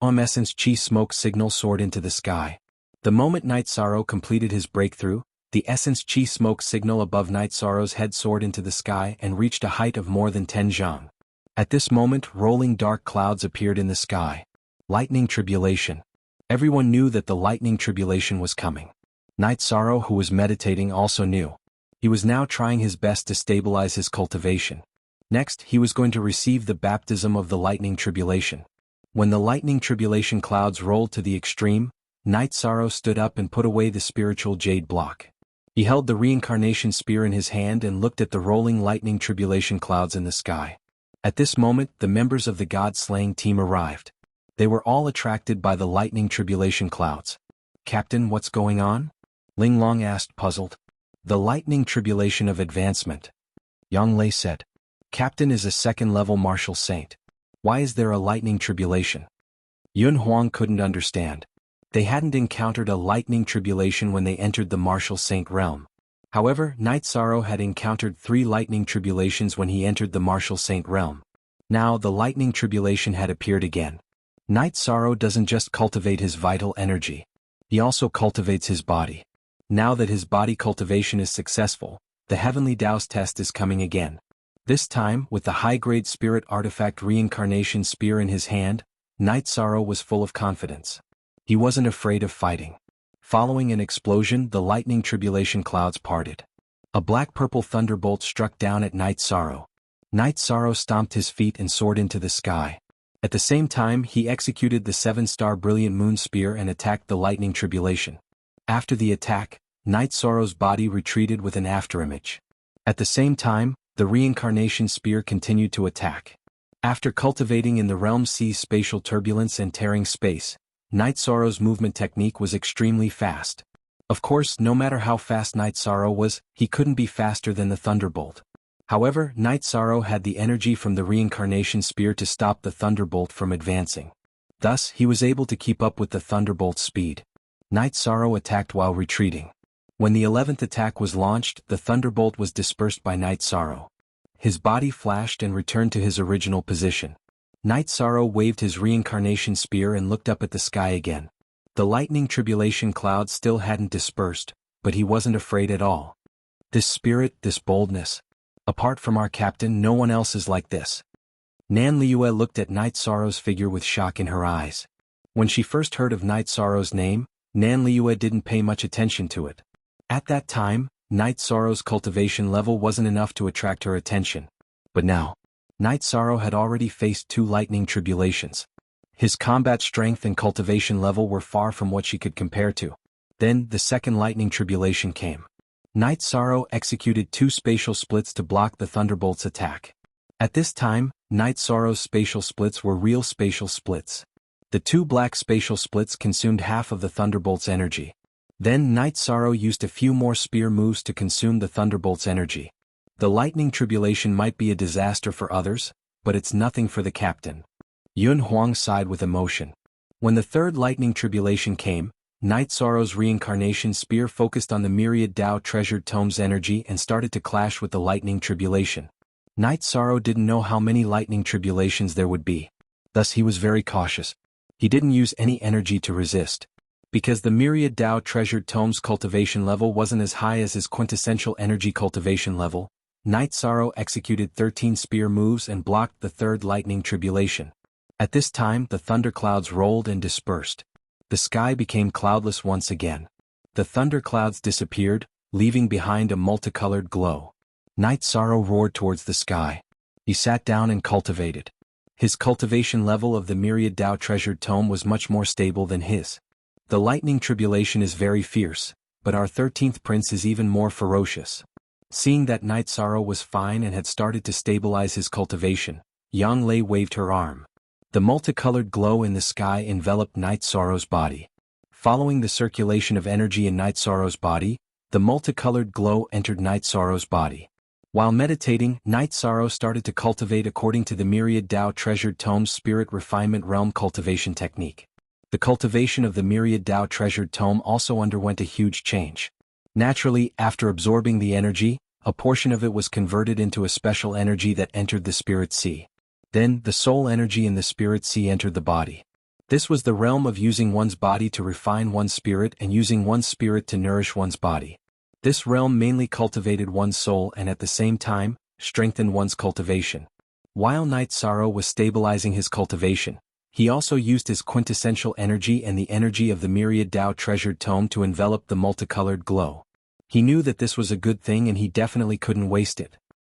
Essence chi smoke signal soared into the sky. The moment Night Sorrow completed his breakthrough, the essence chi smoke signal above Night Sorrow's head soared into the sky and reached a height of more than 10 zhang. At this moment rolling dark clouds appeared in the sky. Lightning tribulation. Everyone knew that the lightning tribulation was coming. Night Sorrow, who was meditating, also knew. He was now trying his best to stabilize his cultivation. Next, he was going to receive the baptism of the lightning tribulation. When the lightning tribulation clouds rolled to the extreme, Night Sorrow stood up and put away the spiritual jade block. He held the reincarnation spear in his hand and looked at the rolling lightning tribulation clouds in the sky. At this moment, the members of the god-slaying team arrived. They were all attracted by the lightning tribulation clouds. Captain, what's going on? Ling Long asked, puzzled. The lightning tribulation of advancement. Yang Lei said. Captain is a second-level martial saint. Why is there a lightning tribulation? Xuanhuan couldn't understand. They hadn't encountered a lightning tribulation when they entered the martial saint realm. However, Night Sorrow had encountered 3 lightning tribulations when he entered the martial saint realm. Now the lightning tribulation had appeared again. Night Sorrow doesn't just cultivate his vital energy. He also cultivates his body. Now that his body cultivation is successful, the Heavenly Tao's test is coming again. This time, with the high-grade spirit artifact reincarnation spear in his hand, Night Sorrow was full of confidence. He wasn't afraid of fighting. Following an explosion, the lightning tribulation clouds parted. A black-purple thunderbolt struck down at Night Sorrow. Night Sorrow stomped his feet and soared into the sky. At the same time, he executed the 7-star brilliant moon spear and attacked the lightning tribulation. After the attack, Night Sorrow's body retreated with an afterimage. At the same time, the reincarnation spear continued to attack. After cultivating in the realm C spatial turbulence and tearing space, Night Sorrow's movement technique was extremely fast. Of course, no matter how fast Night Sorrow was, he couldn't be faster than the thunderbolt. However, Night Sorrow had the energy from the reincarnation spear to stop the thunderbolt from advancing. Thus, he was able to keep up with the thunderbolt's speed. Night Sorrow attacked while retreating. When the 11th attack was launched, the thunderbolt was dispersed by Night Sorrow. His body flashed and returned to his original position. Night Sorrow waved his reincarnation spear and looked up at the sky again. The lightning tribulation cloud still hadn't dispersed, but he wasn't afraid at all. This spirit, this boldness. Apart from our captain, no one else is like this. Nan Liue looked at Night Sorrow's figure with shock in her eyes. When she first heard of Night Sorrow's name, Nan Liue didn't pay much attention to it. At that time, Night Sorrow's cultivation level wasn't enough to attract her attention. But now, Night Sorrow had already faced 2 lightning tribulations. His combat strength and cultivation level were far from what she could compare to. Then, the second lightning tribulation came. Night Sorrow executed 2 spatial splits to block the thunderbolt's attack. At this time, Night Sorrow's spatial splits were real spatial splits. The 2 black spatial splits consumed half of the thunderbolt's energy. Then Night Sorrow used a few more spear moves to consume the thunderbolt's energy. The lightning tribulation might be a disaster for others, but it's nothing for the captain. Xuanhuan sighed with emotion. When the third lightning tribulation came, Night Sorrow's reincarnation spear focused on the myriad Tao treasured tome's energy and started to clash with the lightning tribulation. Night Sorrow didn't know how many lightning tribulations there would be. Thus he was very cautious. He didn't use any energy to resist. Because the myriad Tao treasured tome's cultivation level wasn't as high as his quintessential energy cultivation level, Night Sorrow executed 13 spear moves and blocked the third lightning tribulation. At this time, the thunderclouds rolled and dispersed. The sky became cloudless once again. The thunderclouds disappeared, leaving behind a multicolored glow. Night Sorrow roared towards the sky. He sat down and cultivated. His cultivation level of the myriad Tao treasured tome was much more stable than his. The lightning tribulation is very fierce, but our 13th prince is even more ferocious. Seeing that Night Sorrow was fine and had started to stabilize his cultivation, Yang Lei waved her arm. The multicolored glow in the sky enveloped Night Sorrow's body. Following the circulation of energy in Night Sorrow's body, the multicolored glow entered Night Sorrow's body. While meditating, Night Sorrow started to cultivate according to the myriad Tao treasured tome's spirit refinement realm cultivation technique. The cultivation of the myriad Tao treasured tome also underwent a huge change. Naturally, after absorbing the energy, a portion of it was converted into a special energy that entered the spirit sea. Then, the soul energy in the spirit sea entered the body. This was the realm of using one's body to refine one's spirit and using one's spirit to nourish one's body. This realm mainly cultivated one's soul and at the same time, strengthened one's cultivation. While Night Sorrow was stabilizing his cultivation, he also used his quintessential energy and the energy of the myriad Tao treasured tome to envelop the multicolored glow. He knew that this was a good thing and he definitely couldn't waste it.